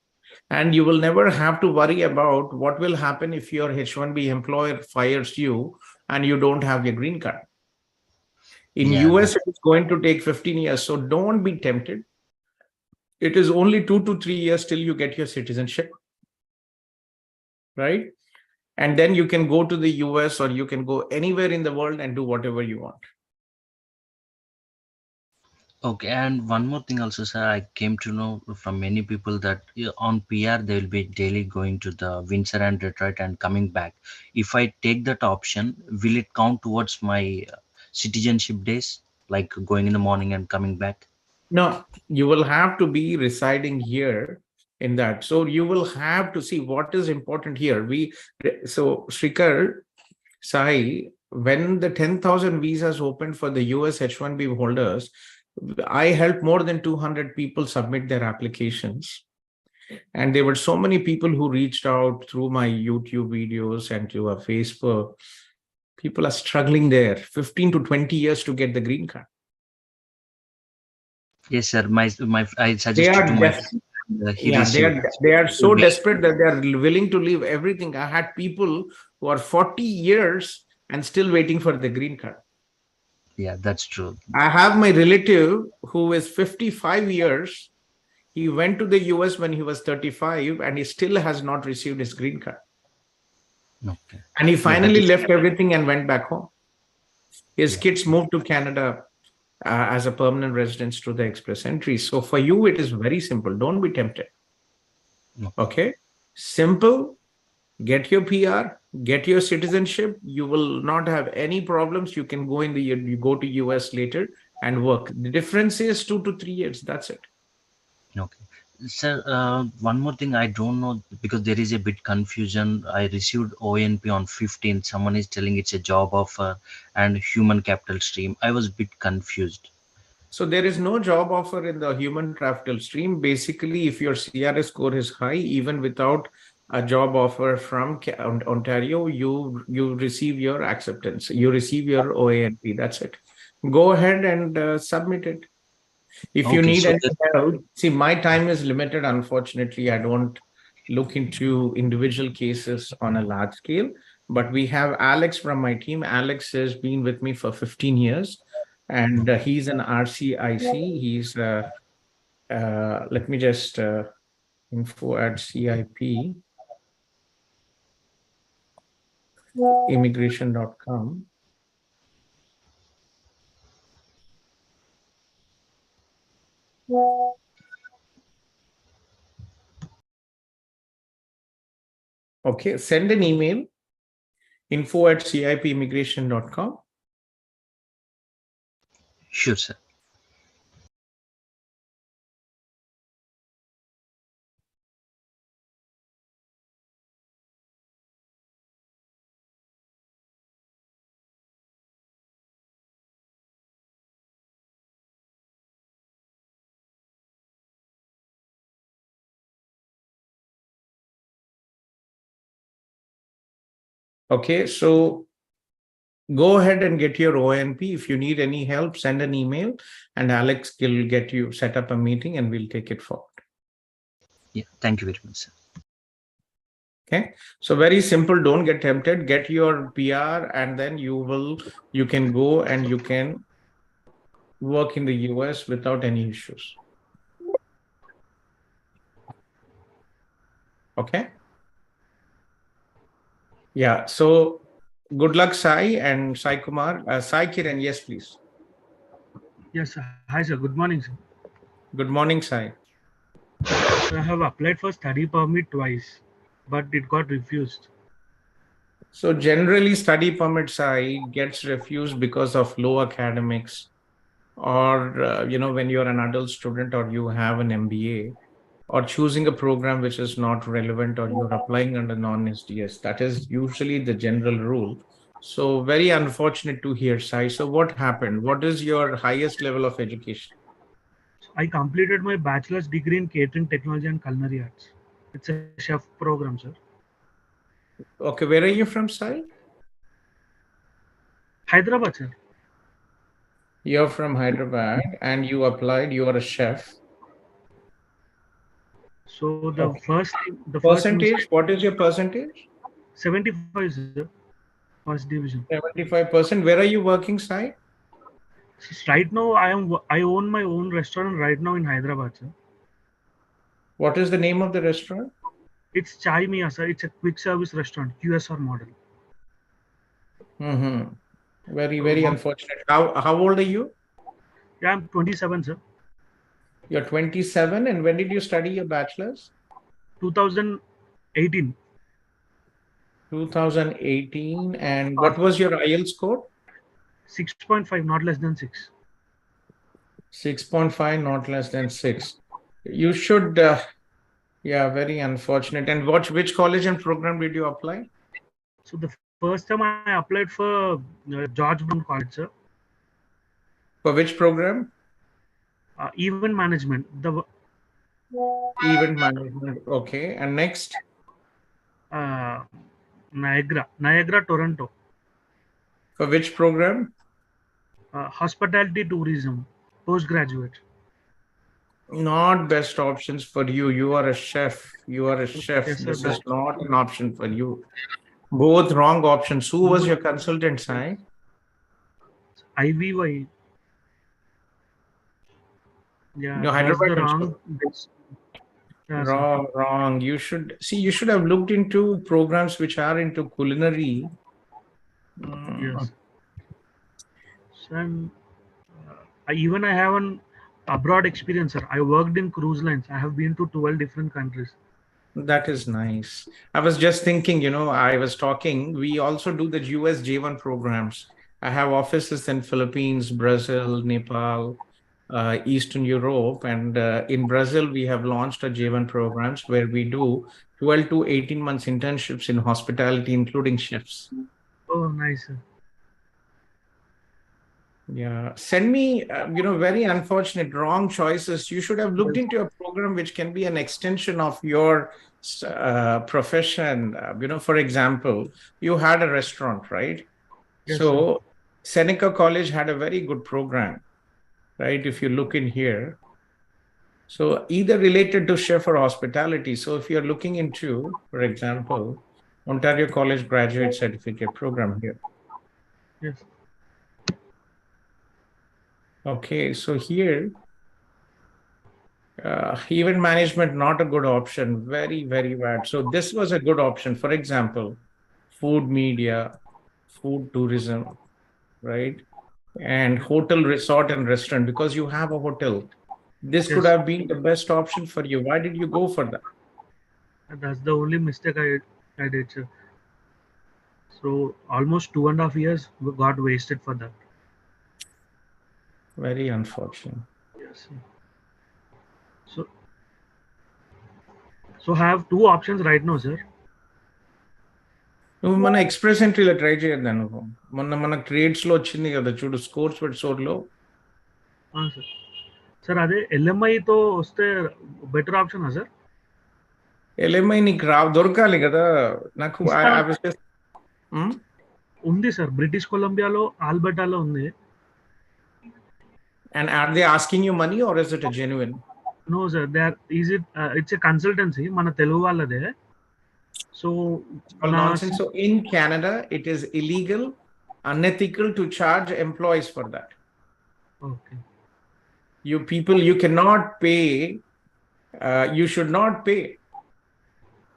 and you will never have to worry about what will happen if your H1B employer fires you and you don't have your green card. In US, it's going to take 15 years. So don't be tempted. It is only 2 to 3 years till you get your citizenship, right? And then you can go to the US or you can go anywhere in the world and do whatever you want. Okay, and one more thing also, sir, I came to know from many people that on PR they will be daily going to the Windsor and Detroit and coming back. If I take that option, will it count towards my citizenship days, like going in the morning and coming back? No, you will have to be residing here in that. So you will have to see what is important here. So Srikar, Sai, when the 10,000 visas opened for the US H1B holders, I helped more than 200 people submit their applications. And there were so many people who reached out through my YouTube videos and to a Facebook. People are struggling there, 15 to 20 years to get the green card. Yes, sir. My I They suggested are to my friend, he received. they are so desperate that they are willing to leave everything. I had people who are 40 years and still waiting for the green card. Yeah, that's true. I have my relative who is 55 years. He went to the US when he was 35 and he still has not received his green card. Okay. And he Yeah, finally left everything and went back home. His kids moved to Canada as a permanent residence to the express entry. So for you, it is very simple. Don't be tempted. Okay. Simple. Get your PR, get your citizenship. You will not have any problems. You can go you go to US later and work. The difference is 2 to 3 years. That's it. Okay. Sir, one more thing I don't know because there is a bit confusion. I received ONP on 15th. Someone is telling it's a job offer and human capital stream. I was a bit confused. So there is no job offer in the human capital stream. Basically, if your CRS score is high, even without a job offer from Ontario, you receive your acceptance. You receive your OANP. That's it. Go ahead and submit it. If you need any help, see, my time is limited. Unfortunately, I don't look into individual cases on a large scale, but we have Alex from my team. Alex has been with me for 15 years and he's an RCIC. He's, let me just info at CIP immigration.com. Okay, send an email, info at cipimmigration.com. Sure, sir. Okay, so go ahead and get your ONP. If you need any help, send an email and Alex will get you set up a meeting and we'll take it forward. Yeah, thank you very much, sir. Okay, so very simple. Don't get tempted. Get your PR and then you can go and you can work in the US without any issues. Okay. Yeah, so Good luck, Sai and Sai Kumar. Sai Kiran, yes, please. Yes, sir. Hi, sir. Good morning, sir. Good morning, Sai. I have applied for study permit twice, but it got refused. So generally, study permit, Sai, gets refused because of low academics, or when you're an adult student or you have an MBA, or choosing a program which is not relevant, or you're applying under non-SDS. That is usually the general rule. So very unfortunate to hear, Sai. So what happened? What is your highest level of education? I completed my bachelor's degree in catering technology and culinary arts. It's a chef program, sir. Okay, where are you from, Sai? Hyderabad, sir. You're from Hyderabad and you applied, you are a chef. So the Okay. first Percentage, mistake, what is your percentage? 75, sir. First division. 75%. Where are you working, Sai? Right now, I own my own restaurant right now in Hyderabad, sir. What is the name of the restaurant? It's Chai Mia, sir. It's a quick service restaurant, QSR model. Mm-hmm. Very, very unfortunate. How old are you? Yeah, I'm 27, sir. You're 27, and when did you study your bachelor's? 2018. 2018. And what was your IELTS score? 6.5, not less than 6. 6.5, not less than 6. You should, yeah, very unfortunate. And which college and program did you apply? So the first time I applied for George Brown College, sir. For which program? Event management. Event management. Okay. And next? Niagara, Toronto. For which program? Hospitality tourism, postgraduate. Not best options for you. You are a chef. You are a chef. Yes, sir, This is not an option for you. Both wrong options. Who was your consultant, Sai? IVY. Yeah, No, that's the Hyderabad. wrong. Wrong. You should have looked into programs which are into culinary. Yes. And I have an abroad experience, sir. I worked in cruise lines. I have been to 12 different countries. That is nice. I was just thinking, I was talking, we also do the US J1 programs. I have offices in Philippines, Brazil, Nepal, Eastern Europe. And in Brazil, we have launched a J1 programs where we do 12 to 18 months internships in hospitality, including chefs. Oh, nice, sir. Yeah. Send me, very unfortunate, wrong choices. You should have looked into a program which can be an extension of your profession. For example, you had a restaurant, right? Yes, so Seneca College had a very good program, right? If you look in here. So either related to chef or hospitality. So if you're looking into, for example, Ontario College Graduate Certificate Program here. Yes. Okay, so here, event management, not a good option, very, very bad. So this was a good option. For example, food media, food tourism, right? And hotel, resort, and restaurant, because you have a hotel. This could have been the best option for you. Why did you go for that? That's the only mistake I did, sir. So almost 2.5 years got wasted for that. Very unfortunate. Yes. So have two options right now, sir. నువ్వు మన express ఎంట్రీలో try చేయొద్దు అనుకో మన trades లో వచ్చింది కదా చూడు scores పెట్సోర్లో sir అదే ఎల్ఎంఐతో వస్తే బెటర్ ఆప్షన్ సార్ ఎల్ఎంఐ నీకు దొరకాలి కదా నాకు ఉంది సార్ బ్రిటిష్ కొలంబియాలో ఆల్బర్టాలో ఉంది and are they asking you money or is it a genuine? No sir, it's a consultancy మన తెలుగు వాళ్ళదే. So nonsense. So in Canada it is illegal, unethical to charge employees for that. Okay. You cannot pay, you should not pay.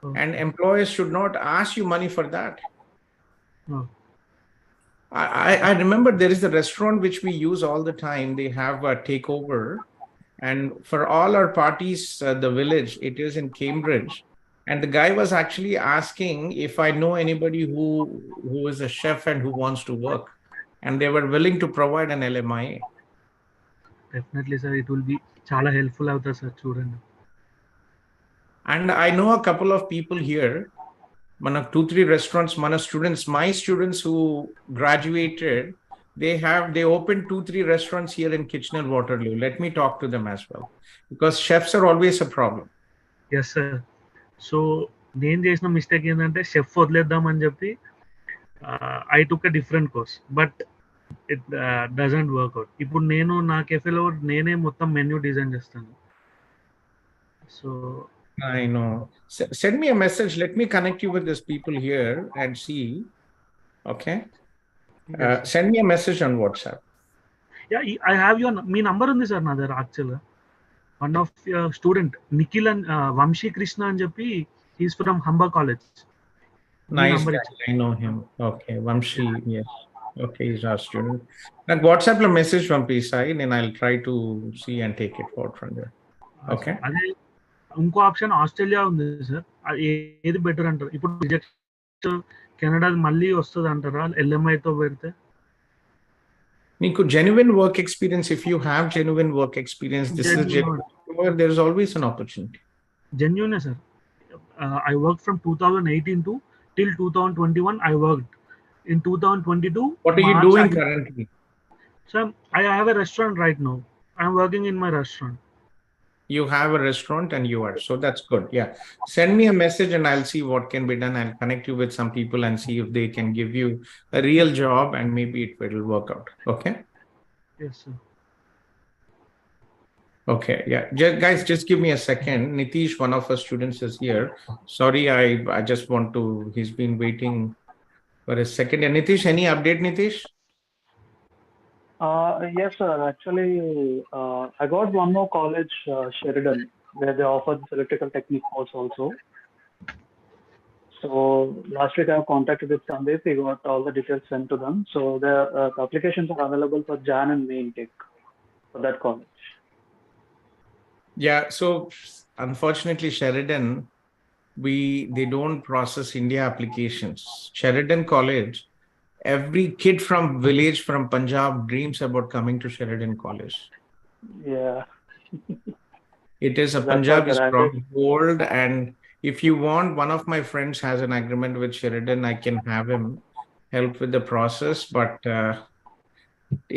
Okay. And employers should not ask you money for that. Oh. I remember there is a restaurant which we use all the time. They have a takeover, and for all our parties, the village, it is in Cambridge. And the guy was actually asking if I know anybody who is a chef and who wants to work, and they were willing to provide an LMIA. Definitely, sir. It will be చాలా helpful అవుతుంది sir చూడండి. And I know a couple of people here. Mana 2-3 restaurants, my students who graduated, they opened 2-3 restaurants here in Kitchener Waterloo. Let me talk to them as well, because chefs are always a problem. Yes, sir. So నేను చేసిన mistake ఏంటంటే chef వదిలేద్దామని చెప్పి I took a different course, but it doesn't work out. ఇప్పుడు నేను నా కెఫేలో నేనే మొత్తం menu design చేస్తాను. So I know. Send me a message. Let me connect you with these people here and see. Okay. Send me a message on WhatsApp. Yeah, I have your మీ number ఉంది sir నా దగ్గర యాక్చువల్గా. One of your student Nikhil and Vamshi Krishna అని చెప్పి he's from Hamba College. Nice guy. I know him. Okay, Vamshi. Yes. Okay, he's our student. Like WhatsApp la message Vamshi side, and I'll try to see and take it forward from there. Okay. అదే ఇంకో option Australia ఉంది sir. ఏది better అంటారు? ఇప్పుడు reject Canada మళ్ళీ వస్తుంది అంటారా LMI తో పెడితే? Niku, genuine work experience. If you have genuine work experience, this is genuine. There is always an opportunity. Genuine, sir. I worked from 2018 to till 2021. I worked in 2022. What are you doing currently? So I have a restaurant right now. I'm working in my restaurant. You have a restaurant and you are, so that's good. Yeah, send me a message and I'll see what can be done. I'll connect you with some people and see if they can give you a real job, and maybe it will work out. Okay. Yes, sir. Okay, yeah. Guys, just give me a second. Nitish, one of our students, is here. Sorry, I just want to, he's been waiting for a second. And Nitish, any update, Nitish? Yes, sir. Actually, I got one more college, Sheridan, where they offered this electrical technique course also. So last week I have contacted with Sandeep. He got all the details sent to them. So the applications are available for Jan and May intake for that college. Yeah. So unfortunately, Sheridan, they don't process India applications. Sheridan College. Every kid from village from Punjab dreams about coming to Sheridan College. Yeah. It is a Punjab is from gold, and if you want, one of my friends has an agreement with Sheridan. I can have him help with the process, but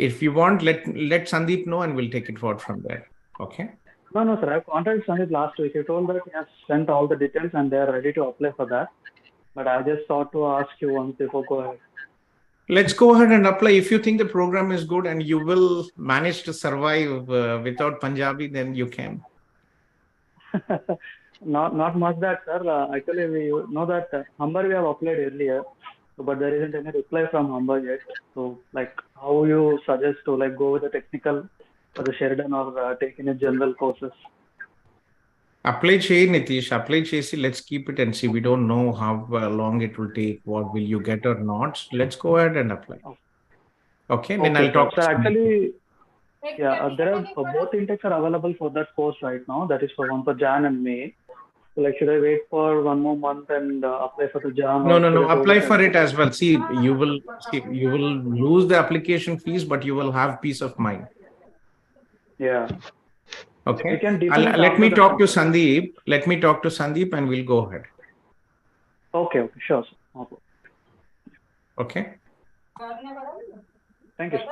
if you want, let Sandeep know and we'll take it forward from there. Okay. No, sir. I contacted Sandeep last week. He told that he has sent all the details and they are ready to apply for that. But I just thought to ask you once before go ahead. Let's go ahead and apply. If you think the program is good and you will manage to survive without Punjabi, then you can. Not much that, sir. Actually, we know that Humber we have applied earlier, but there isn't any reply from Humber yet. So, like, how you suggest to like go with the technical for the Sheridan or take in a general courses? Apply cheyi, Nitish. Apply chesi. Let's keep it and see. We don't know how long it will take. What will you get or not? Let's go ahead and apply. Okay. Then I'll talk. Sir, actually, yeah, there are both intakes are available for that course right now. That is for one for Jan and May. So, like, should I wait for one more month and apply for the Jan? No. Apply for it as well. See, you will lose the application fees, but you will have peace of mind. Yeah. Okay. Let me talk to Sandeep. Let me talk to Sandeep and we'll go ahead. Okay. Sure, sir. Okay. Thank you, sir.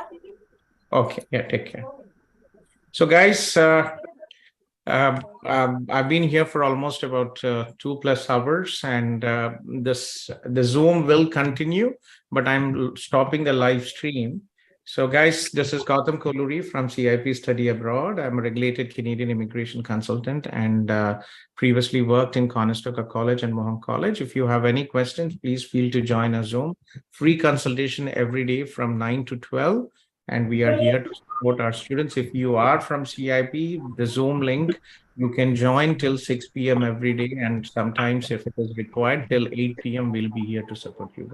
Okay. Yeah, take care. So guys, I've been here for almost about 2+ hours, and the Zoom will continue, but I'm stopping the live stream. So guys, this is Gautham Kolluri from CIP Study Abroad. I'm a regulated Canadian immigration consultant and previously worked in Conestoga College and Mohawk College. If you have any questions, please feel to join our Zoom. Free consultation every day from 9 to 12. And we are here to support our students. If you are from CIP, the Zoom link, you can join till 6 p.m. every day. And sometimes if it is required, till 8 p.m., we'll be here to support you.